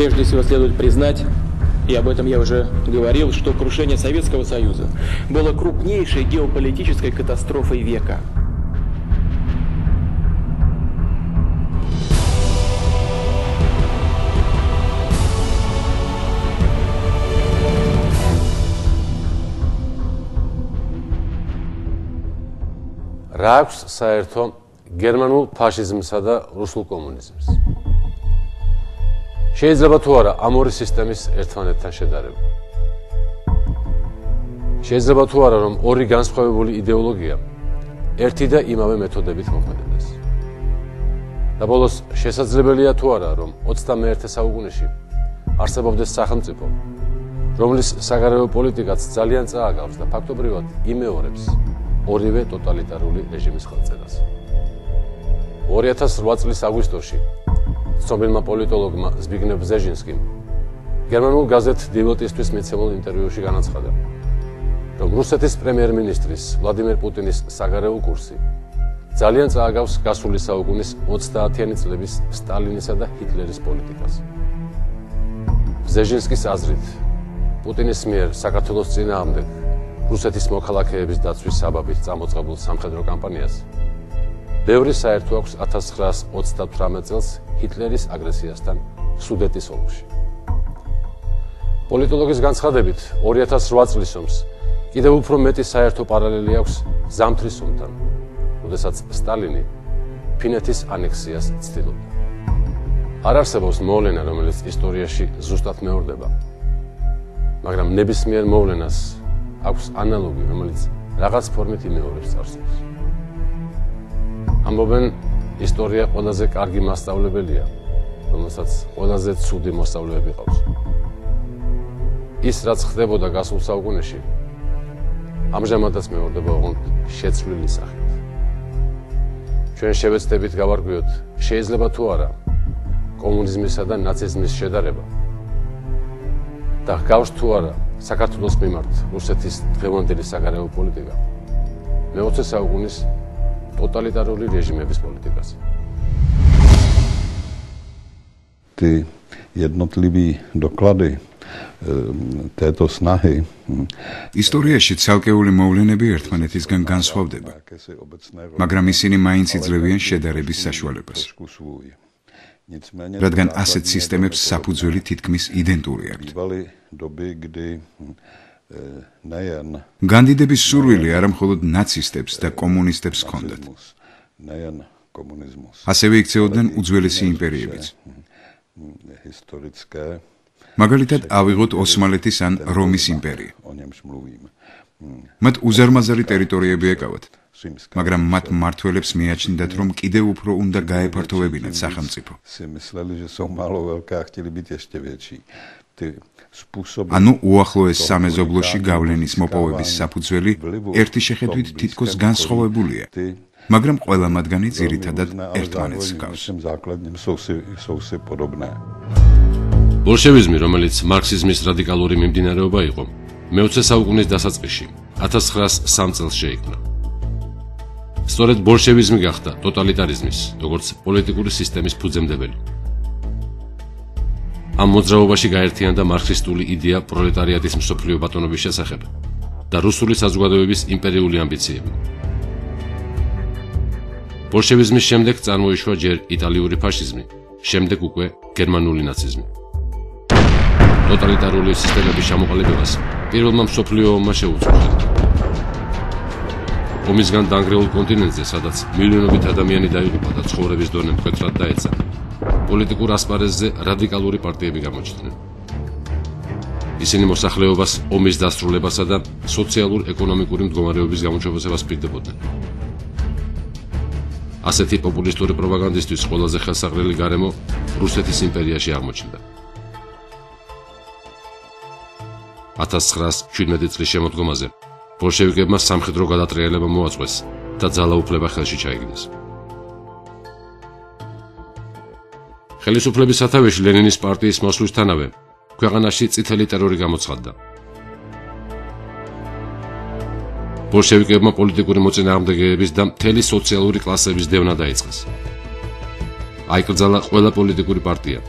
Прежде всего следует признать, и об этом я уже говорил, что крушение Советского Союза было крупнейшей геополитической катастрофой века. რა აქვს საერთო გერმანულ ფაშიზმსა და რუსულ კომუნიზმს? შეიძლება თუ არა ამ ორი სისტემის ერთმანეთთან შედარება? შეიძლება თუ არა რომ ორი განსხვავებული იდეოლოგია ერთი და იმავე მეთოდებით მოქმედებს? და ბოლოს შესაძლებელია თუ არა რომ 21 საუკუნეში არსებობდეს სახელმწიფო, რომლის საგარეო პოლიტიკაც ძალიან წააგავს და ფაქტობრივად იმეორებს ორივე ტოტალიტარული რეჟიმის ხელწერას. 2008 წლის აგვისტოში ცნობილმა პოლიტოლოგმა ზბიგნევ ბზეჟინსკიმ გერმანულ გაზეთ Die Welt-ისთვის მიცემულ ინტერვიუში განაცხადა, რომ რუსეთის პრემიერ-მინისტრის ვლადიმერ პუტინის საგარეო კურსი ძალიან წააგავს გასული საუკუნის 30-იანი წლების სტალინისა და ჰიტლერის პოლიტიკას. ბზეჟინსკის აზრით, პუტინის მიერ საქართველოს წინააღმდეგ რუსეთის მოქალაქეების დაცვის საბაბით წამოწყებულ სამხედრო კამპანიას ბევრი საერთო აქვს 1938 წელს ჰიტლერის აგრესიასთან სუდეტის ოლქში. პოლიტოლოგის განცხადებით 2008 წლის ომს კიდევ უფრო მეტი საერთო პარალელი აქვს ზამთრის ომთან, როდესაც სტალინი ფინეთის ანექსიას ცდილობდა. არ არსებობს მოვლენა, რომელიც ისტორიაში ზუსტად მეორდება, მაგრამ ნებისმიერ მოვლენას აქვს ანალოგი, რომელიც რაღაც ფორმით იმეორებს წარსულს. ამბობენ, ისტორია ყველაზე კარგი მასწავლებელია, რომელსაც ყველაზე ცუდი მოსწავლეები ყავს. ის, რაც ხდებოდა გასულ საუკუნეში, ამჟამადაც მეორდება ოღონდ შეცვლილი სახით. ჩვენ შევეცდებით გავარკვიოთ, შეიძლება თუ არა კომუნიზმისა და ნაციზმის შედარება და გავს თუ არა საქართველოს მიმართ რუსეთის დღევანდელი საგარეო პოლიტიკა მე-20 საუკუნის тоталитарული რეჟიმების პოლიტიკას. Ty jednotlivé doklady této snahy ისტორიაში ცალკეული მოვლენები ერთმანეთისგან განსხვავდება, მაგრამ ისინი მაინც იძლევიან შედარების საშუალებას. რადგან ასეთ სისტემებს საფუძველი თითქმის იდენტური აქვთ. განდიდების სურვილი არა მხოლოდ ნაცისტებს და კომუნისტებს ჰქონდათ. ასევე იქცეოდნენ უძველესი იმპერიებიც. მაგალითად ავიღოთ ოსმალეთის ან რომის იმპერია. მათ უზარმაზარი ტერიტორიები ეკავათ, მაგრამ მათ მმართველებს მიაჩნდათ, რომ კიდევ უფრო უნდა გაეფართოვებინათ სახელმწიფო. ანუ უახლოეს სამეზობლოში გავლენის მოპოვების საფუძველი ერთი შეხედვით თითქოს განსხვავებულია, მაგრამ ყველა მათგანი ძირითადად ერთმანეთს ჰგავს. ბოლშევიზმი, რომელიც მარქსიზმის რადიკალური მიმდინარეობა იყო, მე-20 საუკუნის დასაწყისში 1903 წელს შეიქმნა. სწორედ ბოლშევიზმი გახდა ტოტალიტარიზმის, როგორც პოლიტიკური სისტემის ფუძემდებელი. ამ მოძრაობაში გაერთიანდა მარქსისტული იდეა პროლეტარიატის მსოფლიო ბატონობის შესახებ და რუსული საზოგადოების იმპერიული ამბიციები. ბოლშევიზმის შემდეგ წარმოიშვა ჯერ იტალიური ფაშიზმი, შემდეგ უკვე გერმანული ნაციზმი. ტოტალიტარული სისტემების ჩამოყალიბებას პირველმა მსოფლიო ომმა შეუწყო. ომისგან დანგრეულ კონტინენტზე, სადაც მილიონობით ადამიანი დაიღუპა და ცხოვრების დონე მკვეთრად დაეცა, პოლიტიკურ ასპარეზზე რადიკალური პარტიები გამოჩნდნენ. ისინი მოსახლეობას ომის დასრულებასა და სოციალურ-ეკონომიკური მდგომარეობის გამოჩვენებას პირდებოდნენ. ასეთი პოპულისტური პროპაგანდისტვის ყველაზე ხელსაყრელი გარემო რუსეთის იმპერიაში აღმოჩნდა. 1917 წლის შემოდგომაზე ბოლშევიკებმა სამხედრო გადატრიალება მოაწყვეს და ძალაუფლება ხელში ჩაიგდეს. ხელისუფლების სათავეში ლენინის პარტიის მოსვლისთანავე ქვეყანაში წითელი ტერორი გამოცხადდა. ბოლშევიკებმა პოლიტიკური მოწინააღმდეგეების და მთელი სოციალური კლასების დევნა დაიწყეს. აიკრძალა ყველა პოლიტიკური პარტია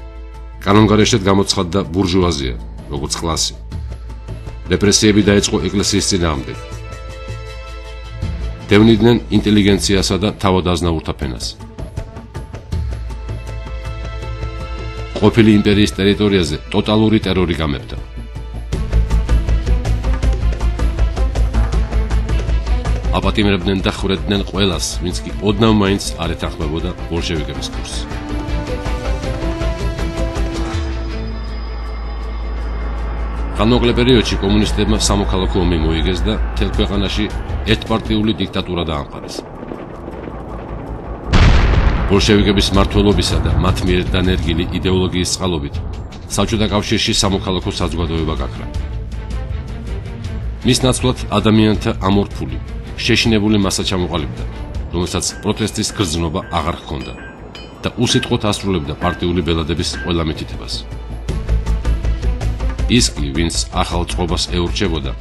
კანონგარეშედ გამოცხადდა ბურჟუაზია, როგორც კლასი. რეპრესიები დაიწყო ეკლესიის წინააღმდეგ. დევნიდნენ ინტელიგენციასა და თავადაზნაურთა ფენას. ყოფილი იმპერიის ტერიტორიაზე ტოტალური ტერორი გამეფდა. აპატიმრებდნენ და ხვრედნენ ყველას, ვინც კი ოდნავ მაინც არ ეთანხმებოდა ბოლშევიკების კურსს. ხანმოკლე პერიოდში კომუნისტებმა სამოქალაქო ომი მოიგეს და მთელ ქვეყანაში ერთპარტიული დიქტატურა დაამყარეს. ბოლშევიკების მმართველობისა და მათ მიერ დანერგილი იდეოლოგიის წყალობით საბჭოთა კავშირში სამოქალაქო საზოგადოება გაქრა. მის ნაცვლად ადამიანთა ამორფული, შეშინებული მასა ჩამოყალიბდა, რომელსაც პროტესტის გრძნობა აღარ ჰქონდა და უსიტყვოდ ასრულებდა პარტიული ბელადების ყველა მითითებას. ის კი, ვინც ახალ წყობას ეურჩებოდა,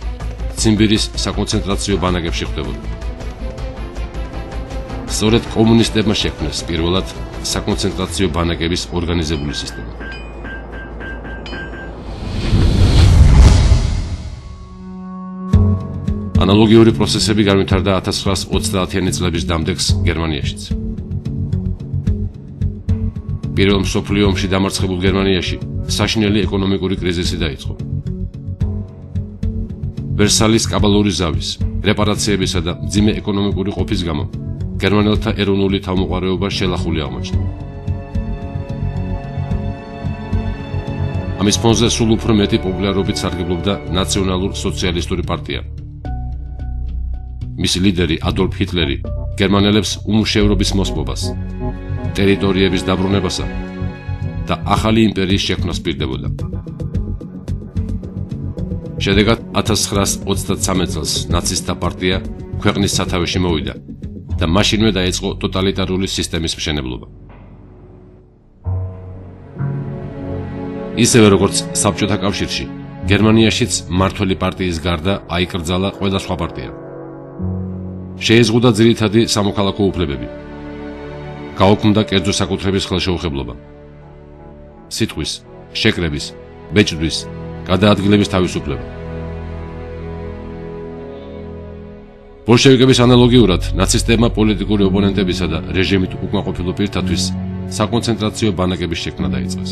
ციმბირის საკონცენტრაციო ბანაკებში ხვდებოდა. სწორედ კომუნისტებმა შექმნეს პირველად საკონცენტრაციო ბანაკების ორგანიზებული სისტემა. ანალოგიური პროცესები განვითარდა 1930-იანი წლების დამდეგს გერმანიაშიც. პირველ მსოფლიო ომში დამარცხებულ გერმანიაში საშინელი ეკონომიკური კრიზისი დაიწყო. ვერსალის კაბალური ზავის, რეპარაციებისა და მძიმე ეკონომიკური ყოფის გამო გერმანელთა ეროვნული თავმოყარეობა შელახული აღმოჩნდა. ამის ფონზე სულ უფრო მეტი პოპულარობით სარგებლობდა ნაციონალურ სოციალისტური პარტია. მისი ლიდერი ადოლფ ჰიტლერი გერმანელებს უმუშევრობის მოსპობას, ტერიტორიების დაბრუნებასა და ახალი იმპერიის შექმნას პირდებოდა. შედეგად 1933 წელს ნაცისტთა პარტია ქვეყნის სათავეში მოვიდა და მაშინვე დაიწყო ტოტალიტარული სისტემის მშენებლობა. ისევე როგორც საბჭოთა კავშირში, გერმანიაშიც მმართველი პარტიის გარდა აიკრძალა ყველა სხვა პარტია. შეიზღუდა ძირითადი სამოქალაქო უფლებები. გაუქმდა კერძო საკუთრების ხელშეუხებლობა. სიტყვის, შეკრების, ბეჭდვის, გადაადგილების თავისუფლება. ბოლშევიკების ანალოგიურად ნაცისტებმა პოლიტიკური ოპონენტებისა და რეჟიმით უკმაყოფილო პირთათვის საკონცენტრაციო ბანაკების შექმნა დაიწყეს.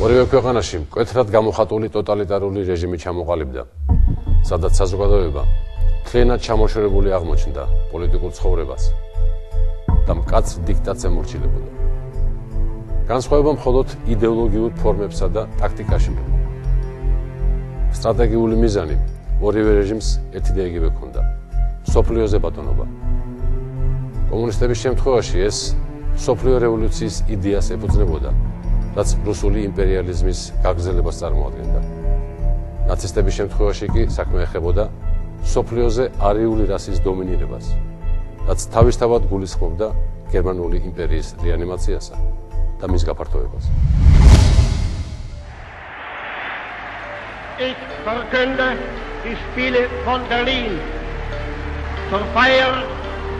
ორივე ქვეყანაში მკვეთრად გამოხატული ტოტალიტარული რეჟიმი ჩამოყალიბდა, სადაც საზოგადოება მთლიანად ჩამოშორებული აღმოჩნდა პოლიტიკურ ცხოვრებას და მკაცრ დიქტატს ემორჩილებოდა. განსხვავება მხოლოდ იდეოლოგიურ ფორმებსა და ტაქტიკაში იყო. სტრატეგიული მიზანი ორივე რეჟიმს ერთი და იგივე ჰქონდა: მსოფლიოზე ბატონობა. კომუნისტების შემთხვევაში ეს მსოფლიო რევოლუციის იდეას ეფუძნებოდა, რაც რუსული იმპერიალიზმის გაგრძელებას წარმოადგენდა. ნაცისტების შემთხვევაში კი საქმე ეხებოდა მსოფლიოზე არიული რასის დომინირებას, რაც თავისთავად გულისხმობდა გერმანული იმპერიის რეანიმაციასა და მის გაფართოებას. Ich verkünde die Spiele von Berlin zur Feier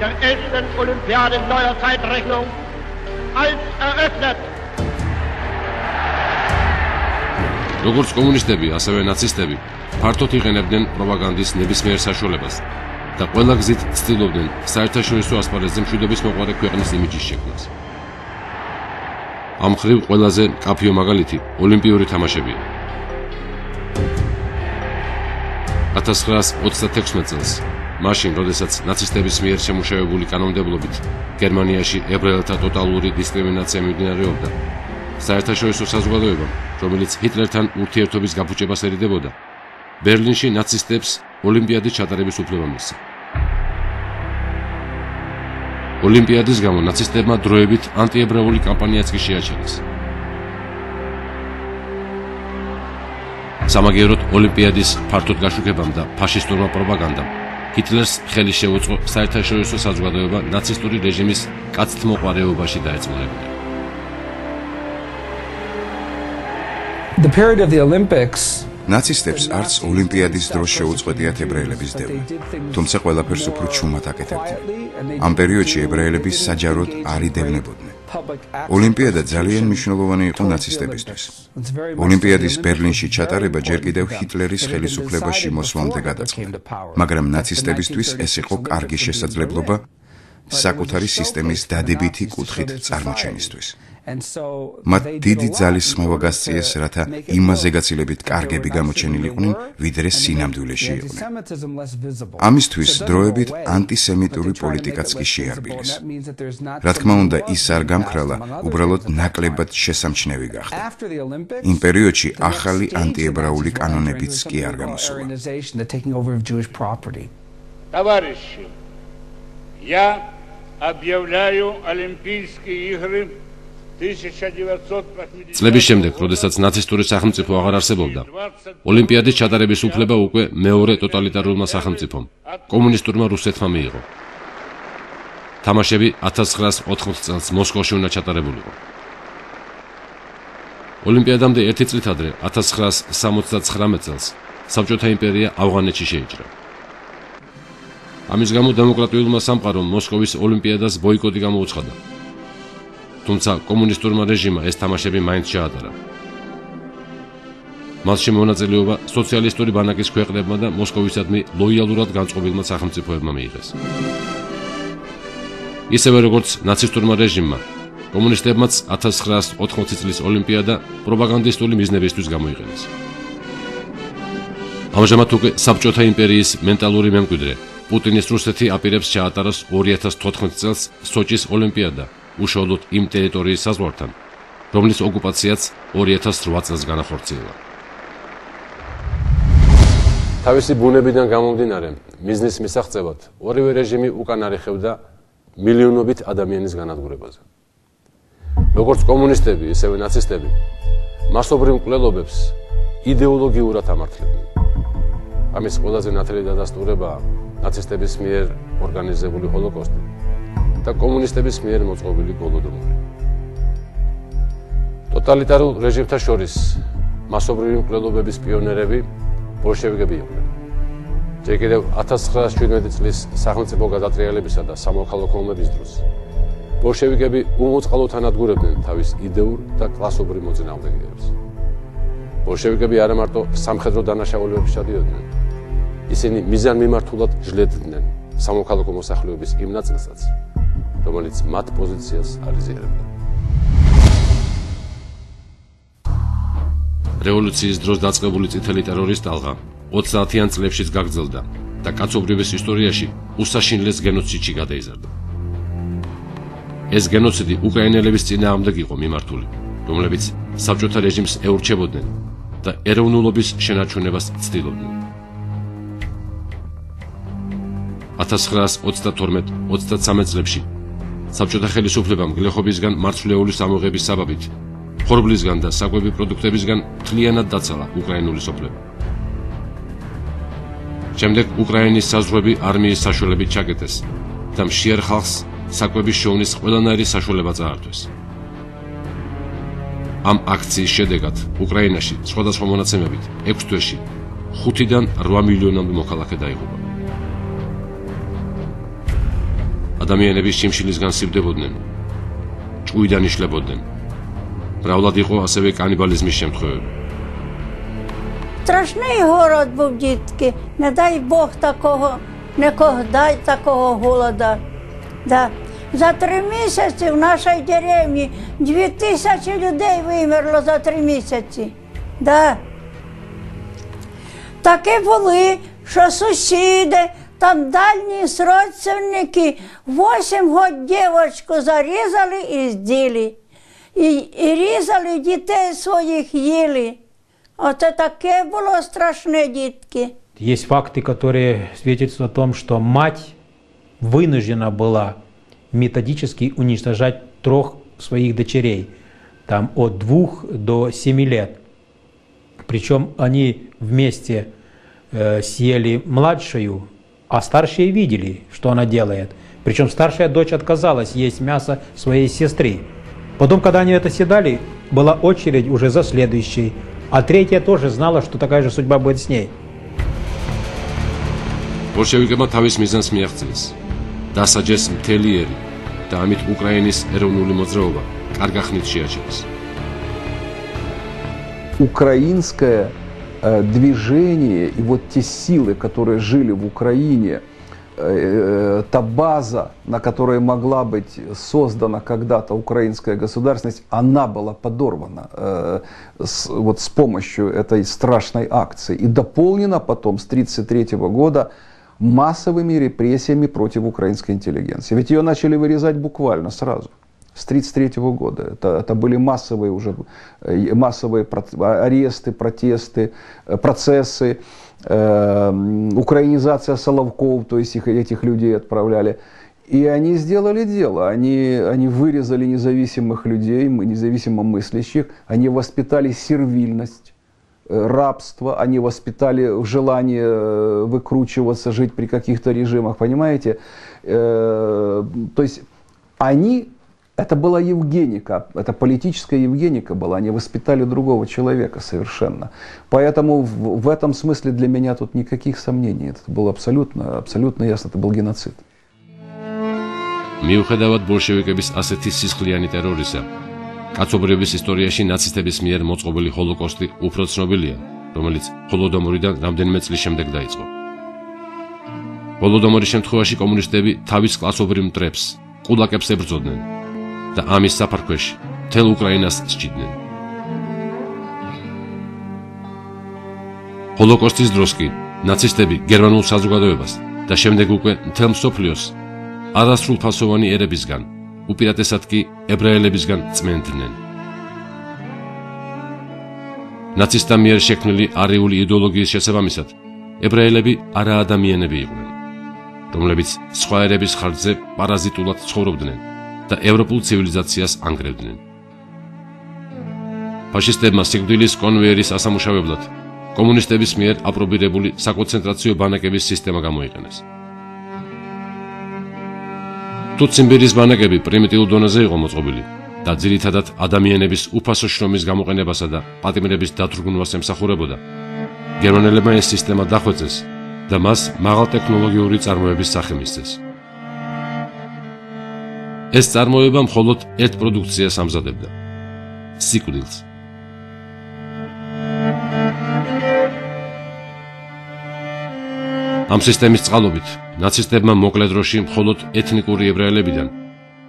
der 11. Olympiade neuer Zeitrechnung als eröffnet. როგორც კომუნისტები, ასევე ნაცისტები ფართოდ იყენებდნენ პროპაგანდის ნებისმიერ საშუალებას და ყველა გზით ცდილობდნენ საერთაშორისო ასპარეზზე მშვიდობის მოყვარე ქვეყნის იმიჯის შექმნას. ამ მხრივ ყველაზე მკაფიო მაგალითი ოლიმპიური თამაშებია. 1936 წელს, მაშინ, როდესაც ნაცისტების მიერ შემუშავებული კანონმდებლობით გერმანიაში ებრაელთა ტოტალური დისკრიმინაცია მიმდინარეობდა, საერთაშორისო საზოგადოებამ, რომელიც ჰიტლერთან ურთიერთობის გაფუჭებას ერიდებოდა, ბერლინში ნაცისტებს ოლიმპიადის ჩატარების უფლება მისცა. ოლიმპიადის გამო ნაცისტებმა დროებით ანტიებრაული კამპანიაც კი შეაჩერეს. სამაგიეროდ ოლიმპიადის ფართოდ გაშუქებამ და ფაშისტურმა პროპაგანდამ ჰიტლერს ხელი შეუწყო საერთაშორისო საზოგადოება ნაცისტური რეჟიმის კაცთმოყვარეობაში დაეწყვილებინა. The period of the Olympics ნაცისტებს არც ოლიმპიადის დროს შეუწყვეტიათ ებრაელების დევნა, თუმცა ყველაფერს უფრო ჩუმად აკეთებდნენ. ამ პერიოდში ებრაელები საჯაროდ არ იდევნებოდნენ. ოლიმპიადა ძალიან მნიშვნელოვანი იყო ნაცისტებისთვის. ოლიმპიადის ბერლინში ჩატარება ჯერ კიდევ ჰიტლერის ხელისუფლებაში მოსვლამდე გადაწყდა, მაგრამ ნაცისტებისთვის ეს იყო კარგი შესაძლებლობა საკუთარი სისტემის დადებითი კუთხით წარმოჩენისთვის. მათ დიდი ძალისხმევა გასწიეს, რათა იმაზე გაცილებით კარგები გამოჩენილიყვნენ, ვიდრე სინამდვილეში იყვნენ. ამისთვის დროებით ანტისემიტური პოლიტიკაც კი შეარბილეს. რა თქმა უნდა, ის არ გამქრალა, უბრალოდ ნაკლებად შესამჩნევი გახდა. იმ პერიოდში ახალი ანტიებრაული კანონებიც კი არ გამოსულა. Товарищи, я объявляю Олимпийские игры 1980. წლების შემდეგ, როდესაც ნაცისტური სახელმწიფო აღარ არსებობდა, ოლიმპიადის ჩატარების უფლება უკვე მეორე ტოტალიტარულმა სახელმწიფომ, კომუნისტურმა რუსეთმა მიიღო. თამაშები 1980 წელს მოსკოვში უნდა ჩატარებულიყო. ოლიმპიადამდე ერთი წლით ადრე, 1979 წელს, საბჭოთა იმპერია ავღანეთში შეიჭრა. ამის გამო დემოკრატიულმა სამყარომ მოსკოვის ოლიმპიადას ბოიკოტი გამოუცხადა. თუმცა კომუნისტურმა რეჟიმმა ეს თამაშები მაინც შეატარა. მასში მონაწილეობა სოციალისტური ბანაკის ქვეყნებმა და მოსკოვისადმი ლოიალურად განწყობილმა სახელმწიფოებმა მიიღეს. ისევე როგორც ნაცისტურმა რეჟიმმა, კომუნისტებმაც 1980 წლის ოლიმპიადა პროპაგანდისტული მიზნებისთვის გამოიყენეს. ამჟამად უკვე საბჭოთა იმპერიის მენტალური მემკვიდრე პუტინის რუსეთი აპირებს ჩაატაროს 2014 წელს სოჭის ოლიმპიადა, უშუალოდ იმ ტერიტორიის საზღვართან, რომლის ოკუპაციაც 2008 წელს განახორციელა. თავისი ბუნებიდან გამომდინარე, მიზნის მისაღწევად, ორივე რეჟიმი უკან არ ეხებდა მილიონობით ადამიანის განადგურებაზე. როგორც კომუნისტები, ისევე ნაცისტები, მასობრივ მკვლელობებს იდეოლოგიურად ამართლებდნენ. ამის ყველაზე ნათელი დადასტურებაა ნაცისტების მიერ ორგანიზებული ჰოლოკოსტი და კომუნისტების მიერ მოწყობილი გოლოდომორი. ტოტალიტარულ რეჟიმთა შორის მასობრივი მკვლელობების პიონერები ბოლშევიკები იყვნენ. ჯერ კიდევ 1917 წლის სახელმწიფო გადატრიალებისა და სამოქალაქო ომების დროს ბოლშევიკები უმოწყალოდ ანადგურებდნენ თავის იდეურ და კლასობრივ მოწინააღმდეგეებს. ბოლშევიკები არა მარტო სამხედრო დანაშაულებებში ჩადიოდნენ, ისინი მიზანმიმართულად ჟლებდნენ სამოქალაქო მოსახლეობის იმ ნაწილსაც, რომელიც მათ პოზიციას არ იზიარებდა. რევოლუციის დროს დაწყებული წითელი ტერორის ტალღა 30-იან წლებშიც გაგრძელდა და კაცობრიობის ისტორიაში უსაშინლეს გენოციდში გადაიზარდა. ეს გენოციდი უკრაინელების წინააღმდეგ იყო მიმართული, რომლებიც საბჭოთა რეჟიმს ეურჩებოდნენ და ეროვნულობის შენარჩუნებას ცდილობდნენ. 1932-33 წლებში საბჭოთა ხელისუფლებამ გლეხობისგან მარცვლეული სამოღების საბაბით, ხორბლისგან და საკვები პროდუქტებისგან მთლიანად დაცალა უკრაინული სოფლება. შემდეგ უკრაინის საზღვრები არმიის საშუალებით ჩაკეტეს და მშიერ ხალხს საკვების შოვნის ყველანაირი საშუალება წაართვეს. ამ აქციის შედეგად უკრაინაში სხვადასხვა მონაცემებით 6 თვეში 5-დან 8 მილიონამდე მოქალაქე დაიღუპა. ადამიანები შიმშილისგან სივდებოდნენ, ჭუიდან იშლებოდნენ. მრავლად იყო ასევე კანიბალიზმის შემთხვევები. Страшний город був, дітки. Не дай Бог такого, нікого дай такого голода. Да. За 3 місяці в нашій деревні 2000 людей вимерло за 3 місяці. Да. Такі були, що сусіди, там дальні родственники 8 год дівочку зарізали і зділи. І різали дітей своїх їли. Оце таке було страшне, дітки. Есть факты, которые свидетельствуют о том, что мать вынуждена была методически уничтожать 3 своих дочерей, там от 2 до 7 лет. Причем они вместе съели младшую, а старшие видели, что она делает. Причем старшая дочь отказалась есть мясо своей сестры. Потом, когда они это съедали, была очередь уже за следующей. А третья тоже знала, что такая же судьба будет с ней. ბოლშევიკებმა თავის მიზანს მიაღწიეს. დასაჯეს მთელი ერი და ამით უკრაინის ეროვნული მოძრაობა კარგ ხნით შეაჩერეს. Украинское движение и вот те силы, которые жили в Украине, та база, на которой могла быть создана когда-то украинская государственность, она была подорвана вот с помощью этой страшной акции и дополнена потом с 1933 года массовыми репрессиями против украинской интеллигенции. Ведь ее начали вырезать буквально сразу. С 1933 года. Это были массовые аресты, протесты, процессы, украинизация Соловков, то есть этих людей отправляли. И они сделали дело. Они вырезали независимых людей, независимо мыслящих. Они воспитали сервильность, рабство, они воспитали желание выкручиваться, жить при каких-то режимах. Понимаете? То есть они... Это была Евгеника, это политическая Евгеника была, они воспитали другого человека совершенно. Поэтому в этом смысле для меня тут никаких сомнений. Это было абсолютно ясно, это был геноцид. მიუხედავად ბოლშევიკების ასეთი სისხლიანი ტერორისა, კაცობრიობის ისტორიაში ნაცისტების მიერ მოწყობილი ჰოლოკოსტი უფრო ცნობილია, რომელიც ჰოლოდომორიდან რამდენიმე წლის შემდეგ დაიწყო. ჰოლოდომორის შემთხვევაში კომუნისტები თავის კლასობრივ მტრებს, ყულაკებს ებრძოდნენ და ამის საფარქვეში მთელ უკრაინას სჭიდნენ. ჰოლოკოსტის დროს კი ნაცისტები გერმანულ საზოგადოებას და შემდეგ უკვე მთელ მსოფლიოს არასრულფასოვანი ერებისგან, უპირატესად კი ებრაელებისგან წმენდნენ. ნაცისტთა მიერ შექმნილი არიული იდეოლოგიის შესაბამისად, ებრაელები არაადამიანები იყვნენ, რომლებიც სხვა ერების ხარჯზე პარაზიტულად ცხოვრობდნენ და ევროპულ ცივილიზაციას ანგრევდნენ. ფაშისტებმა სიკვდილის კონვეიერის ასამუშავებლად კომუნისტების მიერ აპრობირებული საკონცენტრაციო ბანაკების სისტემა გამოიყენეს. თუ ციმბირის ბანაკები პრიმიტიულ დონეზე იყო მოწყობილი და ძირითადად ადამიანების უფასო შრომის გამოყენებასა და პატიმრების დათრგუნვას ემსახურებოდა, გერმანელებმა ეს სისტემა დახვეწეს და მას მაღალტექნოლოგიური წარმოების სახე მისცეს. ეს წარმოება მხოლოდ ერთ პროდუქციას ამზადებდა – სიკვდილს. ამ სისტემის წყალობით ნაცისტებმა მოკლე დროში მხოლოდ ეთნიკური ებრაელებიდან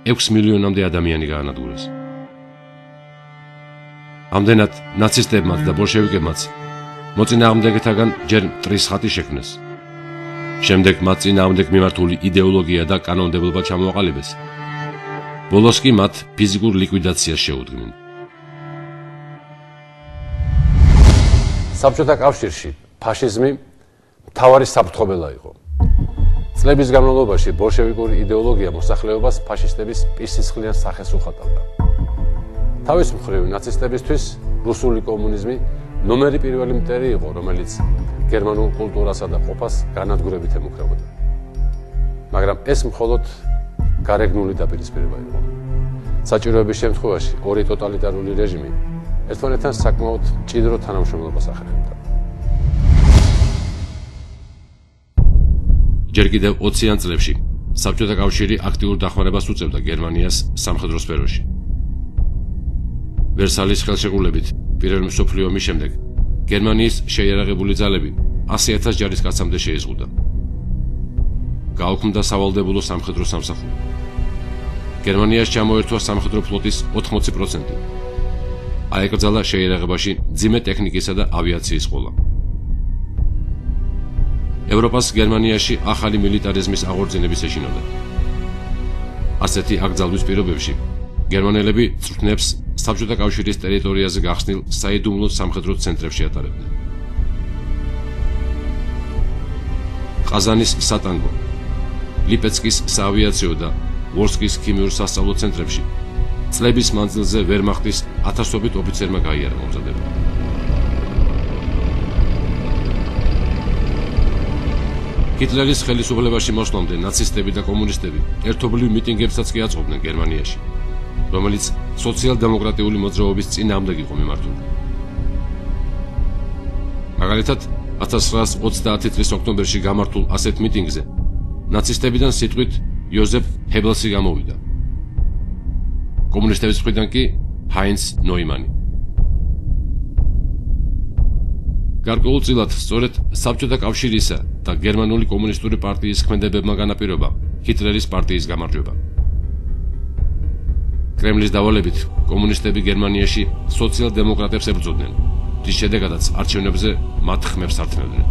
6 მილიონამდე ადამიანი გაანადგურეს. ამდენად ნაცისტებმაც და ბოლშევიკებმაც მოწინააღმდეგეთაგან ჯერ მტრის ხატი შექმნეს. შემდეგ მათ წინააღმდეგ მიმართული იდეოლოგია და კანონმდებლობა ჩამოაყალიბეს. ბოლოს კი მათ ფიზიკურ ლიკვიდაციას შეუდგნენ. საბჭოთა კავშირში ფაშიზმი მთავარი საფრთხობელა იყო. წლების განმავლობაში ბოლშევიკური იდეოლოგია მოსახლეობას ფაშისტების პირსისხლიან სახეს უხატავდა. თავის მხრივ ნაცისტებისთვის რუსული კომუნიზმი ნომერი პირველი მტერი იყო, რომელიც გერმანულ კულტურასა და ყოფას განადგურებით ემუქრებოდა. მაგრამ ეს მხოლოდ გარეგნული დაპირისპირება იყო. საჭიროების შემთხვევაში ორი ტოტალიტარული რეჟიმი ერთმანეთთან საკმაოდ მჭიდრო თანამშრომლობას ახერხებდა. ჯერ კიდევ 20-იან წლებში საბჭოთა კავშირი აქტიურ დახმარებას უწევდა გერმანიას სამხედრო სფეროში. ვერსალის ხელშეკრულებით პირველი მსოფლიო ომის შემდეგ გერმანიის შეიარაღებული ძალები 100,000 ჯარისკაცამდე შეიზღუდა. გაუქმდა სავალდებულო სამხედრო სამსახური. გერმანიას ჩამოერთვა სამხედრო ფლოტის 80%. აეკრძალა შეიარაღებაში მძიმე ტექნიკისა და ავიაციის ყოლა. ევროპას გერმანიაში ახალი მილიტარიზმის აღორძინების ეშინოდა. ასეთი აკრძალვის პირობებში გერმანელები წვრთნებს საბჭოთა კავშირის ტერიტორიაზე გახსნილ საიდუმლო სამხედრო ცენტრებში ატარებდნენ. ყაზანის სატანგო, ლიპეცკის საავიაციო და ვორსკის ქიმიურ სასწავლო ცენტრებში წლების მანძილზე ვერმახტის ათასობით ოფიცერმა გაიარა მომზადება. ჰიტლერის ხელისუფლებაში მოსვლამდე ნაცისტები და კომუნისტები ერთობლივ მიტინგებსაც კი აწყობდნენ გერმანიაში, რომელიც სოციალ-დემოკრატიული მოძრაობის წინააღმდეგ იყო მიმართული. მაგალითად 1930 წლის ოქტომბერში გამართულ ასეთ მიტინგზე ნაცისტებიდან სიტყვით იოზეფ ჰებელსი გამოვიდა. კომუნისტების მხრიდან კი ჰაინც ნოიმანი. გარკვეულწილად სწორედ საბჭოთა კავშირისა და გერმანული კომუნისტური პარტიის ქმედებებმა განაპირობა ჰიტლერის პარტიის გამარჯვება. კრემლის დავალებით კომუნისტები გერმანიაში სოციალ-დემოკრატებს ებრძოდნენ, რის შედეგადაც არჩევნებზე მათ ხმებს ართმევდნენ.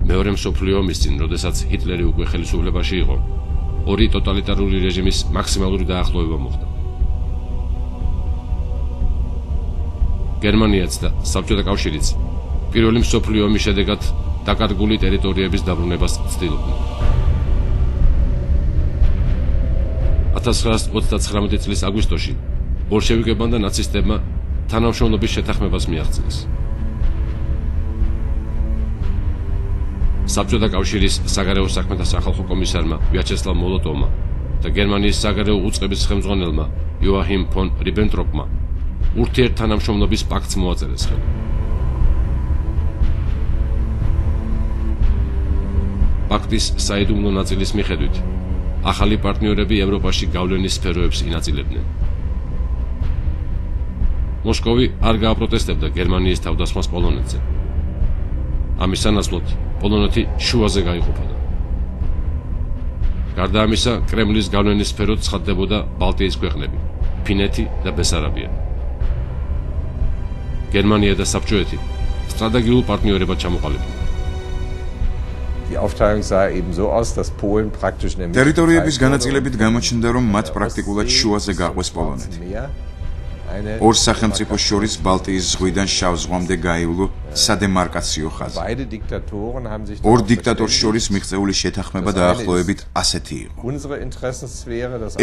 მეორე მსოფლიო ომის წინ, როდესაც ჰიტლერი უკვე ხელისუფლებაში იყო, ორი ტოტალიტარული რეჟიმის მაქსიმალური დაახლოება მოხდა. გერმანიაც და საბჭოთა კავშირიც პირველი მსოფლიო ომის შედეგად დაკარგული ტერიტორიების დაბრუნებას ცდილობდნენ. 1939 წლის აგვისტოში ბოლშევიკებმა და ნაცისტებმა თანამშრომლობის შეთანხმებას მიაღწიეს. საბჭოთა კავშირის საგარეო საქმეთა სახალხო კომისარმა ვიაჩესლავ მოლოტოვმა და გერმანიის საგარეო უწყების ხელმძღვანელმა იოაჰიმ ფონ რიბენტროპმა ურთიერთთანამშრომლობის პაქტს მოაწერეს ხელი. პაქტის საიდუმლო ნაწილის მიხედვით ახალი პარტნიორები ევროპაში გავლენის სფეროებს ინაწილებდნენ. მოსკოვი არ გააპროტესტებდა გერმანიის თავდასხმას პოლონეთზე. ამის სანაცვლოდ პოლონეთი შუაზე გაიყოფოდა. გარდა ამისა, კრემლის გავლენის სფეროდ ცხადდებოდა ბალტიის ქვეყნები, ფინეთი და ბესარაბია. გერმანია და საბჭოეთი სტრატეგიულ პარტნიორებად ჩამოყალიბდნენ. ტერიტორიების განაწილებით გამოჩნდა, რომ მათ პრაქტიკულად შუაზე გაყვეს პოლონეთი. ორ სახელმწიფოს შორის ბალტიის ზღვიდან შავ ზღვამდე გაივლო სადემარკაციო ხაზი. ორ დიქტატორს შორის მიღწეული შეთანხმება დაახლოებით ასეთი იყო.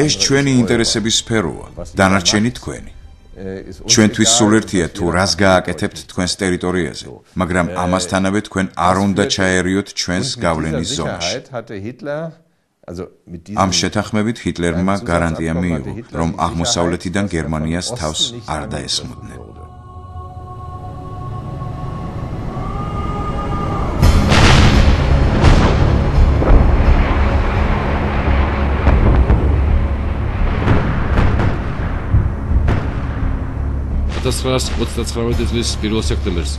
ეს ჩვენი ინტერესების სფეროა, დანარჩენი თქვენი. ჩვენთვის სულ ერთია თუ რას გააკეთებთ თქვენს ტერიტორიაზე, მაგრამ ამასთანავე თქვენ არ უნდა ჩაერიოთ ჩვენს გავლენის ზონაში. ამ შეთანხმებით ჰიტლერმა გარანტია მიიღო, რომ აღმოსავლეთიდან გერმანიას თავს არ დაესხმოდნენ. წლის 1 სექტემბერს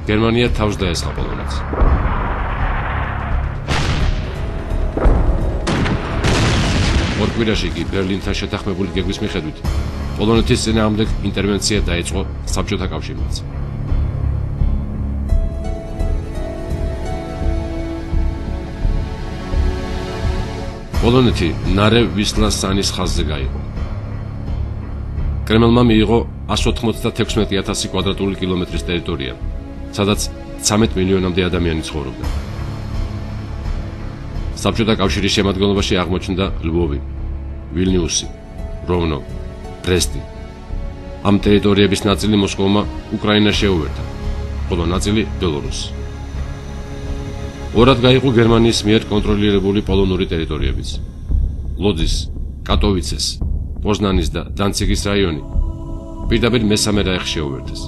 გერმანია თავს დაესხა პოლონეთს. ორ კვირაში კი ბერლინთან შეთანხმებული გეგმის მიხედვით პოლონეთის წინააღმდეგ ინტერვენცია დაიწყო საბჭოთა კავშირმაც. პოლონეთი ნარე ვისლას სანის ხაზზე გაიყო. კრემლმა მიიღო 196,000 კვადრატული კილომეტრის ტერიტორია, სადაც 13 მილიონამდე ადამიანი ცხოვრობდა. საბჭოთა კავშირის შემადგენლობაში აღმოჩნდა ლვოვი, ვილნიუსი, როვნო, ბრესტი. ამ ტერიტორიების ნაწილი მოსკოვმა უკრაინას შეუერთა, ხოლო ნაწილი ბელორუსს. ორად გაიყო გერმანიის მიერ კონტროლირებული პოლონური ტერიტორიებიც. ლოძის, კატოვიცეს, პოზნანის და დანციგის რაიონი პირდაპირ მესამე რაიხს შეუერთეს.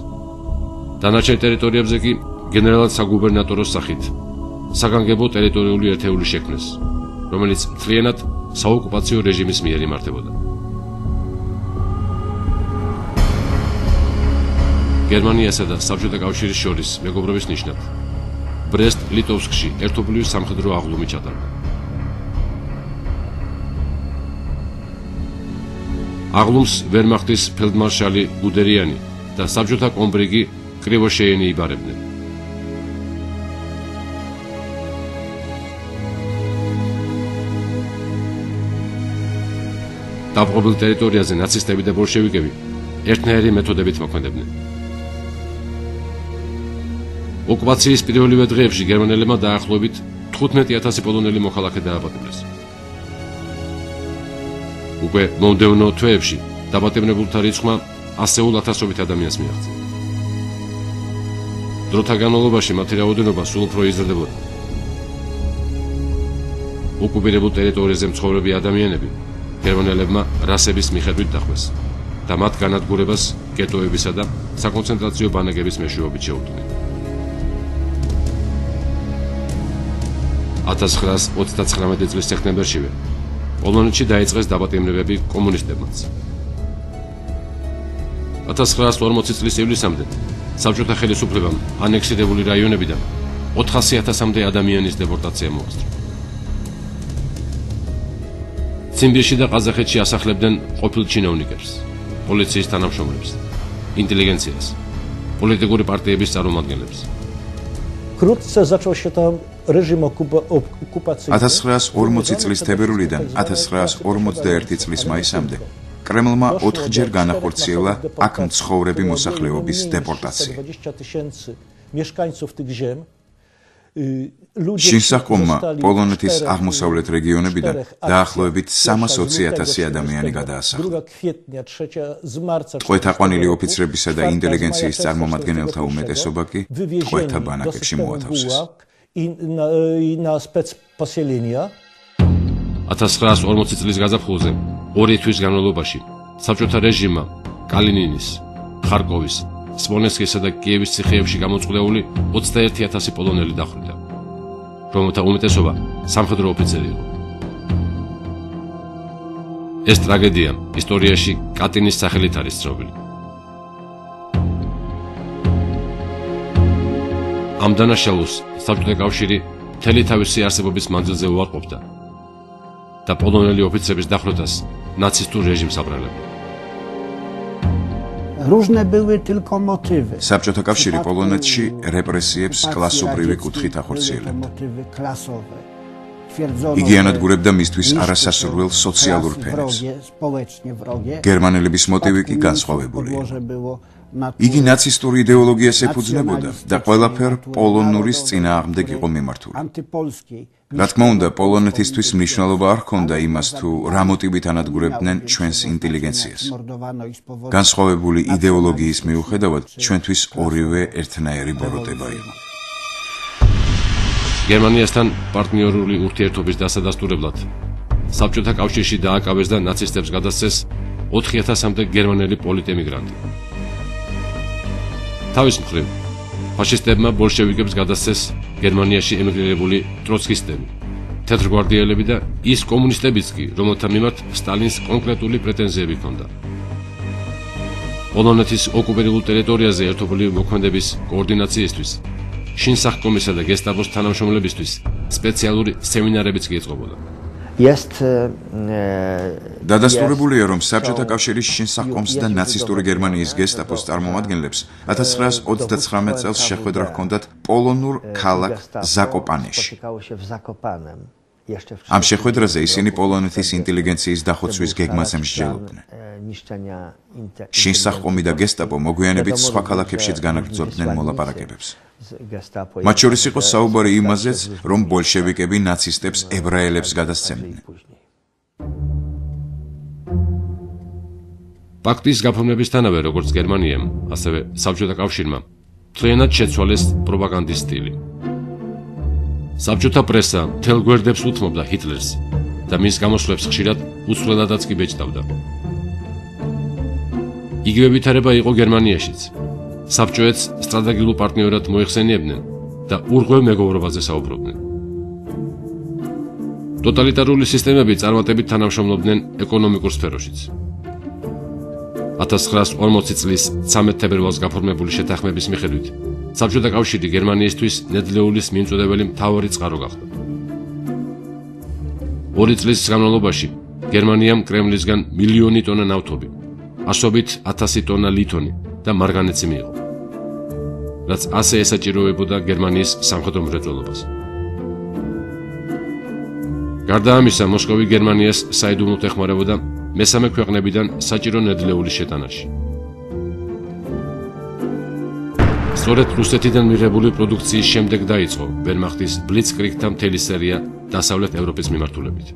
დანარჩენ ტერიტორიებზე კი გენერალად საგუბერნატოროს სახით საგანგებო ტერიტორიული ერთეული შექმნეს, რომელიც მთლიანად საოკუპაციო რეჟიმის მიერ იმართებოდა. გერმანიასა და საბჭოთა კავშირის შორის მეგობრობის ნიშნად ბრესტ-ლიტოვსკში ერთობლივი სამხედრო აღლუმი ჩატარდა. აღლუმს ვერმახტის ფელდმარშალი გუდერიანი და საბჭოთა კომბრიგი კრივოშეიენი იბარებდნენ. დაპყრობილ ტერიტორიაზე ნაცისტები და ბოლშევიკები ერთნაირი მეთოდებით მოქმედებდნენ. ოკუპაციის პირველივე დღეებში გერმანელებმა დაახლოებით 15,000 პოლონელი მოქალაქე დააპატიმრეს. უკვე მომდევნო თვეებში დაპატიმრებულთა რიცხვმა ასეულ ათასობით ადამიანს მიაღწია. დროთა განმავლობაში მათი რაოდენობა სულ უფრო იზრდებოდა. ოკუპირებულ ტერიტორიაზე მცხოვრები ადამიანები გერმანელებმა რასების მიხედვით დახმეს და მათ განადგურებას გეტოებისა და საკონცენტრაციო ბანაკების მეშვეობით შეუდგნენ. 1939 წლის სექტემბერშივე პოლონეთში დაიწყეს დაპატიმრებები კომუნისტებმაც. 1940 წლის ივლისამდე საბჭოთა ხელისუფლებამ ანექსირებული რაიონებიდან 400,000-მდე ადამიანის დეპორტაცია მოასწრო. ციმბირში და ყაზახეთში ასახლებდნენ ყოფილ ჩინოვნიკებს, პოლიციის თანამშრომლებს, ინტელიგენციას, პოლიტიკური პარტიების წარმომადგენლებს. 1940 წლის თებერვლიდან 1941 წლის მაისამდე კრემლმა 4-ჯერ განახორციელა აქ მცხოვრები მოსახლეობის დეპორტაცია. შინსახკომმა პოლონეთის აღმოსავლეთ რეგიონებიდან დაახლოებით 320,000 ადამიანი გადაასახლა. ტყვეთაყვანილი ოფიცრებისა და ინტელიგენციის წარმომადგენელთა უმეტესობა კი ტყვეთა ბანაკებში მოათავსეს. 1940 წლის გაზაფხულზე 2 თვის განმავლობაში საბჭოთა რეჟიმმა კალინინის, ხარკოვის, სმოლენსკისა და კიევის ციხეებში გამოწყვლეული 21,000 პოლონელი დახვრიტა, რომელთა უმეტესობა სამხედრო ოფიცერი იყო. ეს ტრაგედია ისტორიაში კატინის სახელით არის ცნობილი. ამ დანაშაულს საბჭოთა კავშირი მთელი თავისი არსებობის მანძილზე უარყოფდა და პოლონელი ოფიცრების დახვრიტას ნაცისტურ რეჟიმს აბრალებდა. საბჭოთა კავშირი პოლონეთში რეპრესიებს კლასობრივი კუთხით ახორციელებდა. იგი ანადგურებდა მისთვის არასასურველ სოციალურ ფენებს. გერმანელების მოტივი კი განსხვავებული იყო. იგი ნაცისტური იდეოლოგიას ეფუძნებოდა და ყველაფერ პოლონურის წინააღმდეგ იყო მიმართული. რა თქმა უნდა, პოლონეთისთვის მნიშვნელობა არ ჰქონდა იმას, თუ რა მოტივით ანადგურებდნენ ჩვენს ინტელიგენციას. განსხვავებული იდეოლოგიის მიუხედავად, ჩვენთვის ორივე ერთნაირი ბოროტება იყო. გერმანიასთან პარტნიორული ურთიერთობის დასადასტურებლად საბჭოთა კავშირში დააკავეს და ნაცისტებს გადასცეს 4,000-მდე გერმანელი პოლიტემიგრანტი. თავის მხრივ, ფაშისტებმა ბოლშევიკებს გადასცეს გერმანიაში ემიგრირებული ტროცკისტები, თეთრგვარდიელები და ის კომუნისტებიც კი, რომელთა მიმართ სტალინს კონკრეტული პრეტენზიები ჰქონდა. პოლონეთის ოკუპირებულ ტერიტორიაზე ერთობლივი მოქმედების კოორდინაციისთვის შინსახკომისა და გესტაპოს თანამშრომლებისთვის სპეციალური სემინარებიც კი ეწყობოდა. დადასტურებულია, რომ საბჭოთა კავშირის შინსახკომს და ნაცისტური გერმანიის გესტაპოს წარმომადგენლებს 1939 წელს შეხვედრა ჰქონდათ პოლონურ ქალაქ ზაკოპანეში. ამ შეხვედრაზე ისინი პოლონეთის ინტელიგენციის დახოცვის გეგმას ემსჯელობდნენ. შინსახკომი და გესტაპო მოგვიანებით სხვა ქალაქებშიც განაგრძობდნენ მოლაპარაკებებს. მათ შორის იყო საუბარი იმაზეც, რომ ბოლშევიკები ნაცისტებს ებრაელებს გადასცემდნენ. პაქტის გაფორმებისთანავე, როგორც გერმანიამ, ასევე საბჭოთა კავშირმა მთლიანად შეცვალეს პროპაგანდის სტილი. საბჭოთა პრესა მთელ გვერდებს უთმობდა ჰიტლერს და მის გამოსვლებს ხშირად უცვლელადაც კი ბეჭდავდა. იგივე ვითარება იყო გერმანიაშიც. საბჭოეთს სტრატეგიულ პარტნიორად მოიხსენიებდნენ და ურღვევ მეგობრობაზე საუბრობდნენ. ტოტალიტარული სისტემები წარმატებით თანამშრომლობდნენ ეკონომიკურ სფეროშიც. 1940 წლის 13 თებერვალს გაფორმებული შეთანხმების მიხედვით საბჭოთა კავშირი გერმანიისთვის ნედლეულის მიმწოდებელი მთავარი წყარო გახდა. 2 წლის განმავლობაში გერმანიამ კრემლისგან 1,000,000 ტონა ნავთობი, ასობით 1000 ტონა ლითონი და მარგანეცი მიიღო, რაც ასე ესაჭიროებოდა გერმანიის სამხედრო მრეწველობას. გარდა ამისა, მოსკოვი გერმანიას საიდუმლოდ ეხმარებოდა მესამე ქვეყნებიდან საჭირო ნედლეულის შეტანაში. სწორედ რუსეთიდან მიღებული პროდუქციის შემდეგ დაიწყო ვერმახტის ბლიცკრიგთა მთელი სერია დასავლეთ ევროპის მიმართულებით.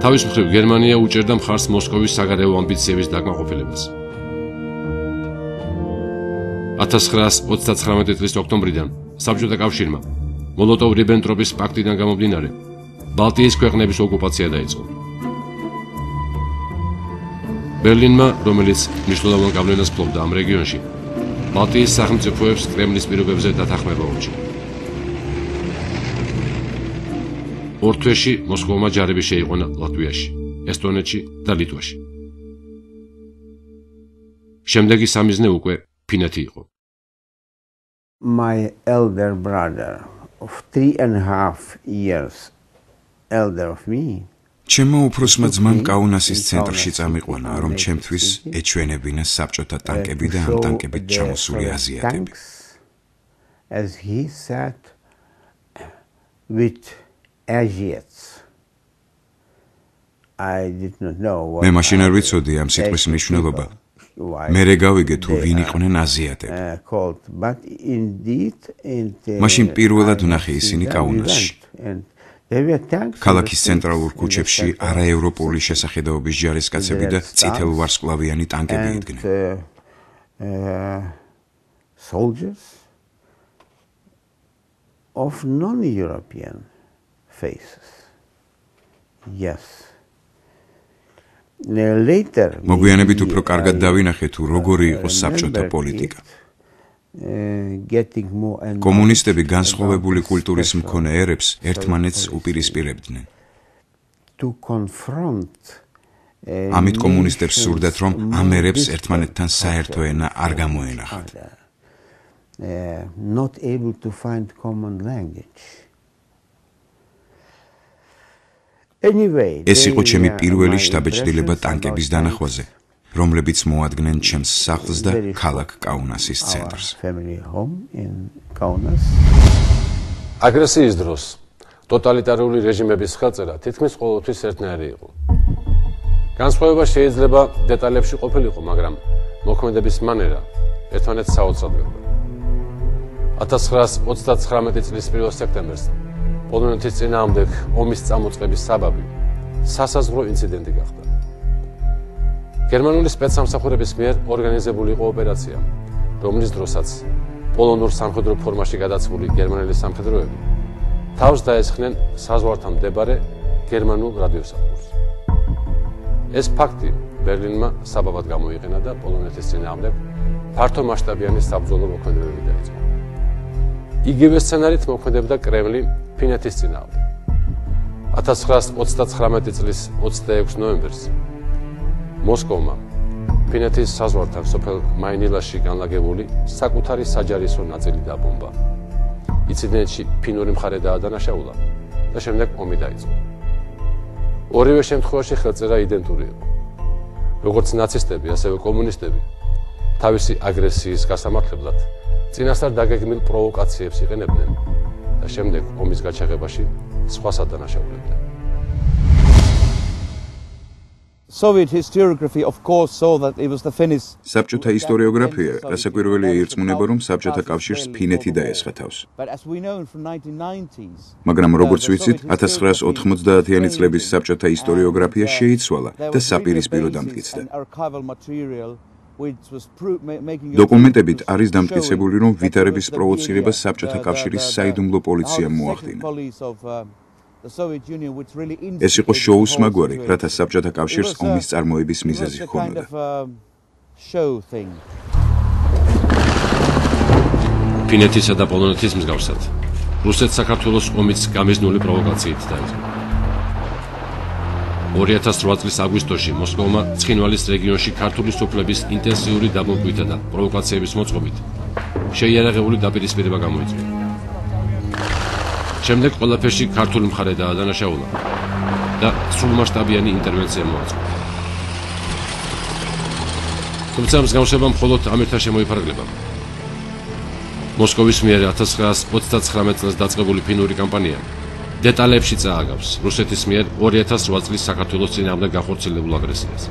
თავის მხრივ გერმანია უჭერდა მხარს მოსკოვის საგარეო ამბიციების დაკმაყოფილებას. 1939 წლის ოქტომბრიდან საბჭოთა კავშირმა მოლოტოვ-რიბენტროპის პაქტიდან გამომდინარე ბალტიის ქვეყნების ოკუპაცია დაიწყო. ბერლინმა, რომელიც მნიშვნელოვან გავლენას ფლობდა ამ რეგიონში, ბალტიის სახელმწიფოებს კრემლის პირობებზე დათანხმება ურჩია. ორ თვეში მოსკოვმა ჯარები შეიყვანა ლატვიაში, ესტონეთში და ლიტვაში. შემდეგი სამიზნე უკვე ფინეთი იყო. My elder brother of 3.5 years elder of me. ჩემო უფროსმა ძმამ კაუნასის ცენტრში წამიყვანა, რომ ჩემთვის ეჩვენებინა საბჭოთა ტანკები და ამ ტანკებით ჩამოსული აზიატები. As he sat with Asiats. I did not know what. მე მაშინ არ ვიცოდი ამ სიტყვის მნიშვნელობა. მე გავიგე თუ ვინ იყვნენ აზიატები. მაშინ პირველად ვნახე ისინი კაუნასში. ქალაქის ცენტრალურ ქუჩებში არაევროპული შესახედაობის ჯარისკაცები და წითელ ვარსკვლავიანი ტანკები იდგნენ. Soldiers of non-European faces. Yes. მოგვიანებით უფრო კარგად დავინახე თუ როგორი იყო საბჭოთა პოლიტიკა. კომუნისტები განსხვავებული კულტურის მქონე ერებს ერთმანეთს უპირისპირებდნენ. ამით კომუნისტებს სურდათ, რომ ამ ერებს ერთმანეთთან საერთო ენა არ გამოენახათ. Not able to find common language. ეს იყო ჩემი პირველი შტაბეჭდილება ტანკების დანახვაზე, რომლებიც მოადგნენ ჩემს სახლს და ქალაქ კაუნასის ცენტრს. აგრესიის დროს ტოტალიტარული რეჟიმების ხელწერა თითქმის ყოველთვის ერთნაირი იყო. განსხვავება შეიძლება დეტალებში ყოფილიყო, მაგრამ მოქმედების მანერა ერთმანეთს საოცრად. 1939 წლის 1 სექტემბერს პოლონეთის წინააღმდეგ ომის წამოწყების საბაბი სასაზღვრო ინციდენტი გახდა. გერმანული სპეცსამსახურების მიერ ორგანიზებული იყო ოპერაცია, რომლის დროსაც პოლონურ სამხედრო ფორმაში გადაცმული გერმანელი სამხედროები თავს დაესხნენ საზღვართან მდებარე გერმანულ რადიოსადგურს. ეს ფაქტი ბერლინმა საბაბად გამოიყენა და პოლონეთის წინააღმდეგ ფართო მასშტაბიანი საბრძოლო მოქმედებები დაიწყო. იგივე სცენარით მოქმედებდა კრემლი ფინეთის წინააღმდეგ. 1939 წლის 26 ნოემბერს მოსკოვმა ფინეთის საზღვართან სოფელ მაინილაში განლაგებული საკუთარი საჯარისო ნაწილი დაბომბა. ინციდენტში ფინური მხარე დაადანაშაულა და შემდეგ ომი დაიწყო. ორივე შემთხვევაში ხელწერა იდენტური იყო. როგორც ნაცისტები, ასევე კომუნისტები თავისი აგრესიის გასამართლებლად წინასწარ დაგეგმილ პროვოკაციებს იყენებდნენ და შემდეგ ომის გაჩაღებაში სხვა სადანაშაულებდნენ. Soviet historiography of course saw that it was the Finnish. საბჭოთა ისტორიოგრაფია რასაკვირველია ირწმუნება, რომ საბჭოთა კავშირს ფინეთი დაესხა თავს. მაგრამ როგორც ვიცით, 1990-იანი წლების საბჭოთა ისტორიოგრაფია შეიცვალა და საპირისპირო დამტკიცდა. დოკუმენტებით არის დამტკიცებული, რომ ვითარების პროვოცირებას საბჭოთა კავშირის საიდუმლო პოლიციამ მოახდინა. ეს იყო შოუს მაგვარი, რათა საბჭოთა კავშირს ომის წარმოების მიზეზი ჰქონოდა. ფინეთისა და პოლონეთის მსგავსად, რუსეთ-საქართველოს ომიც გამიზნული პროვოკაციით დაიწყო. 2008 წლის აგვისტოში მოსკოვმა ცხინვალის რეგიონში ქართული სოფლების ინტენსიური დაბომბვითა და პროვოკაციების მოწყობით შეიარაღებული დაპირისპირება გამოიწვია. შემდეგ ყველაფერში ქართული მხარე დაადანაშაულა და სრულმასშტაბიანი ინტერვენცია მოაწყო. თუმცა მსგავსება მხოლოდ ამერთა შემოიფარგლება. მოსკოვის მიერ 1939 წელს დაწყებული ფინური კამპანია დეტალებში წააგავს რუსეთის მიერ 2008 წლის საქართველოს წინააღმდეგ გახორციელებულ აგრესიას.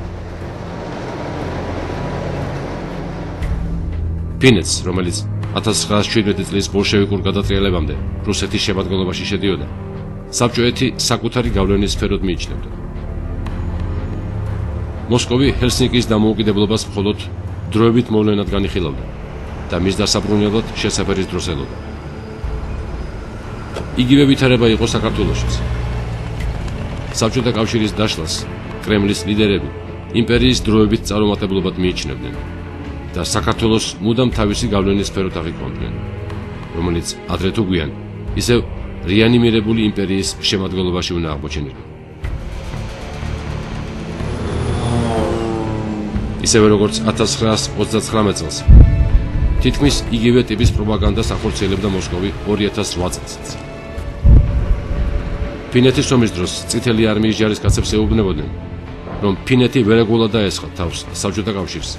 ფინეთს, რომელიც 1917 წლის ბოლშევიკურ გადატრიალებამდე რუსეთის შემადგენლობაში შედიოდა, საბჭოეთი საკუთარი გავლენის სფეროდ მიიჩნევდა. მოსკოვი ჰელსინკის დამოუკიდებლობას მხოლოდ დროებით მოვლენად განიხილავდა და მის დასაბრუნებლად შესაფერის დროს ელოდა. იგივე ვითარება იყო საქართველოშიც. საბჭოთა კავშირის დაშლას კრემლის ლიდერები იმპერიის დროებით წარუმატებლობად მიიჩნევდნენ და საქართველოს მუდამ თავისი გავლენის სფეროთ აღიქვამდნენ, რომელიც ადრე თუ გვიან ისევ რეანიმირებული იმპერიის შემადგენლობაში უნდა აღმოჩენილიყო. ისევე როგორც 1939 წელს თითქმის იგივე ტიპის პროპაგანდას ახორციელებდა მოსკოვი 2008 წელსაც. ფინეთის ომის დროს წითელი არმიის ჯარისკაცებს ეუბნებოდნენ, რომ ფინეთი ვერ ეგულა დაესხა თავს საბჭოთა კავშირს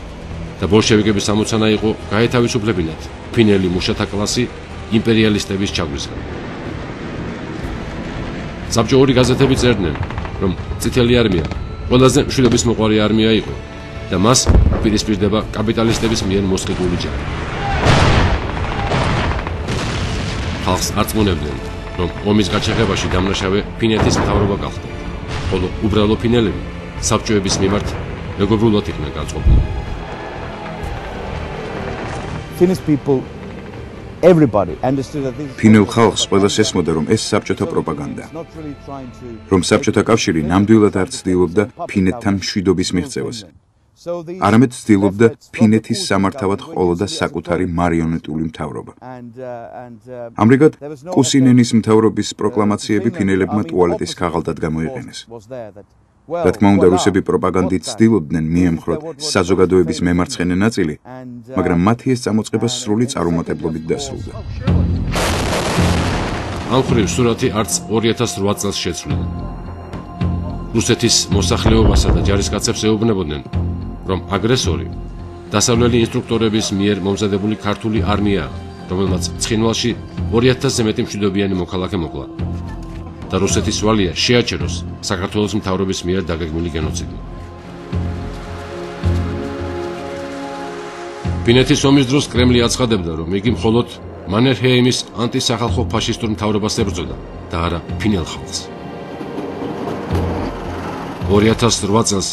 და ბოლშევიკების ამოცანა იყო გაეთავისუფლებინათ ფინელი მუშათა კლასი იმპერიალისტების ჩაგვისგან. საბჭოური გაზეთები წერდნენ, რომ წითელი არმია ყველაზე მშვიდობისმოყვარე არმია იყო და მას პირისპირდება კაპიტალისტების მიერ მოსყიდული ჯარი. ხალხს არწმუნებდნენ, რომ ომის გაჩაღებაში დამნაშავე ფინეთის მთავრობა გახდა, ხოლო უბრალო ფინელები საბჭოების მიმართ მეგობრულად იყვნენ განწყობილი. Finnish people, everybody understood that this ფინელ ხალხს ყველას ესმოდა, რომ ეს საბჭოთა პროპაგანდა, რომ საბჭოთა კავშირი ნამდვილად არ ცდილობდა ფინეთთან მშვიდობის მიღწევას. არამედ ცდილობდა ფინეთის სამართავად ყოლოდა საკუთარი მარიონეტული მთავრობა. ამრიგად, კუსინენის მთავრობის პროკლამაციები ფინელებმა ტუალეტის ქაღალდად გამოიყენეს. რა თქმა უნდა, რუსები პროპაგანდით ცდილობდნენ მიემხროთ საზოგადოების მემარცხენე ნაწილი, მაგრამ მათი ეს წამოწყება სრული წარუმატებლობით დასრულდა. ამ ხრივ სურათი არც 2008 წელს შეცვლიდა. რუსეთის მოსახლეობასა და ჯარისკაცებს ეუბნებოდნენ, რომ აგრესორი დასავლელი ინსტრუქტორების მიერ მომზადებული ქართული არმიაა, რომელმაც ცხინვალში 2000-ზე მეტი მშვიდობიანი მოქალაქე მოკლა და რუსეთის ვალია შეაჩეროს საქართველოს მთავრობის მიერ დაგეგმილი გენოციდი. ფინეთის ომის დროს კრემლი აცხადებდა, რომ იგი მხოლოდ მანერჰეიმის ანტისახალხო ფაშისტურ მთავრობას ებრძოდა და არა ფინელ ხალხს. 2008 წელს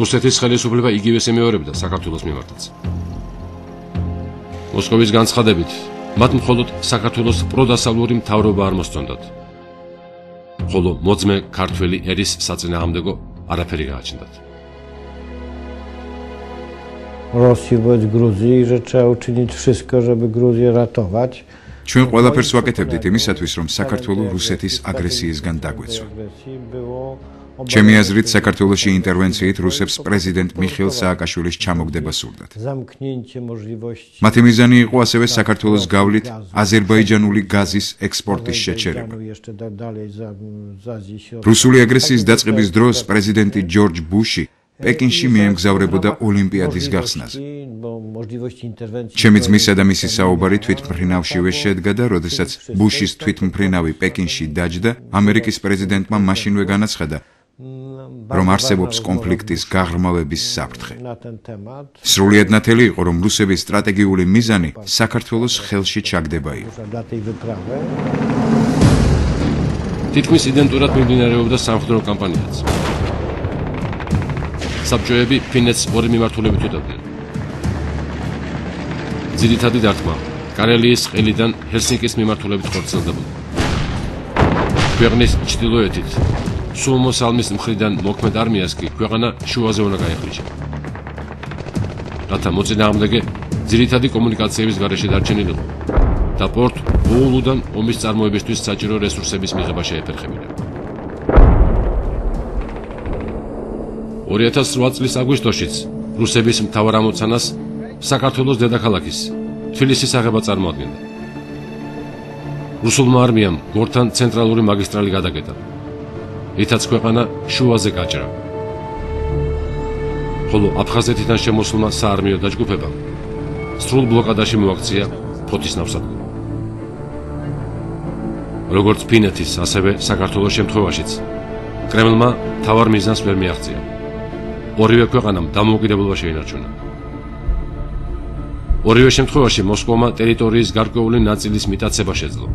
რუსეთის ხელისუფლება იგივეს ემეორებდა საქართველოს მიმართაც. მოსკოვის განცხადებით, მათ მხოლოდ საქართველოს პროდასავლური მთავრობა არ მოსწონდათ, ხოლო მოძმე ქართველი ერის საწინააღმდეგო არაფერი გააჩნდათ. Rosji wobec Gruzji, że trzeba uczynić wszystko, żeby Gruzję ratować. ჩვენ ყველაფერს ვაკეთებდით იმისათვის, რომ საქართველო რუსეთის აგრესიისგან დაგვეცვა. ჩემი აზრით, საქართველოში ინტერვენციით რუსებს პრეზიდენტ მიხეილ სააკაშვილის ჩამოგდება სურდათ. მათი მიზანი იყო ასევე საქართველოს გავლით აზერბაიჯანული გაზის ექსპორტის შეჩერება. რუსული აგრესიის დაწყების დროს პრეზიდენტი ჯორჯ ბუში პეკინში მიემგზავრებოდა ოლიმპიადის გახსნაზე. ჩემი ძმისა და მისი საუბარი თვითმფრინავშივე შედგა და როდესაც ბუშის თვითმფრინავი პეკინში დაჯდა, ამერიკის პრეზიდენტმა მაშინვე განაცხადა, რომ არსებობს კონფლიქტის გაღრმავების საფრთხე. სრულიად ნათელი იყო, რომ რუსების სტრატეგიული მიზანი საქართველოს ხელში ჩაგდება იყო. თითქმის იდენტურად მიმდინარეობდა სამხედრო კამპანიაც. საბჭოები ფინეთს ორი მიმართულებით უდავდნენ. ძირითადი დარტყმა კარელიის ყელიდან ჰელსინკის მიმართულებით ხორციელდებოდა. ქვეყნის ჩრდილოეთით სუმოსალმის მხრიდან მოქმედ არმიას კი ქვეყანა შუაზე უნდა გაეყრიჭა. რათა მოწინააღმდეგე ძირითადი კომუნიკაციების გარეშე დარჩენილიყო და პორტ ბოულუდან ომის წარმოებისთვის საჭირო რესურსების მიღება შეეფერხებინა. 2008 წლის აგვისტოშიც რუსების მთავარ ამოცანას საქართველოს დედაქალაქის თბილისის აღება წარმოადგენდა. რუსულმა არმიამ გორთან ცენტრალური მაგისტრალი გადაკეტა, რითაც ქვეყანა შუაზე გაჭრა. ხოლო აფხაზეთიდან შემოსულმა საარმიო დაჯგუფებამ სრულ ბლოკადაში მოაქცია ფოთის ნავსადგური. როგორც ფინეთის, ასევე საქართველოს შემთხვევაშიც კრემლმა თავარ მიზანს ვერ მიაღწია. ორივე ქვეყანამ დამოუკიდებლობა შეინარჩუნა. ორივე შემთხვევაში მოსკოვმა ტერიტორიის გარკვეული ნაწილის მიტაცება შეძლო.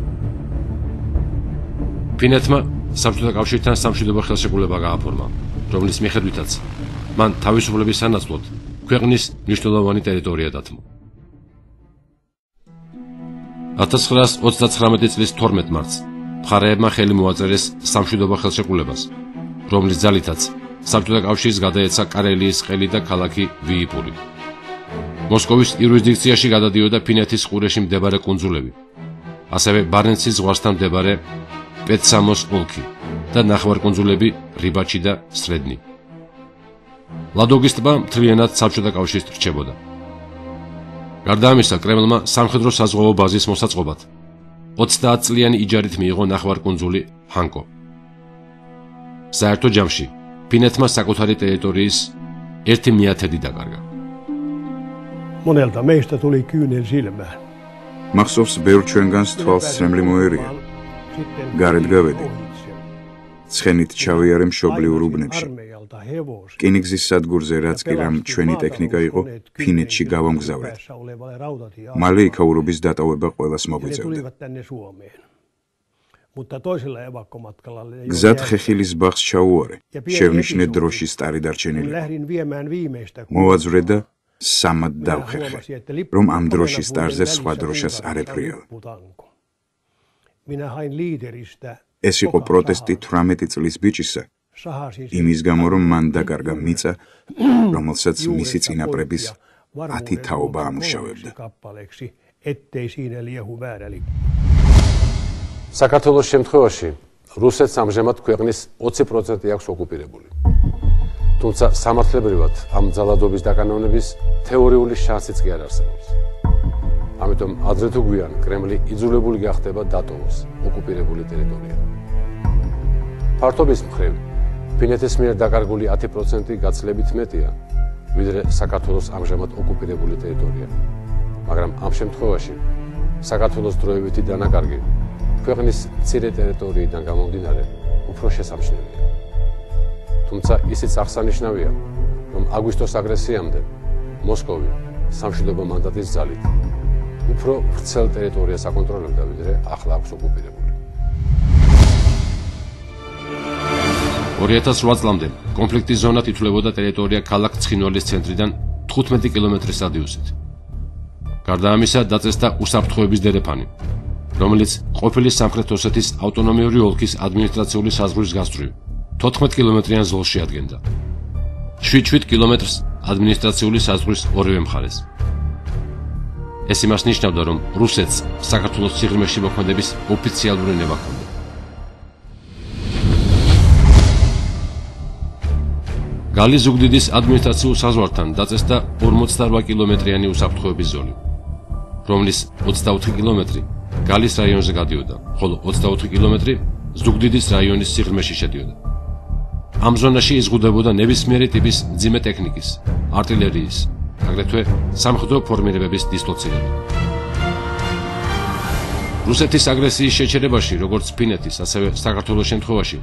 ფინეთმა საბჭოთა კავშირთან სამშვიდობო ხელშეკრულება გააფორმა, რომლის მიხედვითაც მან თავისუფლების სანაცვლოდ ქვეყნის მნიშვნელოვანი ტერიტორია დათმო. 1929 წლის 12 მარტს მხარეებმა ხელი მოაწერეს სამშვიდობო ხელშეკრულებას, რომლის ძალითაც საბჭოთა კავშირს გადაეცა კარელიის ყელი და ქალაქი ვიიპური. მოსკოვის იურისდიქციაში გადადიოდა ფინეთის ყურეში მდებარე კუნძულები, ასევე ბარენცის ზღვასთან მდებარე პეტსამოს ოლქი და ნახევარკუნძულები რიბაჩი და სრედნი. ლადოგის ტბა მთლიანად საბჭოთა კავშირს რჩებოდა. გარდა ამისა, კრემლმა სამხედრო საზღვაო ბაზის მოსაწყობად 30 წლიანი იჯარით მიიღო ნახევარკუნძული ჰანკო. საერთო ჯამში ფინეთმა საკუთარი ტერიტორიის 1/10 დაკარგა. Monelta meistä tuli kyynel silmään. მახსოვს ბევრ ჩვენგანს თვალს სრემლი მოერია. გარეთ გავედი. ცხენით ჩავიარე მშობლიურ უბნებში. რკინიგზის სადგურზე რაც კი რამ ჩვენი ტექნიკა იყო, ფინეთში გავამგზავრეთ. მალე იქაურობის დატოვება ყველას მოგვიწევდა. გზად ხეხილის ბაღს ჩაუარე, შევნიშნე დროშის სტარი დარჩენილი. მოვაძვრე და სამად დავხერხე, რომ ამ დროშის სტარზე სხვა დროშას არ ეფრიალა. ეს იყო პროტესტი 18 წლის ბიჭისა, იმის გამო, რომ მან დაკარგა მიწა, რომელსაც მისი წინაპრების 10 თაობა ამუშავებდა. საქართველოს შემთხვევაში რუსეთს ამჟამად ქვეყნის 20% აქვს ოკუპირებული. თუმცა სამართლებრივად ამ ძალადობის დაკანონების თეორიული შანსიც კი არ არსებობს. ამიტომ ადრე თუ გვიან კრემლი იძულებული გახდება დატოვოს ოკუპირებული ტერიტორია. ფართობის მხრივ ფინეთის მიერ დაკარგული 10% გაცილებით მეტია, ვიდრე საქართველოს ამჟამად ოკუპირებული ტერიტორია. მაგრამ ამ შემთხვევაში საქართველოს დროებითი დანაკარგი ქვეყნის მცირე ტერიტორიიდან გამომდინარე უფრო შესამჩნევია. თუმცა ისიც აღსანიშნავია, რომ აგვისტოს აგრესიამდე მოსკოვი სამშვიდობო მანდატის ძალით უფრო ვრცელ ტერიტორიას აკონტროლებდა, ვიდრე ახლა აქვს ოკუპირებული. 2008 წლამდე კონფლიქტის ზონად ითვლებოდა ტერიტორია ქალაქ ცხინვალის ცენტრიდან 15 კილომეტრის რადიუსით. გარდა ამისა, დაწესდა უსაფრთხოების დერეფანი, რომელიც ყოფილი სამხრეთ ოსეთის ავტონომიური ოლქის ადმინისტრაციული საზღვრის გასწვრივ 14 კილომეტრიან ზოლში ადგენდა. 7 კილომეტრს ადმინისტრაციული საზღვრის ორივე მხარეს. ეს იმას ნიშნავდა, რომ რუსეთს საქართველოს სიღრმეში მოქმედების ოფიციალური ნება ჰქონდა. გალის ზუგდიდის ადმინისტრაციულ საზღვართან დაწესდა 48 კილომეტრიანი უსაფრთხოების ზოლი, რომლის 24 კილომეტრი გალის რაიონზე გადიოდა, ხოლო 24 კილომეტრი ზუგდიდის რაიონის სიღრმეში შედიოდა. ამ ზონაში იზღუდებოდა ნებისმიერი ტიპის მძიმე ტექნიკის, არტილერიის, აგრეთვე სამხედრო ფორმირებების დისლოცირება. რუსეთის აგრესიის შეჩერებაში, როგორც ფინეთის, ასევე საქართველოს შემთხვევაში,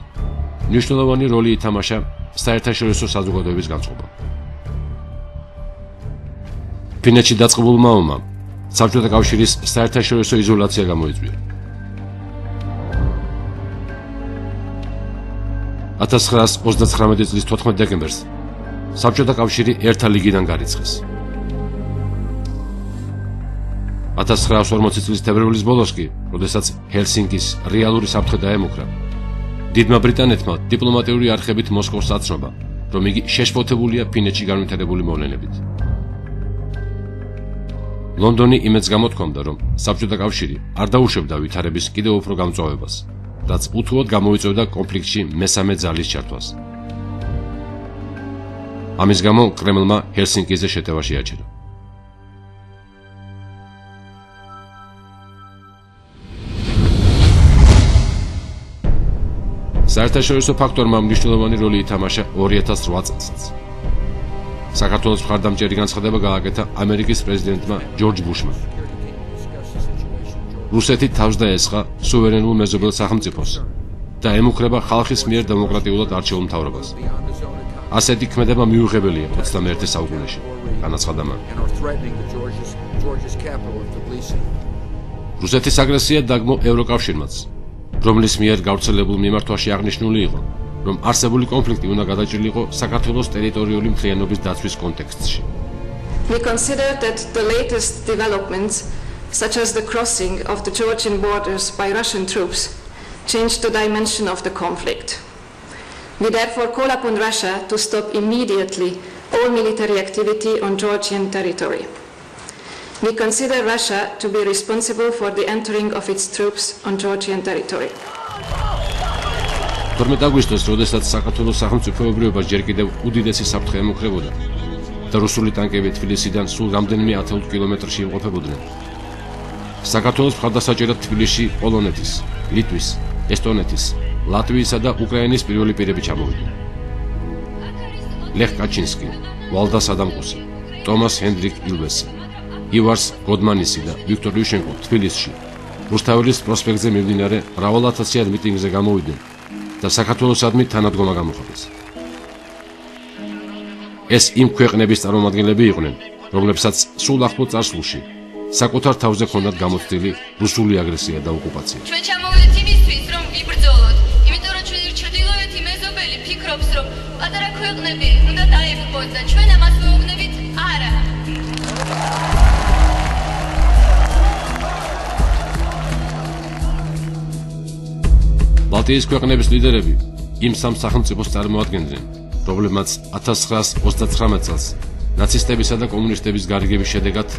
მნიშვნელოვანი როლი ითამაშა საერთაშორისო საზოგადოების განწყობა. ფინეთში დაწყებულმა ომმა საბჭოთა კავშირის საერთაშორისო იზოლაცია გამოიწვია. 1929 წლის 14 დეკემბერს საბჭოთა კავშირი ერთა ლიგიდან გარიცხეს. 1940 წლის თებერვლის ბოლოს კი, როდესაც ჰელსინკის რეალური საფრთხე დაემუქრა, დიდმა ბრიტანეთმა დიპლომატიური არხებით მოსკოვს აცნობა, რომ იგი შეშფოთებულია ფინეთში განვითარებული მოვლენებით. ლონდონი იმედს გამოთქვამდა, რომ საბჭოთა კავშირი არ დაუშვებდა ვითარების კიდევ უფრო გამწვავებას, რაც უთუოდ გამოიწვევდა კონფლიქტში მესამე ძალის ჩართვას. ამის გამო კრემლმა ჰელსინკიზე შეტევაში აჩერა. საერთაშორისო ფაქტორმა მნიშვნელოვანი როლი ითამაშა 2008 წელს. საქართველოს მხარდამჭერი განცხადება გააკეთა ამერიკის პრეზიდენტმა ჯორჯ ბუშმა. რუსეთი თავს დაესხა სუვერენულ მეზობელ სახელმწიფოს და ემუქრება ხალხის მიერ დემოკრატიულად არჩეულ მთავრობას. ასეთი ქმედება მიუღებელია 21 საუკუნეში, განაცხადა მან. რუსეთის აგრესია დაგმო ევროკავშირმაც, რომლის მიერ გავრცელებულ მიმართვაში აღნიშნული იყო, რომ არსებული კონფლიქტი უნდა გადაჭრილიყო საქართველოს ტერიტორიული მთლიანობის დაცვის კონტექსტში. We consider that the latest developments, such as the crossing of the Georgian borders by Russian troops, changed the dimension of the conflict. We therefore call upon Russia to stop immediately all military activity on Georgian territory. We consider Russia to be responsible for the entering of its troops on Georgian territory. 12 აგვისტოს, როდესაც საქართველოს სახელმწიფოებრიობას ჯერ კიდევ უდიდესი საფრთხე ემუქრებოდა და რუსული ტანკები თბილისიდან სულ რამდენიმე 10 კილომეტრში იმყოფებოდნენ. საქართველოს მხარდასაჭერად თბილისში პოლონეთის, ლიტვის, ესტონეთის, ლატვიისა და უკრაინის პირველი პირები ჩამოვიდნენ. ლეხ კაჩინსკი, ვალდას ადამკუსი, ტომას ჰენდრიკ ილვესი, ივარს გოდმანისი და ვიქტორ იუშენკო თბილისში რუსთაველის პროსპექტზე მიმდინარე მრავალ ათასიან მიტინგზე გამოვიდნენ და საქართველოსადმი თანადგომა გამოხატეს. ეს იმ ქვეყნების წარმომადგენლები იყვნენ, რომლებსაც სულ ახლო წარსულში საკუთარ თავზე ჰქონდათ გამოცდილი რუსული აგრესია და ოკუპაცია. ჩვენ ჩამოვიდეთ იმისთვის, რომ ვიბრძოლოთ, იმიტომ რომ ჩვენი ჩრდილოეთი მეზობელი ფიქრობს, რომ პატარა ქვეყნები უნდა დაეპყროს და ჩვენ ამას ვეუბნებით არა. ბალტიის ქვეყნების ლიდერები იმ სამ სახელმწიფოს წარმოადგენდნენ, რომლებმაც 1939 წელს ნაცისტებისა და კომუნისტების გარიგების შედეგად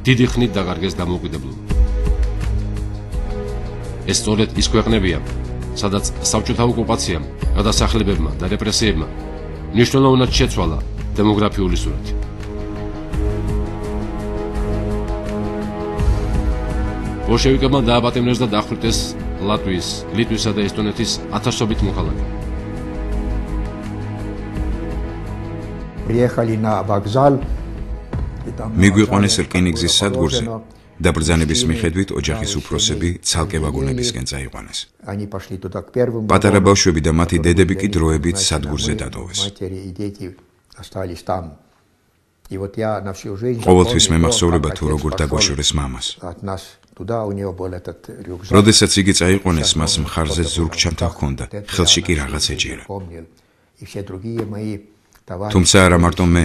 დიდი ხნით დაკარგეს დამოუკიდებლობა. ეს სწორედ ის ქვეყნებია, სადაც საბჭოთა ოკუპაციამ, გადასახლებებმა და რეპრესიებმა მნიშვნელოვნად შეცვალა დემოგრაფიული სურათი. ბოლშევიკებმა დააპატიმრეს და დახვრიტეს ლატვიის, ლიტვისა და ესტონეთის ათასობით მოქალაქე. მიგვიყვანეს რკინიგზის სადგურზე და ბრძანების მიხედვით ოჯახის უფროსები ცალკე ვაგონებისკენ წაიყვანეს. პატარა ბავშვები და მათი დედები კი დროებით სადგურზე დატოვეს. ყოველთვის მემახსოვრება თუ როგორ დაგვაშორეს მამას. როდესაც იგი წაიყვანეს, მას მხარზე ზურგჩანთა ჰქონდა, ხელში კი რაღაც ეჭირა. თუმცა არა მარტო მე,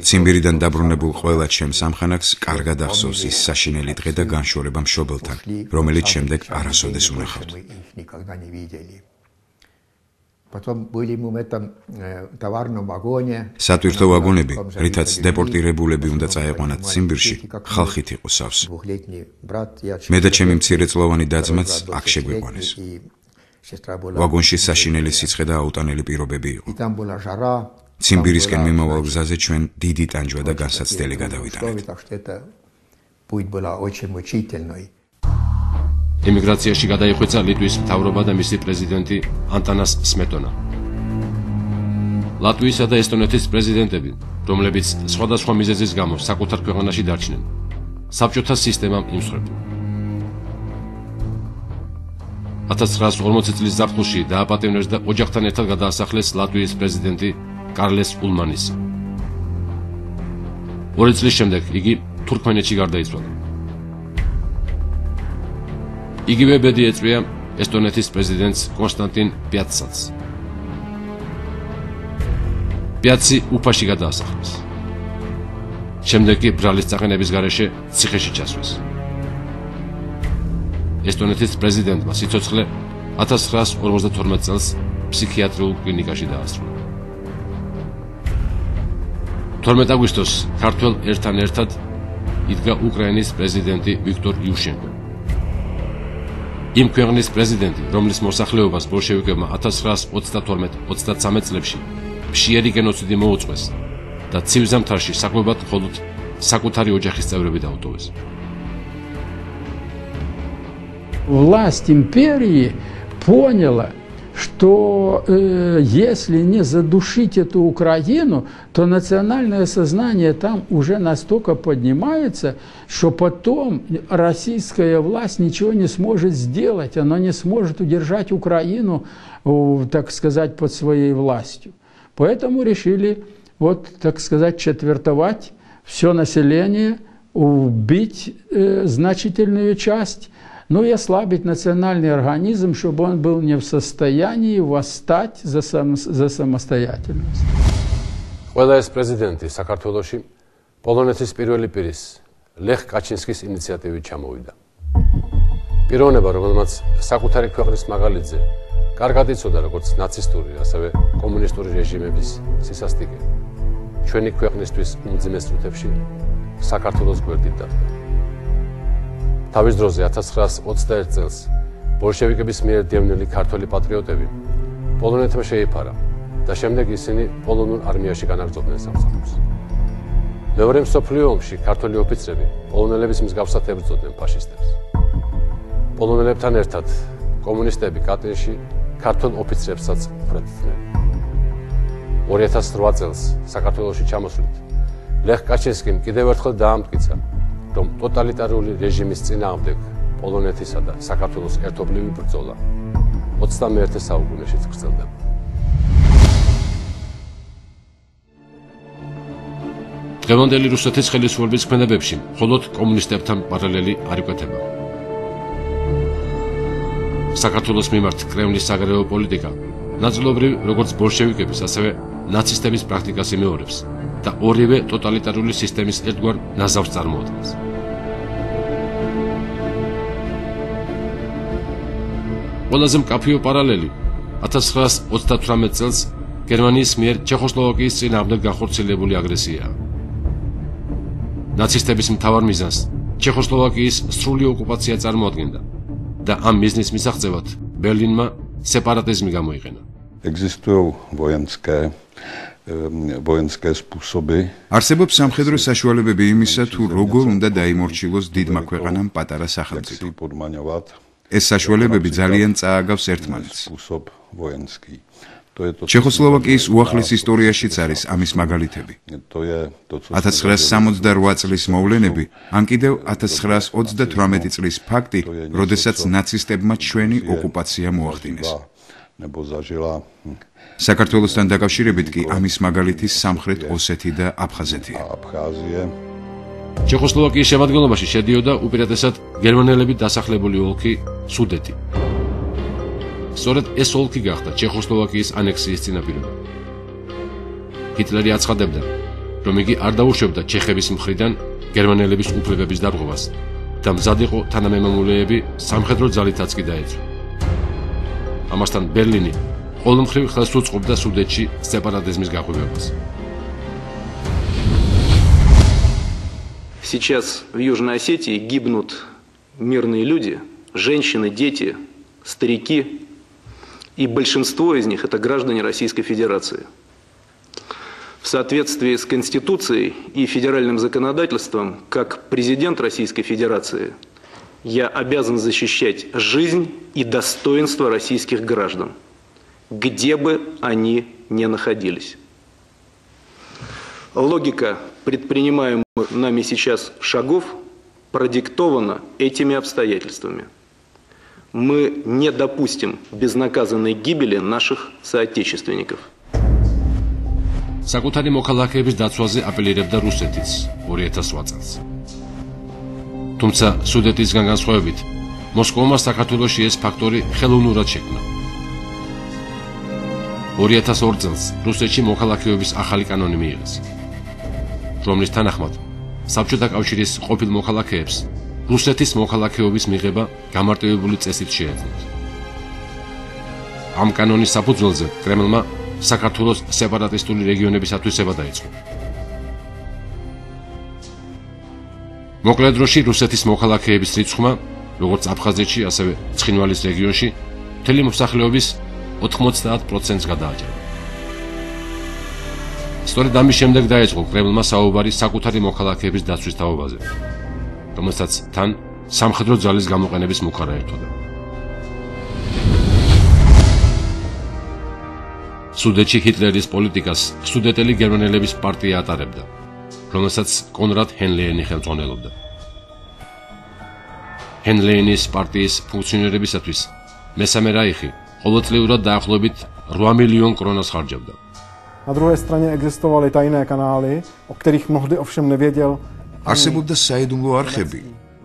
ციმბირიდან დაბრუნებულ ყველა ჩემს ამხანაგს კარგად ახსოვს ის საშინელი დღე და განშორება მშობელთან, რომელიც შემდეგ არასოდეს უნახავთ. სატვირთო ვაგონები, რითაც დეპორტირებულები უნდა წაეყვანათ ციმბირში, ხალხით იყო სავს. მე და ჩემი მცირეწლოვანი და-ძმაც აქ შეგვიყვანეს. ვაგონში საშინელი სიცხე და აუტანელი პირობები იყო. ციმბირისკენ მიმავალ გზაზე ჩვენ დიდი ტანჯვა და განსაცდელი გადავიტანეთ. ემიგრაციაში გადაიხვეწა ლიტვის მთავრობა და მისი პრეზიდენტი ანტანას სმეტონა. ლატვიისა და ესტონეთის პრეზიდენტები, რომლებიც სხვადასხვა მიზეზის გამო საკუთარ ქვეყანაში დარჩნენ, საბჭოთა სისტემამ იმსხვრებდნენ. 1940 წლის ზაფხულში დააპატიმრეს და ოჯახთან ერთად გადაასახლეს ლატვიის პრეზიდენტი კარლეს ულმანისი. 2 წლის შემდეგ იგი თურქმენეთში გარდაიცვალა. იგივე ბედი ეწვია ესტონეთის პრეზიდენტს კონსტანტინ პიაცაც. პიაცი უფაში გადაასახლეს. შემდეგ კი ბრალის წაყენების გარეშე ციხეში ჩასვეს. ესტონეთის პრეზიდენტმა სიცოცხლე 1952 წელს ფსიქიატრიულ კლინიკაში დაასრულა. 12 აგვისტოს ქართველ ერთან ერთად იდგა უკრაინის პრეზიდენტი ვიქტორ იუშენკო. იმ ქვეყნის პრეზიდენტი, რომლის მოსახლეობას ბოლშევიკებმა 1932-33 წლებში მშიერი გენოციდი მოუწყვეს და ცივ ზამთარში საკვებად მხოლოდ საკუთარი ოჯახის წევრები დაუტოვეს. Власть империи поняла, что если не задушить эту Украину, то национальное сознание там уже настолько поднимается, что потом российская власть ничего не сможет сделать, она не сможет удержать Украину, так сказать, под своей властью. Поэтому решили, вот, так сказать, четвертовать все население, убить значительную часть, ну и ослабить национальный организм, чтобы он был не в состоянии восстать за самостоятельность. ყველა ეს პრეზიდენტი საქართველოში პოლონეთის პირველი პირის ლეხ კაჩინსკის ინიციატივით ჩამოვიდა. პიროვნება, რომელმაც საკუთარი ქვეყნის მაღალიძე კარგად იცოდა როგორც ნაცისტური, ასევე კომუნისტური რეჟიმების სისასტიკე. ჩვენი ქვეყნისთვის უმძიმეს წუთებში საქართველოს გვერდით დადგა. თავის დროზე 1921 წელს ბოლშევიკების მიერ დევნილი ქართველი პატრიოტები პოლონეთმა შეიფარა და შემდეგ ისინი პოლონურ არმიაში განაგრძობდნენ სამსახურს. მეორე მსოფლიო ომში ქართველი ოფიცრები პოლონელების მსგავსად ებრძოდნენ ფაშისტებს. პოლონელებთან ერთად კომუნისტები კატენში ქართველ ოფიცრებსაც უბრალდნენ. 2008 წელს საქართველოში ჩამოსვლით ლეხ კაჩინსკიმ კიდევ ერთხელ დაამტკიცა, რომ ტოტალიტარული რეჟიმის წინააღმდეგ პოლონეთისა და საქართველოს ერთობლივი ბრძოლა 21 საუკუნეშიც გრძელდება. დღევანდელი რუსეთის ხელისუფლების ქმედებებში მხოლოდ კომუნისტებთან პარალელი არ იკვეთება. საქართველოს მიმართ კრემლის საგარეო პოლიტიკა ნაწილობრივ როგორც ბოლშევიკების, ასევე ნაცისტების პრაქტიკას იმეორებს და ორივე ტოტალიტარული სისტემის ერთგვარ ნაზავს წარმოადგენს. ყველაზე მკაფიო პარალელი 1938 წელს გერმანიის მიერ ჩეხოსლოვაკიის წინააღმდეგ განხორციელებული აგრესიაა. ნაცისტების მთავარ მიზანს ჩეხოსლოვაკიის სრული ოკუპაცია წარმოადგენდა და ამ მიზნის მისაღწევად ბერლინმა სეპარატიზმი გამოიყენა. Existují vojenské spôsoby. არსებობს სამხედრო საშუალებები იმისა, თუ როგორ უნდა დაიმორჩილოს დიდმა ქვეყანამ პატარა სახელმწიფო. ეს საშუალებები ძალიან წააგავს ერთმანეთს. ჩეხოსლოვაკიის უახლეს ისტორიაშიც არის ამის მაგალითები. 1968 წლის მოვლენები, ან კიდევ 1938 წლის ფაქტი, როდესაც ნაცისტებმა ჩვენი ოკუპაცია მოახდინეს. საქართველოსთან დაკავშირებით კი ამის მაგალითი სამხრეთ ოსეთი და აფხაზეთია. ჩეხოსლოვაკიის შემადგენლობაში შედიოდა უპირატესად გერმანელებით დასახლებული ოლქი სუდეტი. სწორედ ეს ოლქი გახდა ჩეხოსლოვაკიის ანექსიის წინაპირობა. ჰიტლერი აცხადებდა, რომ იგი არ დაუშვებდა ჩეხების მხრიდან გერმანელების უფლებების დარღვევას და მზად იყო თანამემამულეები სამხედრო ძალითაც კი დაეცვა. ამასთან ბერლინი ყოველმხრივ ხელს უწყობდა სუდეტში сепаратизмის გაღვივებას. Сейчас в Южной Осетии гибнут мирные люди, женщины, дети, старики, и большинство из них это граждане Российской Федерации. В соответствии с Конституцией и федеральным законодательством, как президент Российской Федерации, я обязан защищать жизнь и достоинство российских граждан, где бы они ни находились. Логика предпринимаемых нами сейчас шагов продиктована этими обстоятельствами. Мы не допустим безнаказанной гибели наших соотечественников. საკუთარი მოქალაქეების დაცვაზე აპელირებდა რუსეთიც 2008 წელს. თუმცა სუდეტისგან განსხვავებით, მოსკოვმა საქართველოში ეს ფაქტორი ხელოვნურად შექმნა. 2002 წელს რუსეთში მოქალაქეობის ახალი კანონი მიიღეს, რომლის თანახმად საბჭოთა კავშირის ყოფილ მოქალაქეებს რუსეთის მოქალაქეობის მიღება გამარტივებული წესით შეეძლოთ. ამ კანონის საფუძველზე კრემლმა საქართველოს სეპარატისტული რეგიონების ათვისება დაიწყო. მოკლე დროში რუსეთის მოქალაქეების რიცხვმა, როგორც აფხაზეთში, ასევე ცხინვალის რეგიონში, მთელი მოსახლეობის 90%-ს გადააჭერა. სწორედ ამის შემდეგ დაიწყო კრემლმა საუბარი საკუთარი მოქალაქეების დაცვის თაობაზე, რომელსაც თან სამხედრო ძალის გამოყენების მუხარა ერთვოდა. სუდეტში ჰიტლერის პოლიტიკას სუდეტელი გერმანელების პარტია ატარებდა, რომელსაც კონრად ჰენლეინი ხელმძღვანელობდა. ჰენლეინის პარტიის ფუნქციონერებისათვის მესამე რაიხი ყოველწლიურად დაახლოებით 8 მილიონ კრონას ხარჯავდა. Na druhé straně existovaly tajné kanály, o kterých mnohdy ovšem nevěděl. არსებობდა საიდუმლო არხები,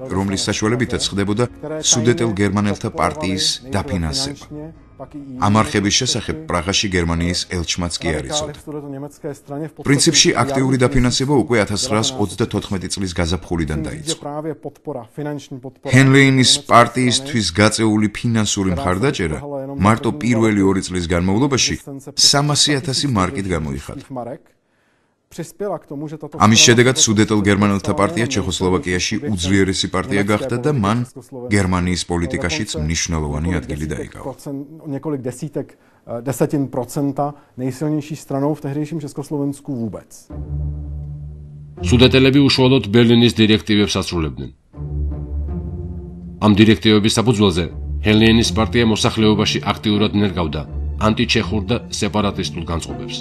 რომლის საშუალებითაც ხდებოდა სუდეტელ გერმანელთა პარტიის დაფინანსება. ამ არხების შესახებ პრაღაში გერმანიის ელჩმაც კი არ იცოდა. პრინციპში აქტიური დაფინანსება უკვე 1934 წლის გაზაფხულიდან დაიწყო. ჰენლეინის პარტიისთვის გაწეული ფინანსური მხარდაჭერა მარტო პირველი 2 წლის განმავლობაში 300,000 მარკით გამოიხადა. ამის შედეგად სუდეტელ გერმანელთა პარტია ჩეხოსლოვაკიაში უძლიერესი პარტია გახდა და მან გერმანიის პოლიტიკაშიც მნიშვნელოვანი ადგილი დაიკავა. Několik desetin procenta nejsilnější stranou v tehdejším Československu vůbec. სუდეტელები უშუალოდ ბერლინის დირექტივებს ასრულებდნენ. ამ დირექტივების საფუძველზე ჰენლეინის პარტია მოსახლეობაში აქტიურად ნერგავდა ანტიჩეხურ და სეპარატისტულ განწყობებს.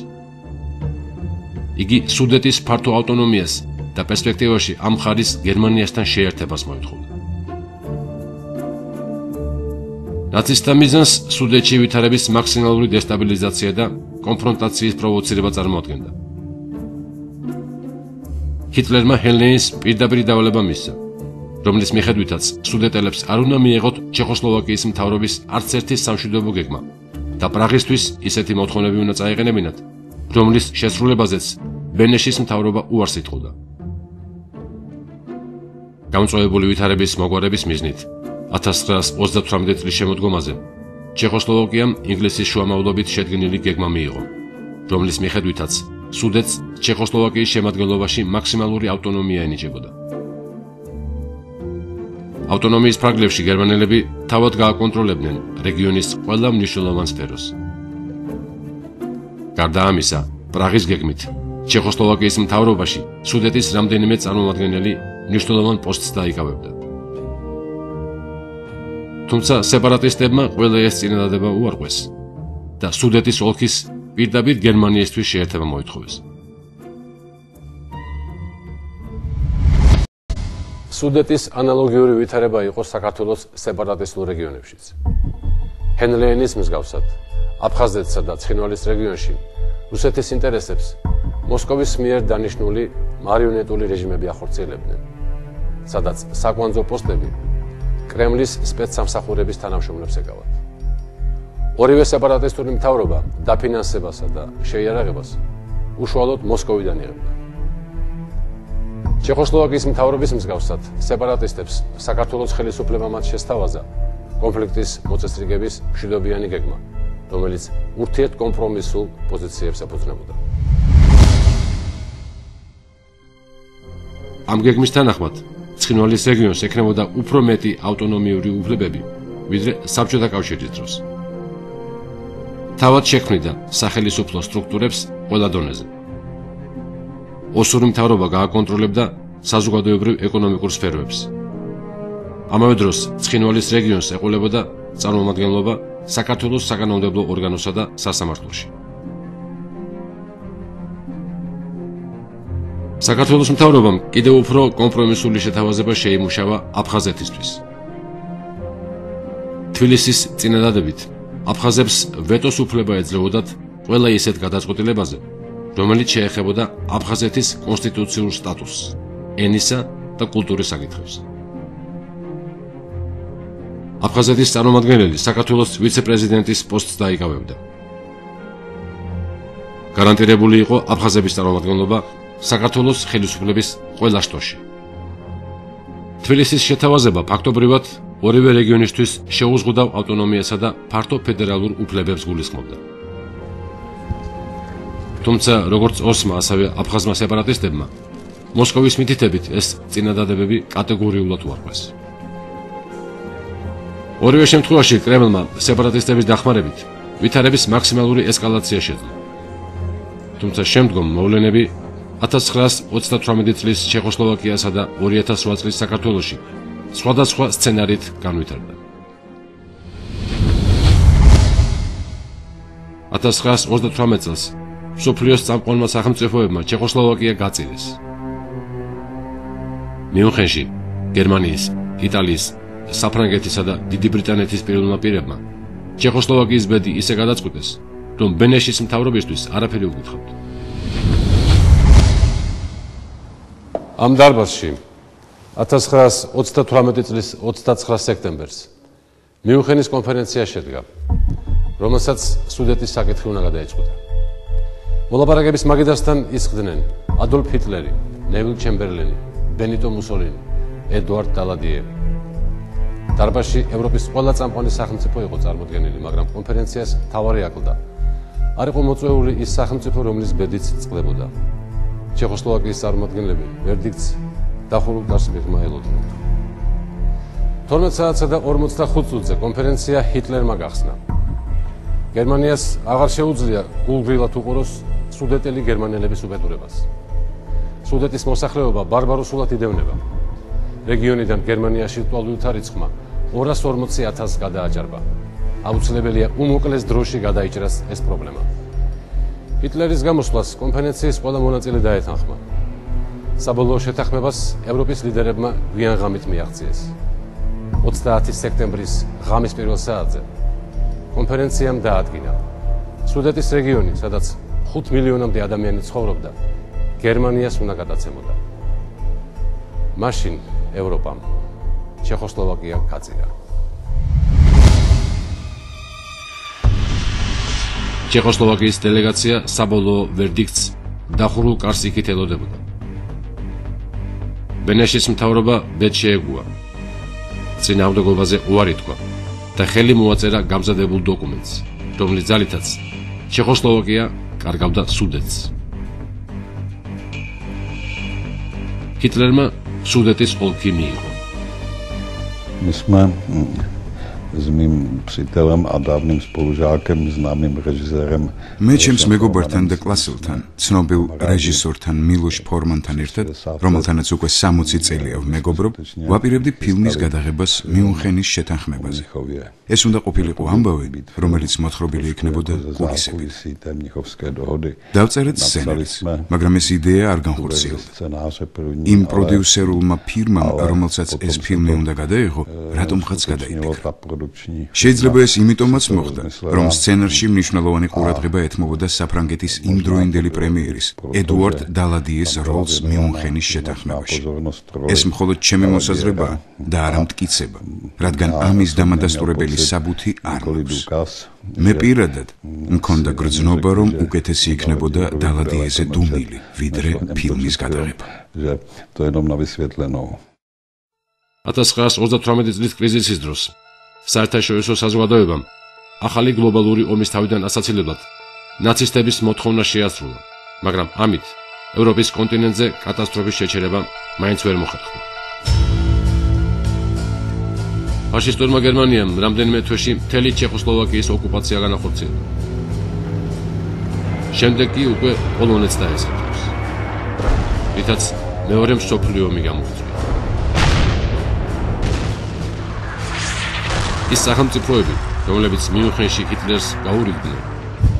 იგი სუდეტის ფართო ავტონომიას და პერსპექტივაში ამ მხარის გერმანიასთან შეერთებას მოითხოვდა. ნაცისტთა მიზანს სუდეტში ვითარების მაქსიმალური დესტაბილიზაცია და კონფრონტაციის პროვოცირება წარმოადგენდა. ჰიტლერმა ჰენლეინს პირდაპირ დავალება მისცა, რომლის მიხედვითაც სუდეტელებს არ უნდა მიეღოთ ჩეხოსლოვაკიის მთავრობის არც ერთი სამშვიდობო გეგმა და პრაღისთვის ისეთი მოთხოვნები უნდა წაეყენებინათ, რომლის შესრულებაზეც ბენეშის მთავრობა უარს იტყოდა. გამწვავებული ვითარების მოგვარების მიზნით 1938 წლის შემოდგომაზე ჩეხოსლოვაკიამ ინგლისის შუამავლობით შედგენილი გეგმა მიიღო, რომლის მიხედვითაც სუდეტს ჩეხოსლოვაკიის შემადგენლობაში მაქსიმალური ავტონომია ენიჭებოდა. ავტონომიის ფარგლებში გერმანელები თავად გააკონტროლებდნენ რეგიონის ყველა მნიშვნელოვან სფეროს. გარდა ამისა, პრაღის გეგმით ჩეხოსლოვაკიის მთავრობაში სუდეტის რამდენიმე წარმომადგენელი მნიშვნელოვან პოსტს დაიკავებდა. თუმცა სეპარატისტებმა ყველა ეს წინადადება უარყვეს და სუდეტის ოლქის პირდაპირ გერმანიისთვის შეერთება მოითხოვეს. სუდეტის ანალოგიური ვითარება იყო საქართველოს სეპარატისტულ რეგიონებშიც. ჰენლეინის მსგავსად, აფხაზეთსა და ცხინვალის რეგიონში რუსეთის ინტერესებს მოსკოვის მიერ დანიშნული მარიონეტული რეჟიმები ახორციელებდნენ, სადაც საკვანძო პოსტები კრემლის სპეცსამსახურების თანამშრომლებს ეკავათ. ორივე სეპარატისტული მთავრობა დაფინანსებასა და შეიარაღებას უშუალოდ მოსკოვიდან იღებდა. ჩეხოსლოვაკიის მთავრობის მსგავსად, სეპარატისტებს საქართველოს ხელისუფლებამ მათ შესთავაზა კონფლიქტის მოწესრიგების მშვიდობიანი გეგმა, რომელიც ურთიერთკომპრომისულ პოზიციებს ეფუძნებოდა. ამ გეგმის თანახმად, ცხინვალის რეგიონს ექნებოდა უფრო მეტი ავტონომიური უფლებები, ვიდრე საბჭოთა კავშირის დროს. თავად შექმნიდა სახელისუფლო სტრუქტურებს ყველა დონეზე. ოსური მთავრობა გააკონტროლებდა საზოგადოებრივ ეკონომიკურ სფეროებს. ამავე დროს ცხინვალის რეგიონს ეყოლებოდა წარმომადგენლობა საქართველოს საკანონმდებლო ორგანოსა და სასამართლოში. საქართველოს მთავრობამ კიდევ უფრო კომპრომისული შეთავაზება შეიმუშავა აფხაზეთისთვის. თბილისის წინადადებით აფხაზებს ვეტოს უფლება ეძლეოდათ ყველა ისეთ გადაწყვეტილებაზე, რომელიც შეეხებოდა აფხაზეთის კონსტიტუციურ სტატუსს, ენისა და კულტურის საკითხებს. აფხაზეთის წარმომადგენელი საქართველოს ვიცე-პრეზიდენტის პოსტს დაიკავებდა. გარანტირებული იყო აფხაზების წარმომადგენლობა საქართველოს ხელისუფლების ყველა შტოში. თბილისის შეთავაზება ფაქტობრივად ორივე რეგიონისთვის შეუზღუდავ ავტონომიასა და ფართო ფედერალურ უფლებებს გულისხმობდა. თუმცა, როგორც ოსმა, ასევე აფხაზმა სეპარატისტებმა, მოსკოვის მითითებით ეს წინადადებები კატეგორიულად უარყვეს. ორივე შემთხვევაში კრემლმა სეპარატისტების დახმარებით ვითარების მაქსიმალური ესკალაცია შეძლო. თუმცა შემდგომ მოვლენები 1938 წლის ჩეხოსლოვაკიასა და 2008 წლის საქართველოში სხვადასხვა სცენარით განვითარდა. 1938 წელს მსოფლიოს წამყვანმა სახელმწიფოებმა ჩეხოსლოვაკია გაწირეს. მიუნხენში გერმანიის, იტალიის, საფრანგეთისა და დიდი ბრიტანეთის პირველმა პირებმა ჩეხოსლოვაკიის ბედი ისე გადაწყვიტეს, რომ ბენეშის მთავრობისთვის არაფერი უკითხავთ. ამ დარბაზში 1938 წლის 29 სექტემბერს მიუნხენის კონფერენცია შედგა. რომელსაც სუდეტის საკითხი უნდა გადაეწყვეტა. მოლაპარაკების მაგიდასთან ისხდნენ ადოლფ ჰიტლერი, ნევილ ჩემბერლენი, ბენიტო მუსოლინი, ედუარდ დალადიე. დარბაზში ევროპის ყველა წამყვანი სახელმწიფო იყო წარმოდგენილი, მაგრამ კონფერენციას მთავარი აკლდა. არ იყო მოწვეული ის სახელმწიფო, რომლის ბედიც წყდებოდა. ჩეხოსლოვაკიის წარმომადგენლები ვერდიქტს დახურულ გარს მიღმა ელოდნენ. 12 საათსა და 45 წუთზე კონფერენცია ჰიტლერმა გახსნა. გერმანიას აღარ შეუძლია გულგრილად უყუროს სუდეტელი გერმანელების უბედურებას. სუდეტის მოსახლეობა ბარბაროსულად იდევნება. რეგიონიდან გერმანიაში მტვალულთა რიცხვმა 240,000 გადააჭარბა. აუცილებელია უმოკლეს დროში გადაიჭრას ეს პრობლემა. ჰიტლერის გამოსვლას კონფერენციის ყველა მონაწილე დაეთანხმა. საბოლოო შეთანხმებას ევროპის ლიდერებმა გვიან ღამით მიაღწიეს. 30 სექტემბრის ღამის პირველ საათზე კონფერენციამ დაადგინა სუდეტის რეგიონი, სადაც 5 მილიონამდე ადამიანი ცხოვრობდა, გერმანიას უნდა გადაცემოდა. მაშინ ევროპამ ჩეხოსლოვაკია გაწირა. ჩეხოსლოვაკიის დელეგაცია საბოლოო ვერდიქტს დახურულ კარს იქით ელოდებოდა. ბენეშის მთავრობა ბედ შეეგუა. წინააღმდეგობაზე უარი თქვა და ხელი მოაწერა გამზადებულ დოკუმენტს, რომლის ძალითაც ჩეხოსლოვაკია კარგავდა სუდეტს. ჰიტლერმა სუდეტის ოლქი მიიღო. მისმა ზმნим psitelem a dávnym spolužákem, známým režisérem. მე ჩემს მეგობართან და კლასელთან, ცნობილ რეჟისორთან მილოშ ფორმანთან ერთად, რომელთანაც უკვე 60 წელია ვმეგობრობ, ვაპირებდი ფილმის გადაღებას მიუნხენის შეთანხმებაზე. ეს უნდა ყოფილიყო ამბავი, რომელიც მოთხრობილი იქნებოდა კულისებით. დავწერეთ სცენარიც, მაგრამ ეს იდეა არ განხორციელდა. იმ პროდიუსერულმა ფირმამ, რომელსაც ეს ფილმი უნდა გადაეღო, რატომღაც გადაიფიქრა. შეიძლება ეს იმიტომაც მოხდა, რომ სცენარში მნიშვნელოვანი ყურადღება ეთმობოდა საფრანგეთის იმდროინდელი პრემიერის, ედუარდ დალადიეს როლს მიუნხენის შეთანხმებაში. ეს მხოლოდ ჩემი მოსაზრებაა და არა მტკიცება, რადგან ამის დამადასტურებელი საბუთი არ მაქვს. მე პირადად მქონდა გრძნობა, რომ უკეთესი იქნებოდა დალადიეზე დუმილი, ვიდრე ფილმის გადაღება. 1938 წლის კრიზისის დროს საერთაშორისო საზოგადოებამ ახალი გლობალური ომის თავიდან ასაცილებლად ნაცისტების მოთხოვნა შეასრულა, მაგრამ ამით ევროპის კონტინენტზე კატასტროფის შეჩერება მაინც ვერ მოხერხდა. ფაშისტურმა გერმანიამ რამდენიმე თვეში მთელი ჩეხოსლოვაკიის ოკუპაცია განახორციელა. შემდეგ კი უკვე პოლონეთს დაესახავს, რითაც მეორე მსოფლიო ომი გამოიწვია. ის სახელმწიფოები, რომლებიც მიუნხენში ჰიტლერს გაურიგდნენ,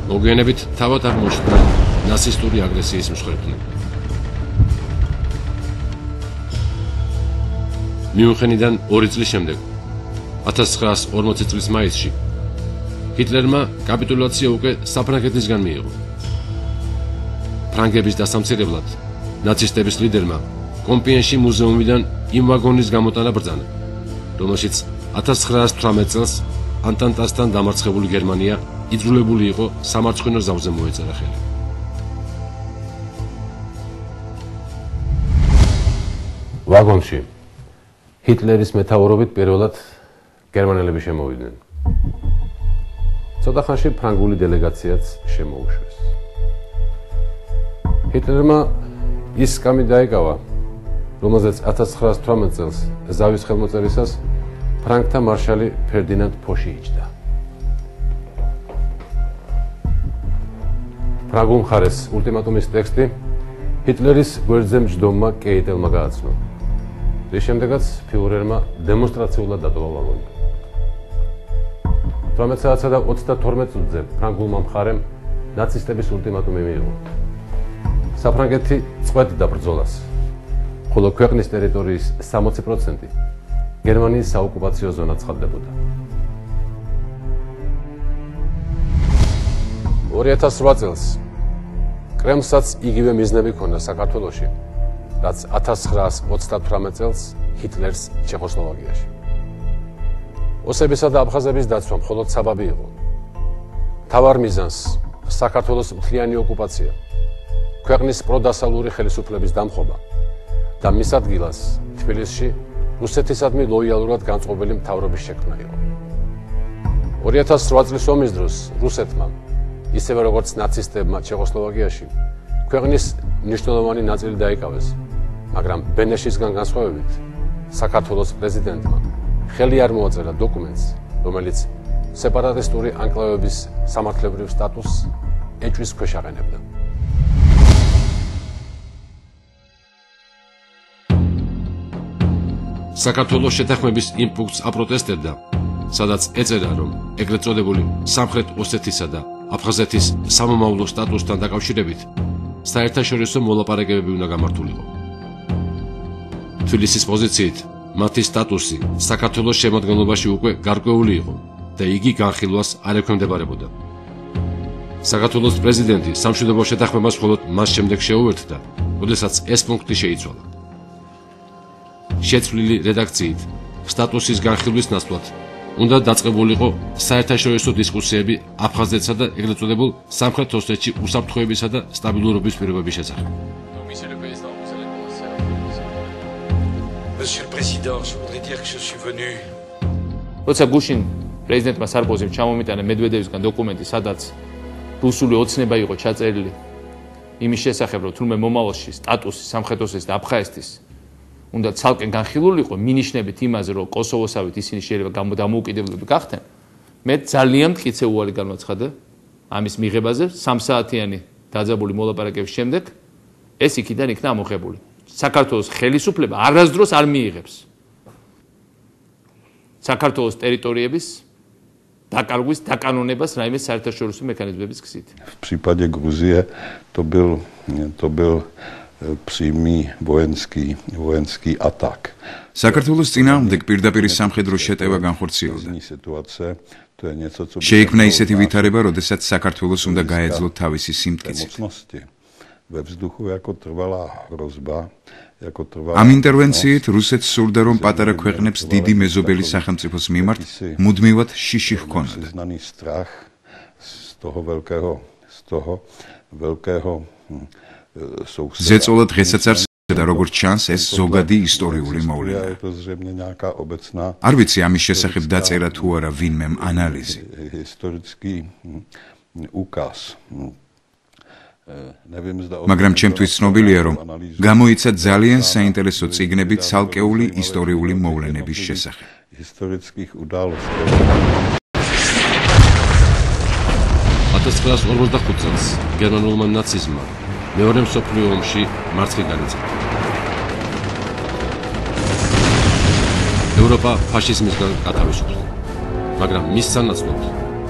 მოგვიანებით თავად აღმოჩნდნენ ნაცისტური აგრესიის მსხვერპლნი. მიუნხენიდან 2 წლის შემდეგ, 1940 წლის მაისში, ჰიტლერმა კაპიტულაცია უკვე საფრანგეთისგან მიიღო. ფრანგების დასამცირებლად, ნაცისტების ლიდერმა კომპიენში მუზეუმიდან იმ ვაგონის გამოტანა ბრძანა, რომელშიც 1918 წელს ანტანტასთან დამარცხებული გერმანია იძულებული იყო სამარცხინო ზავზე მოეწერა ხელი. ვაგონში ჰიტლერის მეთაურობით პირველად გერმანელები შემოვიდნენ. ცოტა ხანში ფრანგული დელეგაციაც შემოუშვეს. ჰიტლერმა ის სკამი დაეკავა, რომელზეც 1918 წელს ზავის ხელმოწერისას ფრანგთა მარშალი ფერდინანდ ფოში იჯდა. ფრანგულ მხარეს ულტიმატუმის ტექსტი ჰიტლერის გვერდზე მჯდომმა კეიტელმა გააცნო. რის შემდეგაც ფიურერმა დემონსტრაციულად დატოვა ვაგონი. 18 საათსა და 32 წუთზე ფრანგულმა მხარემ ნაცისტების ულტიმატუმი მიიღო. საფრანგეთი წყვეტდა ბრძოლას, ხოლო ქვეყნის ტერიტორიის 60% გერმანიის საოკუპაციო ზონა ცხადდებოდა. 2008 წელს კრემლსაც იგივე მიზნები ჰქონდა საქართველოში, რაც 1938 წელს ჰიტლერს ჩეხოსლოვაკიაში. ოსებისა და აფხაზების დაცვა მხოლოდ საბაბი იყო. თავარ მიზანს საქართველოს მთლიანი ოკუპაცია, ქვეყნის პროდასალური ხელისუფლების დამხობა და მის ადგილას თბილისში რუსეთისადმი ლოიალურად განწყობილი მთავრობის შექმნა იყო. 2008 წლის ომის დროს რუსეთმა, ისევე როგორც ნაცისტებმა ჩეხოსლოვაკიაში, ქვეყნის მნიშვნელოვანი ნაწილი დაიკავეს, მაგრამ ბენეშისგან განსხვავებით, საქართველოს პრეზიდენტმა ხელი არ მოაწერა დოკუმენტს, რომელიც სეპარატისტური ანკლავების სამართლებრივ სტატუსს ეჭვის ქვეშ აყენებდა. საქართველოს შეთანხმების იმ პუნქტს აპროტესტებდა, სადაც ეწერა, რომ ეგრეთ წოდებული სამხრეთ ოსეთისა და აფხაზეთის სამომავლო სტატუსთან დაკავშირებით საერთაშორისო მოლაპარაკებები უნდა გამართულიყო. თბილისის პოზიციით მათი სტატუსი საქართველოს შემადგენლობაში უკვე გარკვეული იყო და იგი განხილვას არ ექვემდებარებოდა. საქართველოს პრეზიდენტი სამშვიდობო შეთანხმებას მხოლოდ მას შემდეგ შეუერთდა, როდესაც ეს პუნქტი შეიცვალა. შეცვლილი რედაქციით სტატუსის განხილვის ნაცვლად უნდა დაწყებულიყო საერთაშორისო დისკუსიები აფხაზეთსა და ეგრეთ წოდებულ სამხრეთ ოსეთში უსაფრთხოებისა და სტაბილურობის პირობების შესახებ. Monsieur le Président, je voudrais dire que je suis venu. როცა გუშინ პრეზიდენტმა სარკოზიმ ჩამომიტანა მედვედევისგან დოკუმენტი, სადაც რუსული ოცნება იყო ჩაწერილი იმის შესახებ, რომ თურმე მომავალში სტატუსი სამხრეთ ოსეთის და აფხაზეთის უნდა ცალკე განხილულიყო, მინიშნებით იმაზე, რომ კოსოვოსავით ისინი შეიძლება დამოუკიდებლები გახდნენ, მე ძალიან მტკიცე უარი განვაცხადე ამის მიღებაზე 3 საათიანი დაძაბული მოლაპარაკების შემდეგ ეს იქიდან იქნა ამოღებული. საქართველოს ხელისუფლება არასდროს არ მიიღებს საქართველოს ტერიტორიების დაკარგვის დაკანონებას რაიმე საერთაშორისო მექანიზმების გზით. В případě Gruzie to byl přímý vojenský atak. საქართველოს წინააღმდეგ პირდაპირ სამხედრო შეტევა განხორციელდა. შეიქმნა ისეთი ვითარება, როდესაც საქართველოს უნდა გაეძლო თავისი სიმტკიცით. Ve vzduchu jako trvalá hrozba, jako trvalá. Am intervenციით რუსეთს სურდა, რომ პატარა ქვეყნებს დიდი მეზობელი სახელმწიფოს მიმართ მუდმივად შიში ჰქონოდა. Znaný strach z toho velkého souseda. ზეწოლა დღესაც არსებობდა და როგორც ჩანს, ეს ზოგადი ისტორიული მოვლენა. არ ვიცი ამის შესახებ დაწერა თუ არა ვინმემ ანალიზი. Historický ukaz. მაგრამ ჩემთვის ცნობილია, რომ გამოიცა ძალიან საინტერესო წიგნები ცალკეული ისტორიული მოვლენების შესახებ. Historických událostí. 1945 წელს გერმანულმა ნაციზმმა მეორე მსოფლიო ომში მარცხი განიცადა. ევროპა ფაშიზმისგან გათავისუფლდა, მაგრამ მის სანაცვლოდ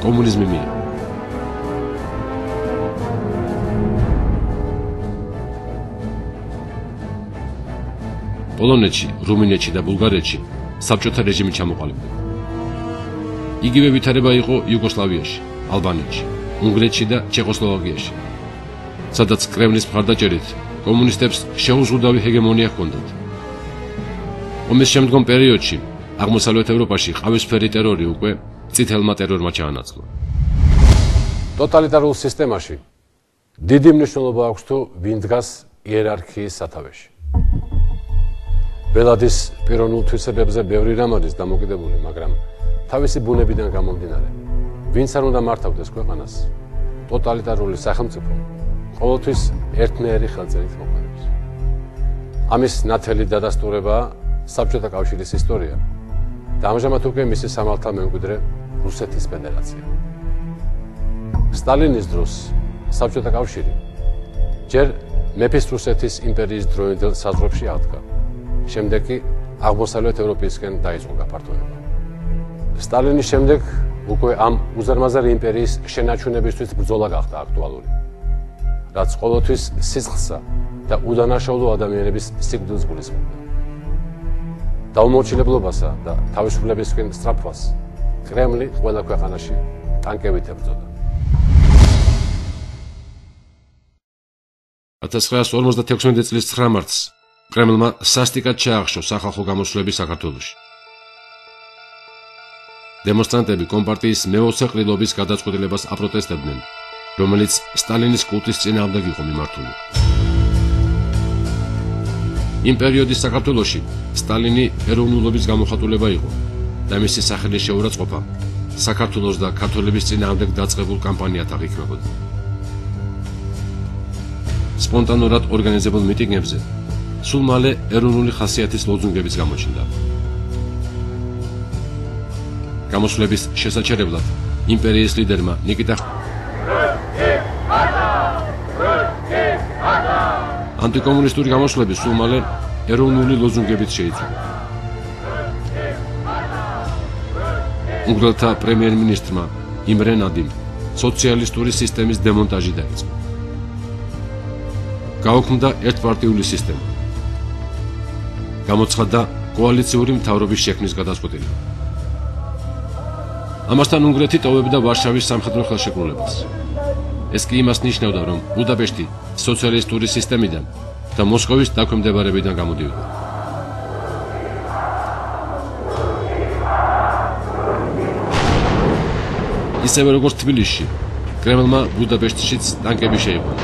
კომუნიზმი მიიღო. პოლონეთში, რუმინეთში და ბულგარეთში საბჭოთა რეჟიმი ჩამოყალიბდა. იგივე ვითარება იყო იუგოსლავიაში, ალბანეთში, უნგრეთში და ჩეხოსლოვაკიაში, სადაც კრემლის მხარდაჭერით კომუნისტებს შეუზღუდავი ჰეგემონია ჰქონდათ. ომის შემდგომ პერიოდში აღმოსავლეთ ევროპაში ყავისფერი ტერორი უკვე წითელმა ტერორმა ჩაანაცვლა. ტოტალიტარულ სისტემაში დიდი მნიშვნელობა აქვს თუ ვინ დგას იერარქიის სათავეში. ბელადის პიროვნულ თვისებებზე ბევრი რამ არის დამოკიდებული, მაგრამ თავისი ბუნებიდან გამომდინარე, ვინც არ უნდა მართავდეს ქვეყანას, ტოტალიტარული სახელმწიფო ყოველთვის ერთნაირი ხელწერით მოქმედებს. ამის ნათელი დადასტურებაა საბჭოთა კავშირის ისტორია და ამჟამად უკვე მისი სამართალ მემკვიდრე რუსეთის ფედერაცია. სტალინის დროს საბჭოთა კავშირი ჯერ მეფის რუსეთის იმპერიის დროინდელ საზღვრებში აღდგა. შემდეგ კი აღმოსავლეთ ევროპისკენ დაიწყო გაფართოება. სტალინის შემდეგ უკვე ამ უზარმაზარი იმპერიის შენაჩუნებისთვის ბრძოლა გახდა აქტუალური, რაც ყოველთვის სისხლსა და უდანაშაულო ადამიანების სიკვდილს გულისხმობდა. დაუმორჩილებლობასა და თავისუფლებისკენ სწრაფვას კრემლი ყველა ქვეყანაში ტანკებით ებრძოდა. 1956 წლის 9 მარტს კრემლმა სასტიკად ჩაახშო სახალხო გამოსვლები საქართველოში. დემონსტრანტები კომპარტიის მე-20 ყრილობის გადაწყვეტილებას აპროტესტებდნენ, რომელიც სტალინის კულტის წინააღმდეგ იყო მიმართული. იმ პერიოდის საქართველოში სტალინი ეროვნულობის გამოხატულება იყო და მისი სახელის შეურაცხყოფა საქართველოს და ქართველების წინააღმდეგ დაწყებულ კამპანიად აღიქმებოდა. სპონტანურად ორგანიზებულ მიტინგებზე სულ მალე ეროვნული ხასიათის ლოზუნგებიც გამოჩნდა. გამოსვლების შესაჩერებლად იმპერიის ლიდერმა ნიკიტა ანტიკომუნისტური გამოსვლები სულ მალე ეროვნული ლოზუნგებით შეიცვალა. უნგრელთა პრემიერ-მინისტრმა იმრე ნადიმ სოციალისტური სისტემის დემონტაჟი დაიწყო. გაუქმდა ერთპარტიული სისტემა. გამოცხადდა კოალიციური მთავრობის შექმნის გადაწყვეტილება. ამასთან უნგრეთი ტოვებდა ვარშავის სამხედრო ხელშეკრულებას. ეს კი იმას ნიშნავდა, რომ ბუდაპეშტი სოციალისტური სისტემიდან და მოსკოვის დაქვემდებარებიდან გამოდიოდა. ისევე როგორც თბილისში, კრემლმა ბუდაპეშტშიც ტანკები შეიყვანა.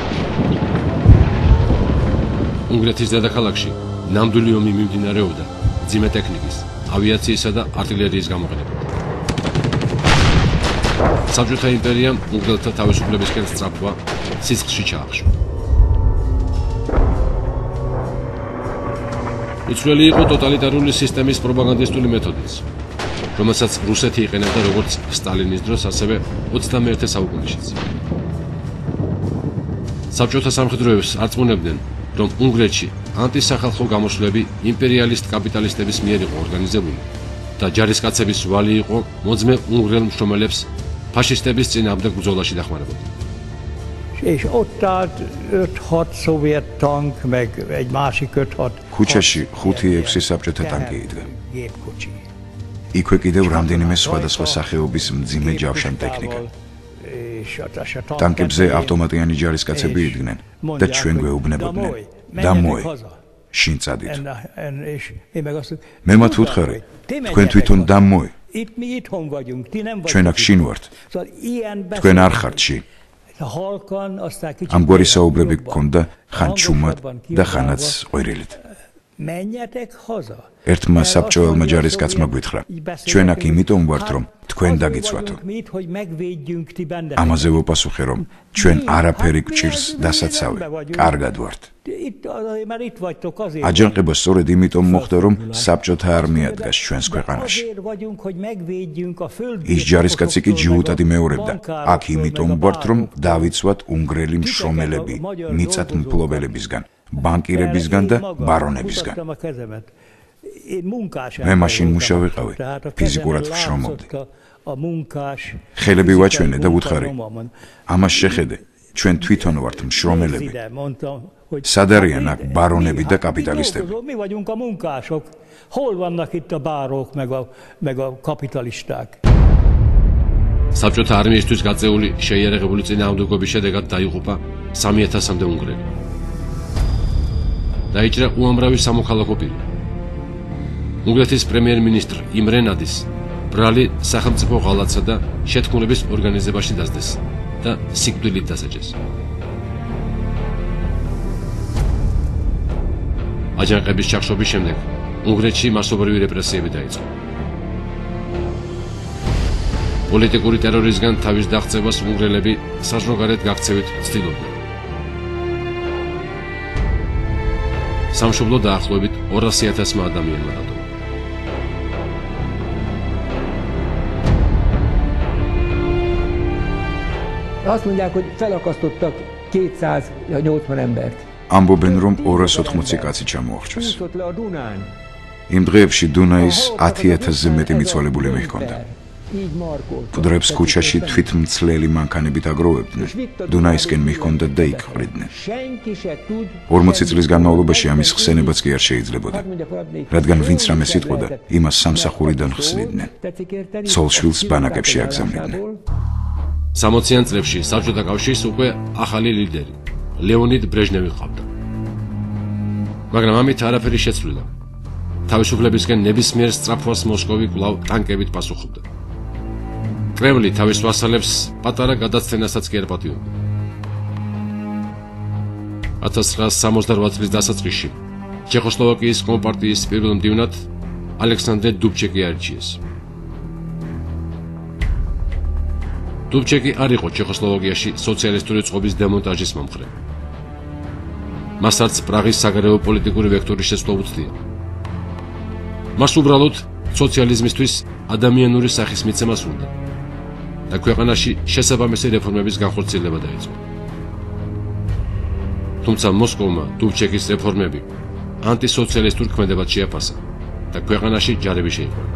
უნგრეთის დედაქალაქში ნამდვილი ომი მიმდინარეობდა მძიმე ტექნიკის, ავიაციისა და артиლერიის გამოყენებით. საბჭოთა იმპერიამ უნგრელთა თავისუფლებისკენ სწრაფვა სისხლში ჩაახშო. უცვლელი იყო ტოტალიტარული სისტემის პროპაგანდისტული მეთოდიც, რომელსაც რუსეთი იყენებდა როგორც სტალინის დროს, ასევე 21 საუკუნეშიც. საბჭოთა სამხედროებს არწმუნებდნენ, რომ უნგრეთში ანტისახალხო გამოსვლები იმპერიალისტ კაპიტალისტების მიერ იყო ორგანიზებული და ჯარისკაცების ვალი იყო მოძმე უნგრელ მშრომელებს ფაშისტების წინააღმდეგ ბრძოლაში დახმარებოდა. És ott állt 5-6 szovjet tank, meg egy másik 5-6 ქუჩაში 5-6 საბჭოთა ტანკი იდგა. gépkocsi. იქვე კიდევ რამდენიმე სხვადასხვა სახეობის მძიმე ჯავშან ტექნიკა. ტანკებზე ავტომატიანი ჯარისკაცები იდგნენ და ჩვენ გვეუბნებოდნენ და მოე შინ წადით. მე მათ ვუთხარი, თქვენ თვითონ დამოე. ჩვენ აქ შინ ვართ. თქვენ არ ხართ შინ. ამგვარი საუბრები გქონდა ხან ჩუმად და ხანაც ყვირილით. ერთმა საბჭოელმა ჯარისკაცმა გვითხრა, ჩვენ აქ იმიტომ ვართ, რომ თქვენ დაგიცვათო. ამაზე ვუპასუხე, რომ ჩვენ არაფერი გვჭირს დასაცავი, კარგად ვართ. აჯანყება სწორედ იმიტომ მოხდა, რომ საბჭოთა არმია დგას ჩვენს ქვეყანაში. ის ჯარისკაცი კი ჯიუტად იმეორებდა, აქ იმიტომ ვართ, რომ დავიცვათ უნგრელი მშრომელები მიწათ მფლობელებისგან, ბანკირებისგან და ბარონებისგან. მე მაშინ მუშა ვიყავი, ფიზიკურად ვშრომობდი. ხელები ვაჩვენე და ვუთხარი, ამას შეხედე, ჩვენ თვითონ ვართ მშრომელები. სად არიან აქ ბარონები და კაპიტალისტები? საბჭოთა არმიისთვის გაწეული შეიარაღებული წინააღმდეგობის შედეგად დაიღუპა 3000-მდე უნგრელი. დაიჭრა უამრავი სამოქალაქო პირი. უნგრეთის პრემიერ-მინისტრ იმრე ნადის ბრალი სახელმწიფო ღალატსა და შეთქმულების ორგანიზებაში დასდეს და სიკვდილით დასაჯეს. აჯანყების ჩახშობის შემდეგ უნგრეთში მასობრივი რეპრესიები დაიწყო. პოლიტიკური ტერორიზმგან თავის დაღწევას უნგრელები საზღვარგარეთ გაქცევით ცდილობდნენ. სამშობლო დაახლოებით 200,000 ადამიანმა დატოვა. Azt mondják, hogy felakasztottak 280 embert. ამბობენ, რომ 280 კაცი ჩამოახრჩვეს. Úszott le a Dunán. იმ დღეებში დუნაის 10,000-ზე მეტი მიცვალებული მიჰქონდა. Így markolt. ფუდრებს ქუჩაში თვითმცლელი მანქანებით აგროვებდნენ. დუნაისკენ მიჰქონდა და იქ ყრიდნენ. Senki se tud. 40 წლის განმავლობაში ამის ხსენებაც კი არ შეიძლებოდა. რადგან ვინც რამე სიტყოდა, იმას სამსახურიდან ხსნიდნენ. ცოლშვილს ბანაკებში აგზავნიდნენ. 60-იან წლებში საბჭოთა კავშირის უკვე ახალი ლიდერი ლეონიდ ბრეჟნევი ყავდა. მაგრამ ამით არაფერი შეცვლილა. თავისუფლებისკენ ნებისმიერ სწრაფვას მოსკოვი კვლავ ტანკებით პასუხობდა. კრემლი თავის ვასალებს პატარა გადაცდენასაც კი არ პატიურობდა. 1968 წლის დასაწყისში ჩეხოსლოვაკიის კომპარტიის პირველ მდივნად ალექსანდრე დუბჩეკი აირჩიეს. დუბჩეკი არ იყო ჩეხოსლოვაკიაში სოციალისტური წყობის დემონტაჟის მომხრე. მას არც პრაღის საგარეო პოლიტიკური ვექტორის შესვლა უცდია. მას უბრალოდ სოციალიზმისთვის ადამიანური სახის მიცემას უნდა და ქვეყანაში შესაბამისი რეფორმების განხორციელება დაიწყო. თუმცა მოსკოვმა დუბჩეკის რეფორმები ანტისოციალისტურ ქმედებად შეაფასა და ქვეყანაში ჯარები შეიყვანა.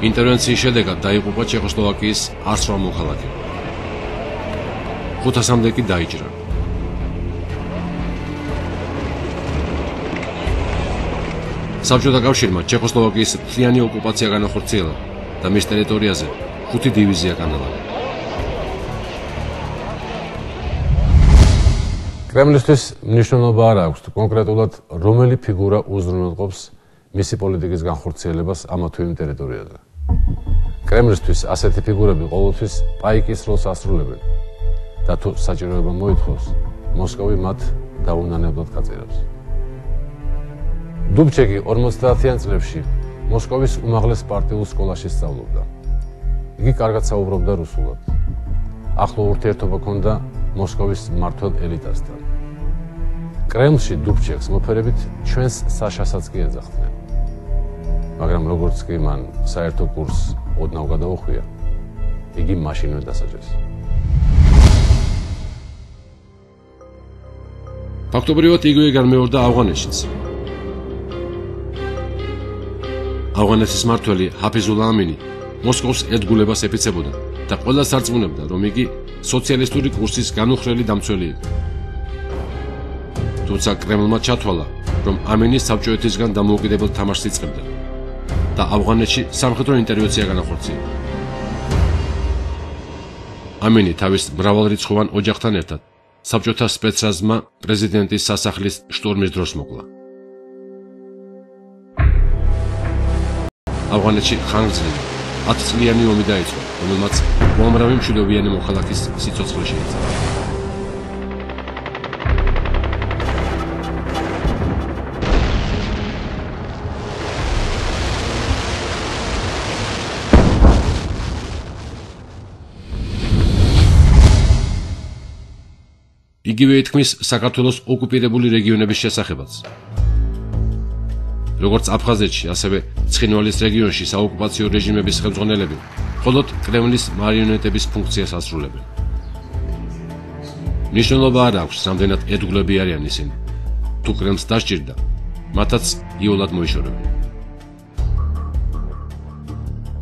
ინტერვენციის შედეგად დაიღუპა ჩეხოსლოვაკიის 108 მოქალაქე. 500-მდე კი დაიჭრა. საბჭოთა კავშირმა ჩეხოსლოვაკიის მთლიანი ოკუპაცია განახორციელა და მის ტერიტორიაზე 5 დივიზია განავალა. კრემლისთვის მნიშვნელობა არ აქვს კონკრეტულად რომელი ფიგურა უზრუნველყოფს მისი პოლიტიკის განხორციელებას ამა თუ იმ ტერიტორიაზე. კრემლისთვის ასეთი ფიგურები ყოველთვის პაიკის როლს ასრულებენ და თუ საჭიროება მოითხოვს, მოსკოვი მათ დაუნანებლად გაწერავს. დუბჩეკი 50-იან წლებში მოსკოვის უმაღლეს პარტიულ სკოლაში სწავლობდა. იგი კარგად საუბრობდა რუსულად. ახლო ურთიერთობა ჰქონდა მოსკოვის მმართველ ელიტასთან. კრემლში დუბჩეკს მოფერებით ჩვენს საშასაც კი ეძახდნენ. მაგრამ როგორც კი მან საერთო კურსს ოდნავ გადაუხვია, იგი მაშინვე დასაჯეს. ფაქტობრივად იგივე განმეორდა ავღანეთშიც. ავღანეთის მმართველი ჰაფიზულა ამინი მოსკოვს ერთგულებას ეფიცებოდა და ყველას არწმუნებდა, რომ იგი სოციალისტური კურსის განუხრელი დამცველი იყო. თუმცა კრემლმა ჩათვალა, რომ ამინი საბჭოეთისგან დამოუკიდებელ თამაშს იწყებდა და ავღანეთში სამხედრო ინტერვენცია განახორციელა. ამინი თავის მრავალრიცხოვან ოჯახთან ერთად საბჭოთა სპეცრაზმა პრეზიდენტის სასახლის შტორმის დროს მოკლა. ავღანეთში ხანგრძლივი 10 წლიანი ომი დაიწყო, რომელმაც უამრავი მშვიდობიანი მოქალაქის სიცოცხლე შეიცვალა. იგივე ეთქმის საქართველოს ოკუპირებული რეგიონების შესახებაც. როგორც აფხაზეთში, ასევე ცხინვალის რეგიონში საოკუპაციო რეჟიმების ხელმძღვანელები მხოლოდ კრემლის მარიონეტების ფუნქციას ასრულებენ. მნიშვნელობა არ აქვს, რამდენად ერთგულები არიან ისინი. თუ კრემლს დასჭირდა, მათაც იოლად მოიშორებენ.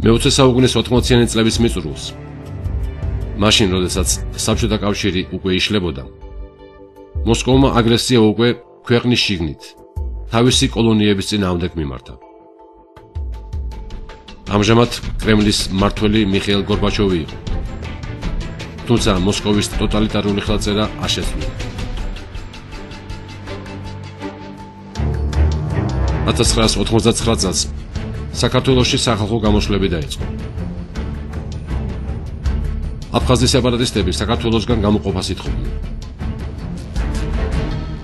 მე-20 საუკუნის 80-იანი წლების მიწურულს, მაშინ, როდესაც საბჭოთა კავშირი უკვე იშლებოდა, მოსკოვმა აგრესია უკვე ქვეყნის შიგნით თავისი კოლონიების წინააღმდეგ მიმართა. ამჟამად კრემლის მმართველი მიხეილ გორბაჩოვი იყო. თუმცა მოსკოვის ტოტალიტარული ხელწერა არ შეცვლილა. 1989 წელს საქართველოში სახალხო გამოსვლები დაიწყო. აფხაზის სეპარატისტები საქართველოსგან გამოყოფას ითხოვდნენ.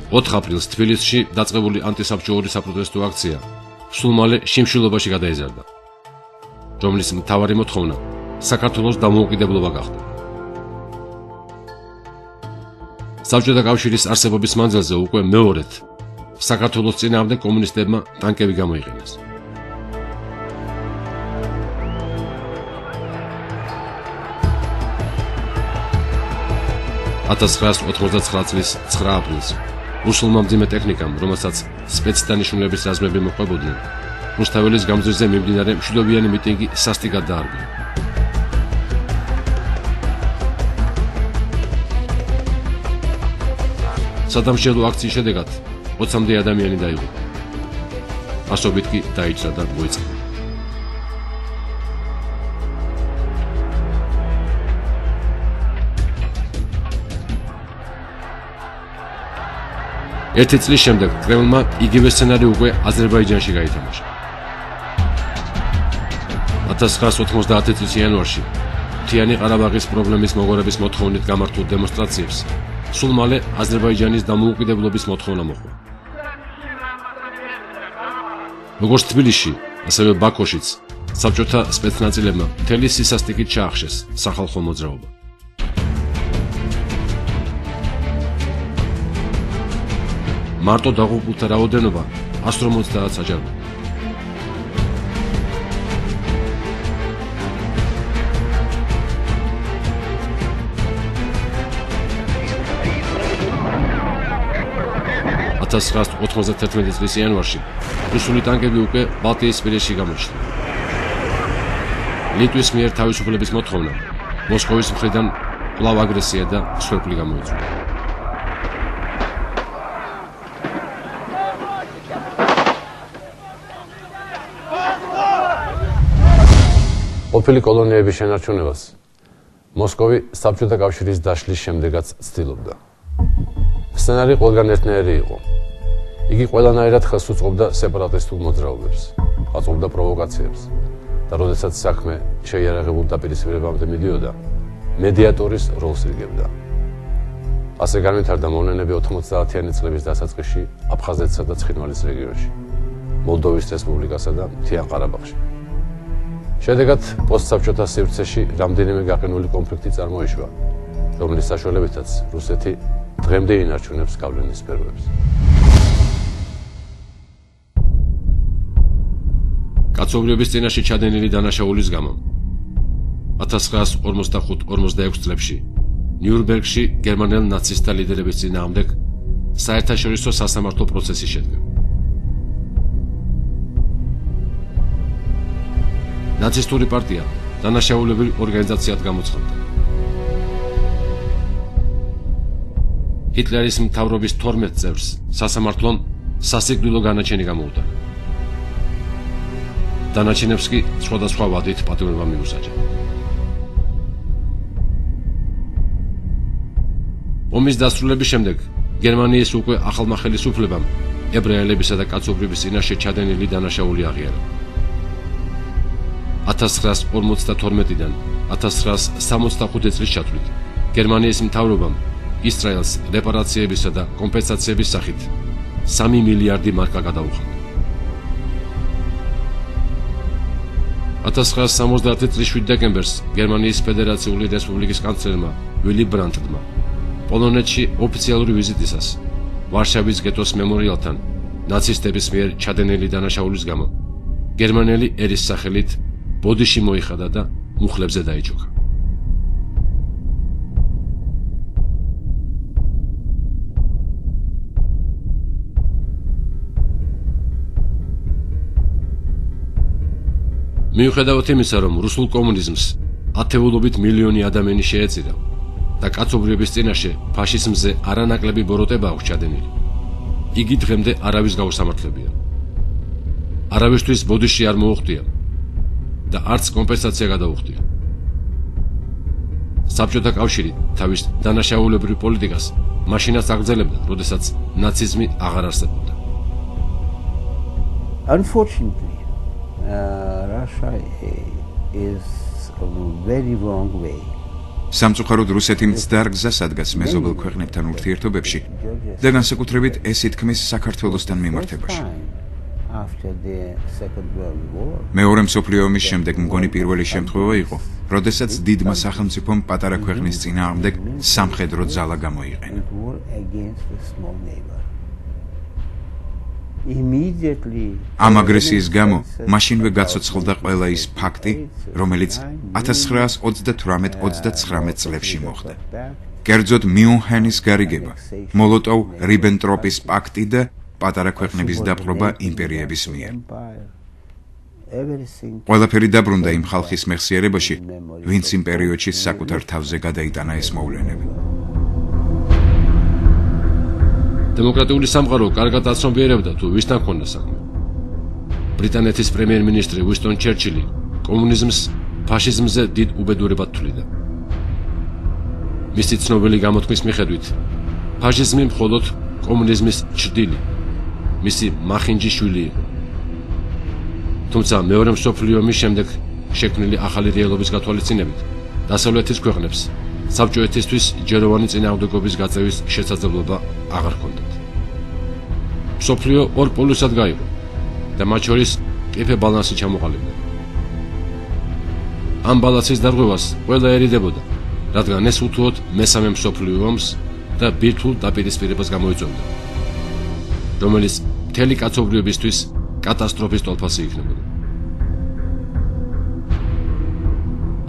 4 აპრილს თბილისში დაწყებული ანტისაბჭოური საპროტესტო აქცია სულ მალე შიმშილობაში გადაიზარდა, რომლის მთავარი მოთხოვნა საქართველოს დამოუკიდებლობა გახდა. საბჭოთა კავშირის არსებობის მანძილზე უკვე მეორედ საქართველოს წინააღმდეგ კომუნისტებმა ტანკები გამოიყენეს. წლის 9 აპრილს რუსულმა მძიმე ტექნიკამ, რომელსაც სპეცდანიშნულების რაზმები მოყვებოდნენ, რუსთაველის გამზირზე მიმდინარე მშვიდობიანი მიტინგი სასტიკად დაარბია. სადამსჯელო აქციის შედეგად 20-მდე ადამიანი დაიღუპა. ასობით კი დაიჭრა და მოიწყო. ერთი წლის შემდეგ კრემლმა იგივე სცენარი უკვე აზერბაიჯანში გაითამაშა. 1990 წლის იანვარში მთიანი ყარაბაღის პრობლემის მოგვარების მოთხოვნით გამართულ დემონსტრაციებს სულ მალე აზერბაიჯანის დამოუკიდებლობის მოთხოვნა მოჰყვა. როგორც თბილისში, ასევე ბაქოშიც საბჭოთა სპეცნაზელებმა მთელი სისასტიკით ჩაახშეს სახალხო მოძრაობა. მარტო დაღუპულთა რაოდენობა 150-ს აჯარებდა. წლის იანვარში რუსული ტანკები უკვე ბალტიისპირეთში გამოჩნდა. ლიტვის მიერ თავისუფლების მოთხოვნა მოსკოვის მხრიდან კვლავ აგრესია და სვერფლი გამოიწვია. ყოფილი კოლონიების შენარჩუნებას მოსკოვი საბჭოთა კავშირის დაშლის შემდეგაც ცდილობდა. სცენარი ყველგან ერთნაირი იყო. იგი ყველანაირად ხელს უწყობდა სეპარატისტულ მოძრაობებს, აწვდიდა პროვოკაციებს და როდესაც საქმე შეიარაღებულ დაპირისპირებამდე მიდიოდა, მედიატორის როლს იღებდა. ასე განვითარდა მოვლენები 90-იანი წლების დასაწყისში აფხაზეთსა და ცხინვალის რეგიონში, მოლდოვის რესპუბლიკასა და მთიან ყარაბაღში. შედეგად პოსტსაბჭოთა სივრცეში რამდენიმე გაყინული კონფლიქტი წარმოიშვა, რომლის საშუალებითაც რუსეთი დღემდე ინარჩუნებს გავლენის სფეროებს. კაცობრიობის წინაშე ჩადენილი დანაშაულის გამო 1945-46 წლებში ნიურნბერგში გერმანელ ნაცისტთა ლიდერების წინააღმდეგ საერთაშორისო სასამართლო პროცესი შედგა. ნაცისტური პარტია დანაშაულებრივ ორგანიზაციად გამოცხადდა. ჰიტლერის მთავრობის 12 წევრს სასამართლომ სასიკვდილო განაჩენი გამოუტანა. დანარჩენებს კი სხვადასხვა ვადით პატიმრობა მიუსაჯა. ომის დასრულების შემდეგ გერმანიის უკვე ახალმა ხელისუფლებამ ებრაელებისა და კაცობრიობის წინაშე ჩადენილი დანაშაული აღიარა. 1952-დან 1965 წლის ჩათვლით გერმანიის მთავრობამ ისრაელს რეპარაციებისა და კომპენსაციების სახით 3 მილიარდი მარკა გადაუხადა. 1970 წლის 7 დეკემბერს გერმანიის ფედერაციული რესპუბლიკის კანცლერმა ვილი ბრანდტმა პოლონეთში ოფიციალური ვიზიტისას ვარშავის გეტოს მემორიალთან ნაცისტების მიერ ჩადენილი დანაშაულის გამო გერმანელი ერის სახელით ბოდიში მოიხადა და მუხლებზე დაიჭოქა. მიუხედავად იმისა, რომ რუსულ კომუნიზმს ათეულობით მილიონი ადამიანი შეეწირა და კაცობრიობის წინაშე ფაშიზმზე არანაკლები ბოროტება აქვს ჩადენილი, იგი დღემდე არავის გაუსამართლებია. არავისთვის ბოდიში არ მოუხდია და არც კომპენსაცია გადაუხდია. საბჭოთა კავშირი თავის დანაშაულებრივ პოლიტიკას მაშინაც აგრძელებდა, როდესაც ნაციზმი აღარ არსებობდა. Unfortunately, Russia is a very wrong way. სამწუხაროდ რუსეთი მცდარ გზას ადგას მეზობელ ქვეყნებთან ურთიერთობებში და განსაკუთრებით ეს ითქმის საქართველოსთან მიმართებაში. მეორე მსოფლიო ომის შემდეგ მგონი პირველი შემთხვევა იყო, როდესაც დიდმა სახელმწიფომ პატარა ქვეყნის წინააღმდეგ სამხედრო ძალა გამოიყენა. ამ აგრესიის გამო მაშინვე გაცოცხლდა ყველა ის ფაქტი, რომელიც 1938-39 წლებში მოხდა. კერძოდ მიუნჰენის გარიგება, მოლოტოვ-რიბენტროპის პაქტი და პატარა ქვეყნების დაპყრობა იმპერიების მიერ. ყველაფერი დაბრუნდა იმ ხალხის მეხსიერებაში, ვინც იმ პერიოდში საკუთარ თავზე გადაიტანა ეს მოვლენები. დემოკრატიული სამყარო კარგად აცნობიერებდა თუ ვისთან ჰქონდა საქმე. ბრიტანეთის პრემიერ-მინისტრი უინსტონ ჩერჩილი კომუნიზმს ფაშიზმზე დიდ უბედურებად თვლიდა. მისი ცნობილი გამოთქმის მიხედვით, ფაშიზმი მხოლოდ კომუნიზმის ჭრილი, მისი მახინჯიშვილი იყო. თუმცა მეორე მსოფლიო ომის შემდეგ შექმნილი ახალი რეალობის გათვალისწინებით დასავლეთის ქვეყნებს საბჭოეთისთვის ჯეროვანი წინააღმდეგობის გაწევის შესაძლებლობა აღარ ჰქონდათ. მსოფლიო ორ პოლუსად გაიყო და მათ შორის კიფე ბალანსი ჩამოყალიბდა. ამ ბალანსის დარღვევას ყველა ერიდებოდა, რადგან ეს უთუოდ მესამე მსოფლიო ომს და ბირთვულ დაპირისპირებას გამოიწვევდა, რომელიც მთელი კაცობრიობისთვის კატასტროფის ტოლფასი იქნებოდა.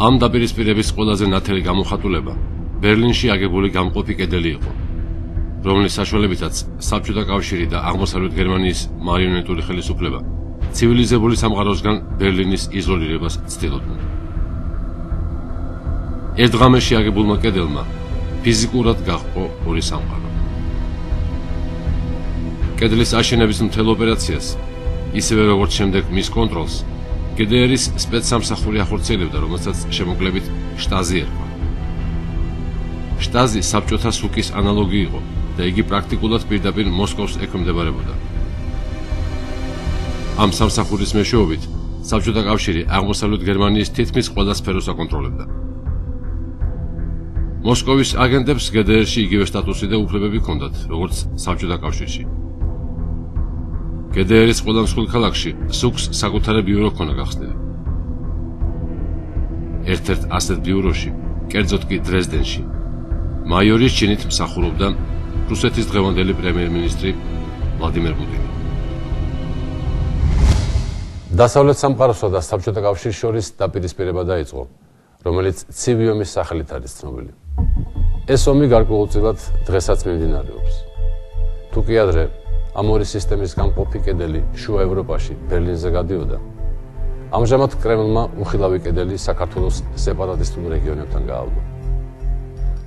ამ დაპირისპირების ყველაზე ნათელი გამოხატულება ბერლინში აგებული გამყოფი კედელი იყო, რომლის საშუალებითაც საბჭოთა კავშირი და აღმოსავლეთ გერმანიის მარიონეტული ხელისუფლება ცივილიზებული სამყაროსგან ბერლინის იზოლირებას ცდილობდნენ. ერთ ღამეში აგებულმა კედელმა ფიზიკურად გაჰყო ორი სამყარო. კედლის აშენების მთელ ოპერაციას, ისევე როგორც შემდეგ მის კონტროლს, GDR-ის სპეცსამსახური ახორციელებდა, რომელსაც შემოკლებით შტაზი ერქვა. შტაზი საბჭოთა სუკის ანალოგი იყო და იგი პრაქტიკულად პირდაპირ მოსკოვს ექვემდებარებოდა. ამ სამსახურის მეშვეობით საბჭოთა კავშირი აღმოსავლეთ გერმანიის თითქმის ყველა სფეროს აკონტროლებდა. მოსკოვის აგენტებს GDR-ში იგივე სტატუსი და უფლებები ჰქონდათ, როგორც საბჭოთა კავშირში. GDR-ის ყველა მსხვილ ქალაქში სუკს საკუთარი ბიურო ჰქონდა გახსნილი. ერთ-ერთ ასეთ ბიუროში, კერძოდ კი დრეზდენში, მაიორის ჩინით მსახურობდა რუსეთის დღევანდელი პრემიერ-მინისტრი ვლადიმერ პუტინი. დასავლეთ სამყაროსა და საბჭოთა კავშირის შორის დაპირისპირება დაიწყო, რომელიც ცივი ომის სახელით არის ცნობილი. ეს ომი გარკვეულწილად დღესაც მიმდინარეობს. თუკი ადრე ამ ორი სისტემის გამყოფი კედელი შუა ევროპაში, ბერლინზე გადიოდა, ამჟამად კრემლმა უხილავი კედელი საქართველოს სეპარატისტულ რეგიონებთან გაავლო.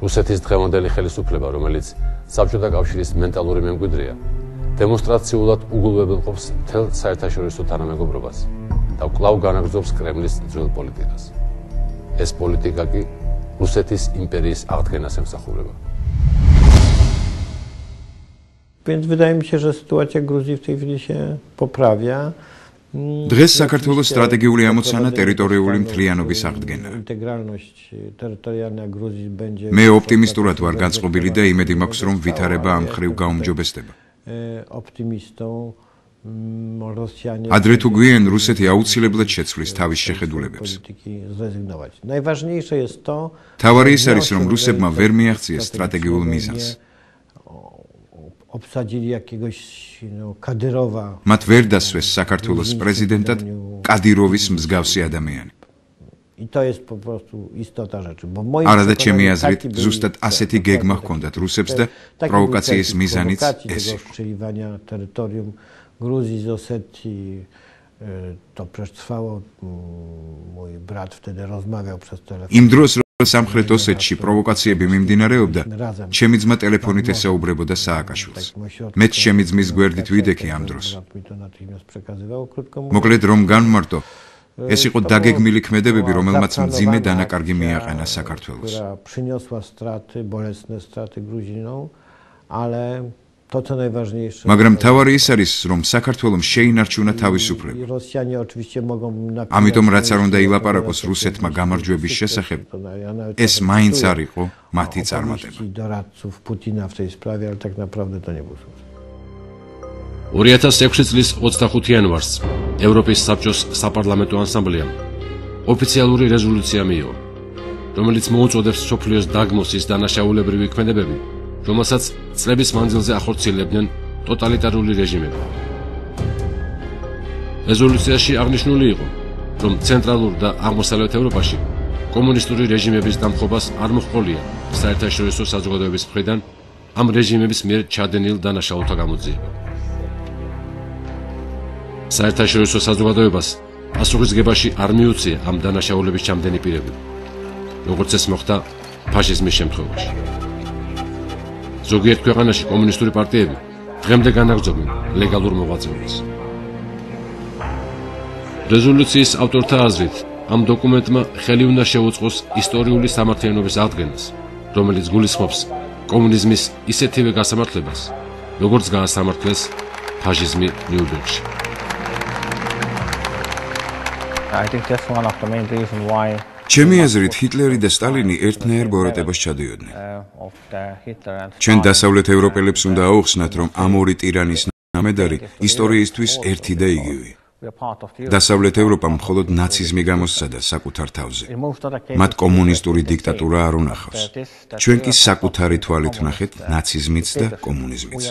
რუსეთის დღევანდელი ხელისუფლება, რომელიც საბჭოთა კავშირის მენტალური მემკვიდრეა, დემონსტრაციულად უგულვებელყოფს მთელ საერთაშორისო თანამეგობრობას და კვლავ განაგრძობს კრემლის ძველ პოლიტიკას. ეს პოლიტიკა კი რუსეთის იმპერიის აღდგენას ემსახურება. Więc wydaje mi się, że sytuacja Gruzji w tej chwili się poprawia. დღეს საქართველოს სტრატეგიული ამოცანა ტერიტორიული მთლიანობის აღდგენაა. მე ოპტიმისტურად ვარ განწყობილი და იმედი მაქვს, რომ ვითარება ამ მხრივ გაუმჯობესდება. ადრე თუ გვიან რუსეთი აუცილებლად შეცვლის თავის შეხედულებებს. თავარი ის არის, რომ რუსებმა ვერ მიაღწიეს სტრატეგიულ მიზანს. მათ ვერ დასვეს საქართველოს პრეზიდენტად კადიროვის მსგავსი ადამიანი. არადა ჩემი აზრით, ზუსტად ასეთი გეგმა ჰქონდათ რუსებს და პროვოკაციის მიზანიც ეს იყო. Gruzji z Osetii to przecież trwało, mój brat wtedy rozmawiał przez telefon. იმ დროს რომ სამხრეთ ოსეთში პროვოკაციები მიმდინარეობდა, ჩემი ძმა ტელეფონით ესაუბრებოდა სააკაშვილს. მეც ჩემი ძმის გვერდით ვიდექი ამ დროს. მოკლედ რომ განმარტო, ეს იყო დაგეგმილი ქმედებები, რომელმაც მძიმე დანაკარგი მიაყენა საქართველოს. Przyniosła straty, bolesne straty Gruzinom, ale მაგრამ თავარი ის არის, რომ საქართველომ შეინარჩუნა თავისუფლება. ამიტომ რაც არ უნდა ilaparako's რუსეთმა გამარჯვების შესახებ, ეს მაინც არ იყო მათი წარმატება. 2006 წლის 25 იანვარს ევროპის საბჭოს საპარლამენტო ასამბლეამ ოფიციალური რეზოლუცია მიიღო, რომელიც მოუწოდებს მსოფლიოს დაგმოს დანაშაულებრივი ქმედებები, რომელსაც წლების მანძილზე ახორციელებდნენ ტოტალიტარული რეჟიმები. რეზოლუციაში აღნიშნული იყო, რომ ცენტრალურ და აღმოსავლეთ ევროპაში კომუნისტური რეჟიმების დამხობას არ მოჰყოლია საერთაშორისო საზოგადოების მხრიდან ამ რეჟიმების მიერ ჩადენილ დანაშაულთა გამოძიება. საერთაშორისო საზოგადოებას პასუხისგებაში არ მიუწია ამ დანაშაულების ჩამდენი პირები, როგორც ეს მოხდა ფაშიზმის შემთხვევაში. ზოგიერთ ქვეყანაში კომუნისტური პარტიები დღემდე განაგრძობენ ლეგალურ მოღვაწეობას. რეზოლუციის ავტორთა აზრით, ამ დოკუმენტმა ხელი უნდა შეუწყოს ისტორიული სამართლიანობის აღდგენას, რომელიც გულისხმობს კომუნიზმის ისეთივე გასამართლებას, როგორც გაასამართლეს ფაშიზმი ნიურნბერგში. I think that's one of the main reasons why ჩემი აზრით ჰიტლერი და სტალინი ერთნაირ ბოროტებას ჩადიოდნენ. ჩვენ დასავლეთ ევროპელებს უნდა აუხსნათ, რომ ამ ორი ტირანის ნამედარი ისტორიისთვის ერთი და იგივეა. დასავლეთ ევროპამ მხოლოდ ნაციზმი გამოსცადა საკუთარ თავზე. მათ კომუნისტური დიქტატურა არ უნახავს. ჩვენ კი საკუთარი თვალით ვნახეთ ნაციზმიც და კომუნიზმიც.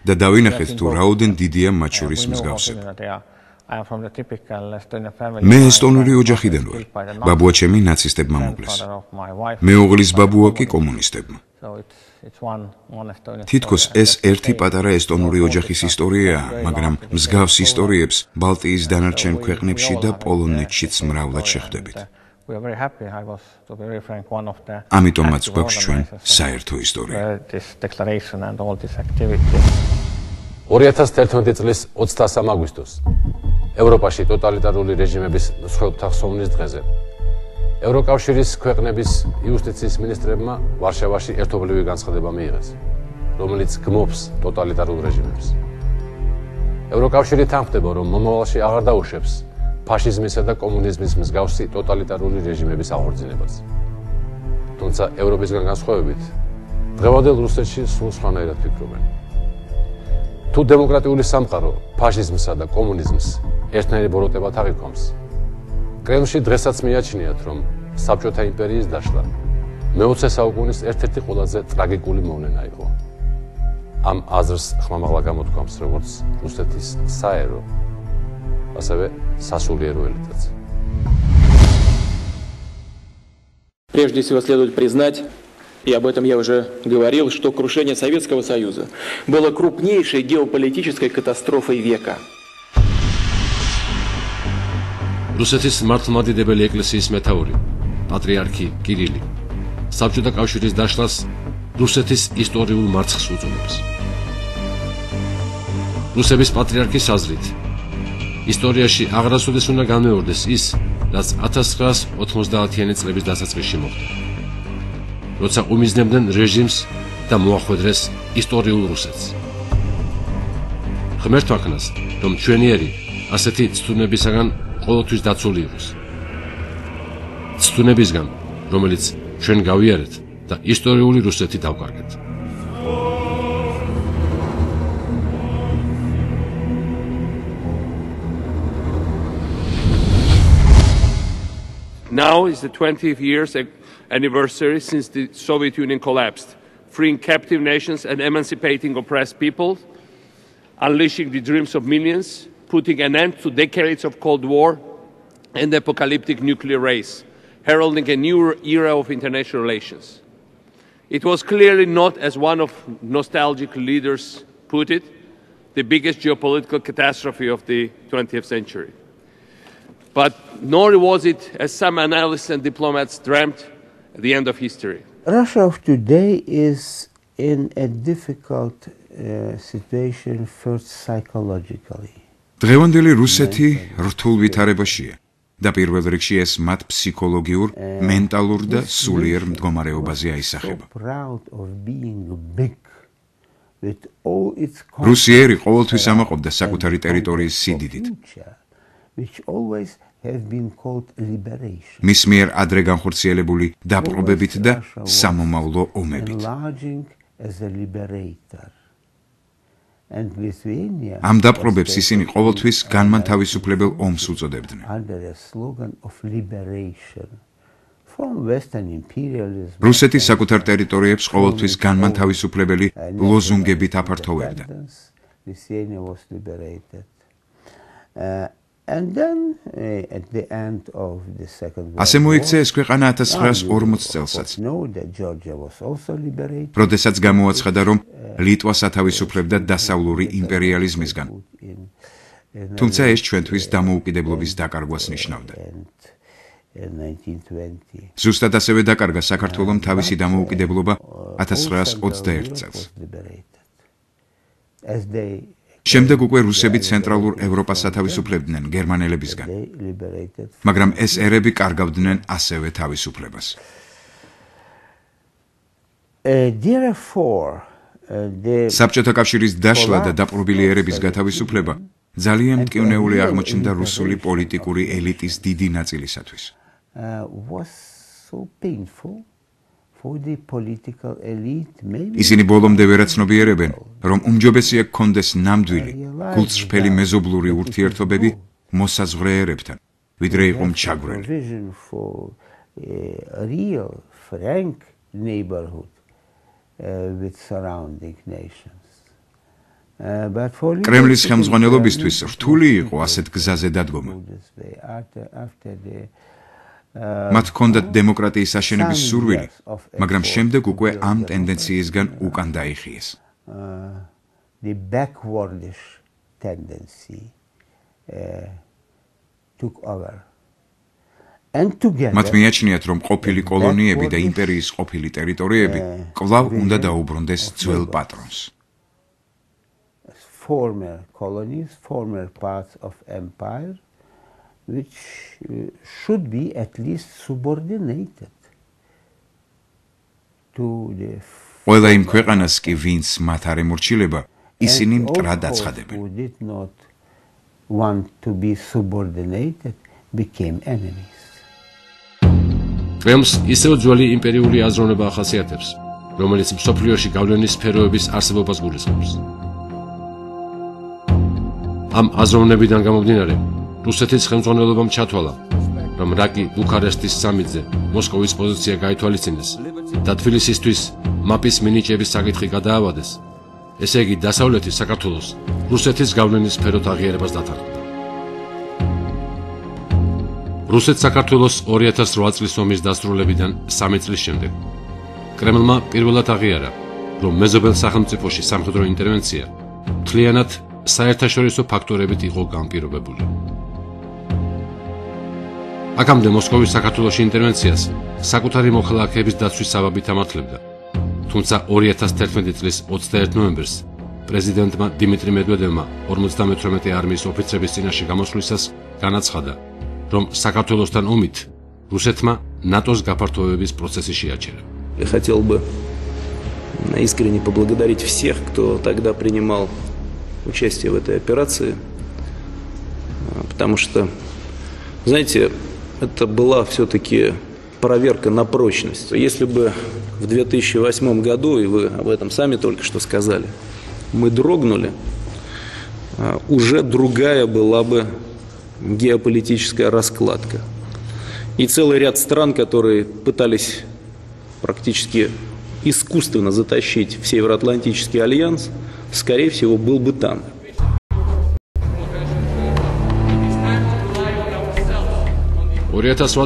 და დავინახეთ თუ რაოდენ დიდია მათ შორის მსგავსება. მე ესტონური ოჯახიდან ვარ. ბაბუა ჩემი ნაცისტებმა მოკლეს. მეუღლის ბაბუა კი კომუნისტებმა. თითქოს ეს ერთი პატარა ესტონური ოჯახის ისტორიაა, მაგრამ მსგავს ისტორიებს ბალტიის დანარჩენ ქვეყნებში და პოლონეთშიც მრავლად შეხვდებით. ამიტომაც გვაქვს ჩვენ საერთო ისტორია. 2011 წლის 23 აგვისტოს ევროპაში ტოტალიტარული რეჟიმების მსხვერპლთა ხსოვნის დღეზე ევროკავშირის ქვეყნების იუსტიციის მინისტრებმა ვარშავაში ერთობლივი განცხადება მიიღეს, რომელიც გმობს ტოტალიტარულ რეჟიმებს. ევროკავშირი თანხმდება, რომ მომავალში აღარ დაუშვებს ფაშიზმისა და კომუნიზმის მსგავსი ტოტალიტარული რეჟიმების აღორძინებას. თუმცა ევროპისგან განსხვავებით, დღევანდელ რუსეთში სულ სხვანაირად ფიქრობენ. თუ დემოკრატიული სამყარო ფაშიზმსა და კომუნიზმს ერთნაირი ბოროტებად აღიქვამს, კრემლში დღესაც მიაჩნიათ, რომ საბჭოთა იმპერიის დაშლა მე-20 საუკუნის ერთ-ერთი ყველაზე ტრაგიკული მოვლენა იყო. ამ აზრს ხმამაღლა გამოთქვამს როგორც რუსეთის საერო, ასევე სასულიერო ელიტაც. Прежде всего следует признать, и об этом я уже говорил, что крушение Советского Союза было крупнейшей геополитической катастрофой века. რუსეთის მართლმადიდებელი ეკლესიის მეთაური, პატრიარქი კირილი, საბჭოთა კავშირის დაშლას რუსეთის ისტორიულ მარცხს უწოდებს. რუსების პატრიარქის აზრით, ისტორიაში აღარასოდეს უნდა განმეორდეს ის, რაც 1990-იანი წლების დასაწყისში მოხდა. როცა უმიზნებდნენ რეჟიმს და მოახვედრეს ისტორიულ რუსეთს. ღმერთო აქნას, რომ ჩვენიერი ასეთი ცდუნებისაგან ყოველთვის დაცული იყოს. ცდუნებისგან, რომელიც ჩვენ გავიარეთ და ისტორიული რუსეთი დავკარგეთ. Now is the 20th year's anniversary since the Soviet Union collapsed, freeing captive nations and emancipating oppressed people, unleashing the dreams of millions, putting an end to decades of Cold War and apocalyptic nuclear race, heralding a new era of international relations. It was clearly not, as one of nostalgic leaders put it, the biggest geopolitical catastrophe of the 20th century. But nor was it, as some analysts and diplomats dreamt, the end of history. Russia of today is in a difficult situation first psychologically. დღევანდელი რუსეთი რთულ ვითარებაშია და პირველ რიგში ეს მათ ფსიქოლოგიურ, მენტალურ და სულიერ მდგომარეობაზე აისახება. რუსიერი ყოველთვის ამაყობდა საკუთარი ტერიტორიის სიდიდით. მის მიერ ადრე განხორციელებული დაპყრობებით და სამომავლო ომებით. ამ დაპყრობებს ისინი ყოველთვის განმანთავისუფლებელ ომს უწოდებდნენ. რუსეთი საკუთარ ტერიტორიებს ყოველთვის განმანთავისუფლებელი ლოზუნგებით აფართოვებდა. ასე მოიქცა ეს ქვეყანა 1940 წელსაც. როდესაც გამოაცხადა, რომ ლიტვას ათავისუფლებდა დასავლური იმპერიალიზმისგან. თუმცა ეს ჩვენთვის დამოუკიდებლობის დაკარგვას ნიშნავდა. ზუსტად ასევე დაკარგა საქართველომ თავისი დამოუკიდებლობა 1921 წელს. შემდეგ უკვე რუსები ცენტრალურ ევროპას ათავისუფლებდნენ გერმანელებისგან, მაგრამ ეს ერები კარგავდნენ ასევე თავისუფლებას. Therefore, საბჭოთა კავშირის დაშლა და დაპყრობილი ერების გათავისუფლება ძალიან მტკივნეული აღმოჩნდა რუსული პოლიტიკური ელიტის დიდი ნაწილისათვის. ისინი ბოლომდე ვერაცნობიერებენ, რომ უმჯობესია გქონდეს ნამდვილი, გულწრფელი მეზობლური ურთიერთობები მოსაზღვრე ერებთან, ვიდრე იყო მჩაგვრელი. კრემლის ხელმძღვანელობისთვის რთული იყო ასეთ გზაზე დადგომა. მათ ჰქონდათ დემოკრატიის აშენების სურვილი, მაგრამ შემდეგ უკვე ამ ტენდენციისგან უკან დაიხიეს. მათ მიაჩნიათ, რომ ყოფილი კოლონიები და იმპერიის ყოფილი ტერიტორიები კვლავ უნდა დაუბრუნდეს ძველ პატრონს. Former colonies, former parts of empire, which should be at least subordinated to the. ყველა იმ ქვეყანას კი, ვინც მათ არ ემორჩილება, ისინი მტრად აცხადებენ. Who did not want to be subordinated became enemies. კრემლს ისევ ძველი იმპერიული აზროვნება ახასიათებს, რომელიც მსოფლიოში გავლენის სფეროების არსებობას გულისხმობს. ამ აზროვნებიდან გამომდინარე, რუსეთის ხელმძღვანელობამ ჩათვალა, რომ რაკი ბუქარესტის სამიტზე მოსკოვის პოზიცია გაითვალისწინეს და თბილისისთვის მაპის მინიჭების საკითხი გადაავადეს, ესე იგი დასავლეთი საქართველოს რუსეთის გავლენის სფეროთ აღიარებას დათანხმდა. რუსეთ-საქართველოს 2008 წლის ომის დასრულებიდან 3 წლის შემდეგ კრემლმა პირველად აღიარა, რომ მეზობელ სახელმწიფოში სამხედრო ინტერვენცია მთლიანად საერთაშორისო ფაქტორებით იყო განპირობებული. აქამდე მოსკოვის საქართველოში ინტერვენციას საკუთარი მოქალაქეების დაცვის საბაბით ამართლებდა, თუმცა 2011 წლის 21 ნოემბერს პრეზიდენტმა დიმიტრი მედვედევმა 58 არმიის ოფიცრების წინაშე გამოსვლისას განაცხადა, რომ საქართველოსთან ომით რუსეთმა ნატოს გაფართოების პროცესი შეაჩერა. Я хотел бы искренне поблагодарить всех, кто тогда принимал участие в этой операции, потому что, знаете, это была все-таки проверка на прочность. Если бы в 2008 году, и вы об этом сами только что сказали, мы дрогнули, уже другая была бы геополитическая раскладка. И целый ряд стран, которые пытались практически искусственно затащить в Североатлантический альянс, скорее всего, был бы там.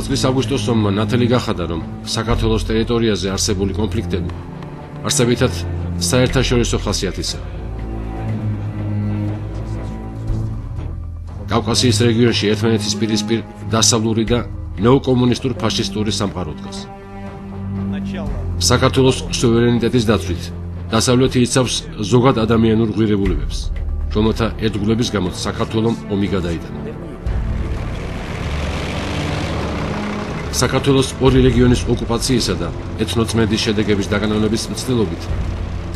წლის აგვისტოს ომმა ნათელი გახადა, რომ საქართველოს ტერიტორიაზე არსებული კონფლიქტები არსებითად საერთაშორისო ხასიათისაა. კავკასიის რეგიონში ერთმანეთის პირისპირ დასავლური და ნეოკომუნისტურ ფაშისტური სამყარო დგას. საქართველოს სუვერენიტეტის დაცვით დასავლეთი იცავს ზოგად ადამიანურ ღირებულებებს, რომელთა ერთგულების გამო საქართველომ ომი გადაიტანა. საქართველოს ორი რეგიონის ოკუპაციისა და ეთნოწმენდის შედეგების დაკანონების მცდელობით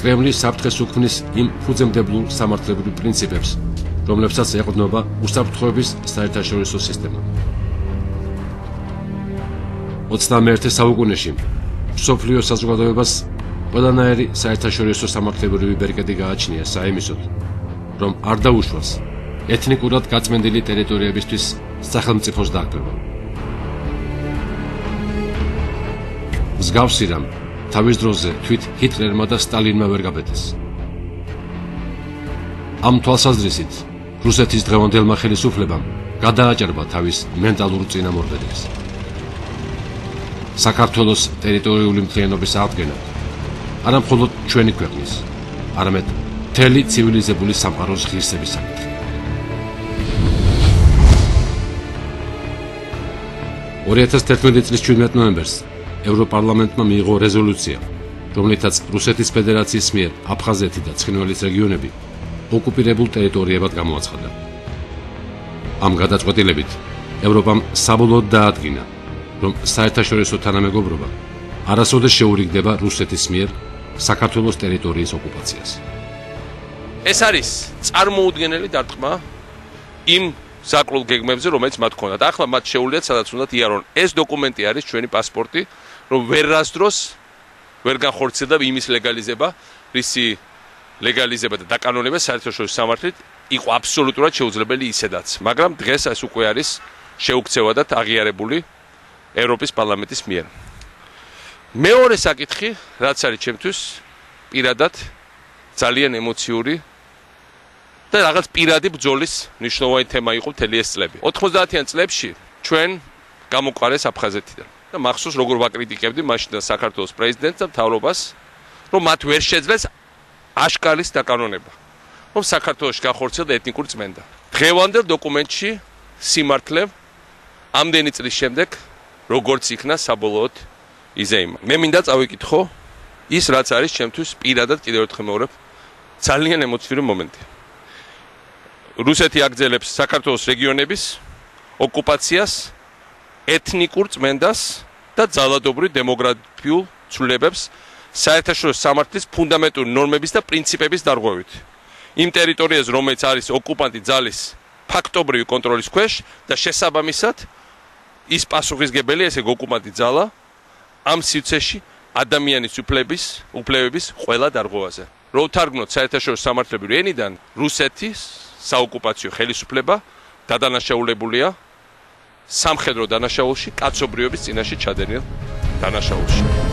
კრემლი საფრთხეს უქმნის იმ ფუძემდებლურ სამართლებრივ პრინციპებს, რომლებსაც ეყრდნობა უსაფრთხოების საერთაშორისო სისტემა. 21 საუკუნეში მსოფლიო საზოგადოებას ყველანაირი საერთაშორისო სამართლებრივი ბერკეტი გააჩნია საიმისოდ, რომ არ დაუშვას ეთნიკურად გაწმენდილი ტერიტორიებისთვის სახელმწიფოს დარღვევა. მსგავსი რამ თავის დროზე თვით ჰიტლერმა და სტალინმა ვერ გაბედეს. ამ თვალსაზრისით რუსეთის დღევანდელმა ხელისუფლებამ გადააჭარბა თავის მენტალურ წინამორბედებს. საქართველოს ტერიტორიული მთლიანობის აღდგენა არა მხოლოდ ჩვენი ქვეყნის, არამედ მთელი ცივილიზებული სამყაროს ღირსების საკითხი. 2011 წლის 17 ნოემბერს ევროპარლამენტმა მიიღო რეზოლუცია, რომლითაც რუსეთის ფედერაციის მიერ აფხაზეთი და ცხინვალის რეგიონები ოკუპირებულ ტერიტორიებად გამოაცხადა. ამ გადაწყვეტილებით ევროპამ საბოლოოდ დაადგინა, რომ საერთაშორისო თანამეგობრობა არასოდეს შეურიგდება რუსეთის მიერ საქართველოს ტერიტორიის ოკუპაციას. ეს არის წარმოუდგენელი დარტყმა იმ საკრულ გეგმებზე, რომელიც მათ ჰქონდათ. ახლა მათ შეუძლიათ სადაც უნდათ იარონ. ეს დოკუმენტი არის ჩვენი პასპორტი, რომ ვერასდროს ვერ განხორციელდა იმის ლეგალიზება, რისი ლეგალიზება და დაკანონება საერთაშორისო სამართლით იყო აბსოლუტურად შეუძლებელი ისედაც. მაგრამ დღეს ეს უკვე არის შეუქცევადად აღიარებული ევროპის პარლამენტის მიერ. მეორე საკითხი, რაც არის ჩემთვის პირადად ძალიან ემოციური და რაღაც პირადი ბრძოლის მნიშვნელოვანი თემა იყო მთელი ეს წლები. 90-იან წლებში ჩვენ გამოყარეს აფხაზეთიდან და მახსოვს როგორ ვაკრიტიკებდი მაშინდელ საქართველოს პრეზიდენტს და მთავრობას, რომ მათ ვერ შეძლეს აშკარის დაკანონება, რომ საქართველოში განხორციელდა ეთნიკური წმენდა. დღევანდელ დოკუმენტში სიმართლე ამდენი წლის შემდეგ როგორც იქნა საბოლოოდ იზეიმა. მე მინდა წავიკითხო ის, რაც არის ჩემთვის პირადად კიდევ ერთხელ მეორებ ძალიან ემოციური მომენტი. რუსეთი აგრძელებს საქართველოს რეგიონების ოკუპაციას, ეთნიკურ წმენდას და ძალადობრივ დემოგრაფიულ ცვლილებებს საერთაშორისო სამართლის ფუნდამენტური ნორმების და პრინციპების დარღვევით. იმ ტერიტორიაზე, რომელიც არის ოკუპანტი ძალის ფაქტობრივი კონტროლის ქვეშ და შესაბამისად ის პასუხისგებელი ესე ოკუპანტი ძალა ამ სივრცეში ადამიანის უფლებების ყველა დარღვევაზე. რო ვთარგმნოთ საერთაშორისო სამართლებრივი ენიდან, რუსეთის საოკუპაციო ხელისუფლება დადანაშაულებულია სამხედრო დანაშაულში, კაცობრიობის წინაშე ჩადენილ დანაშაულში.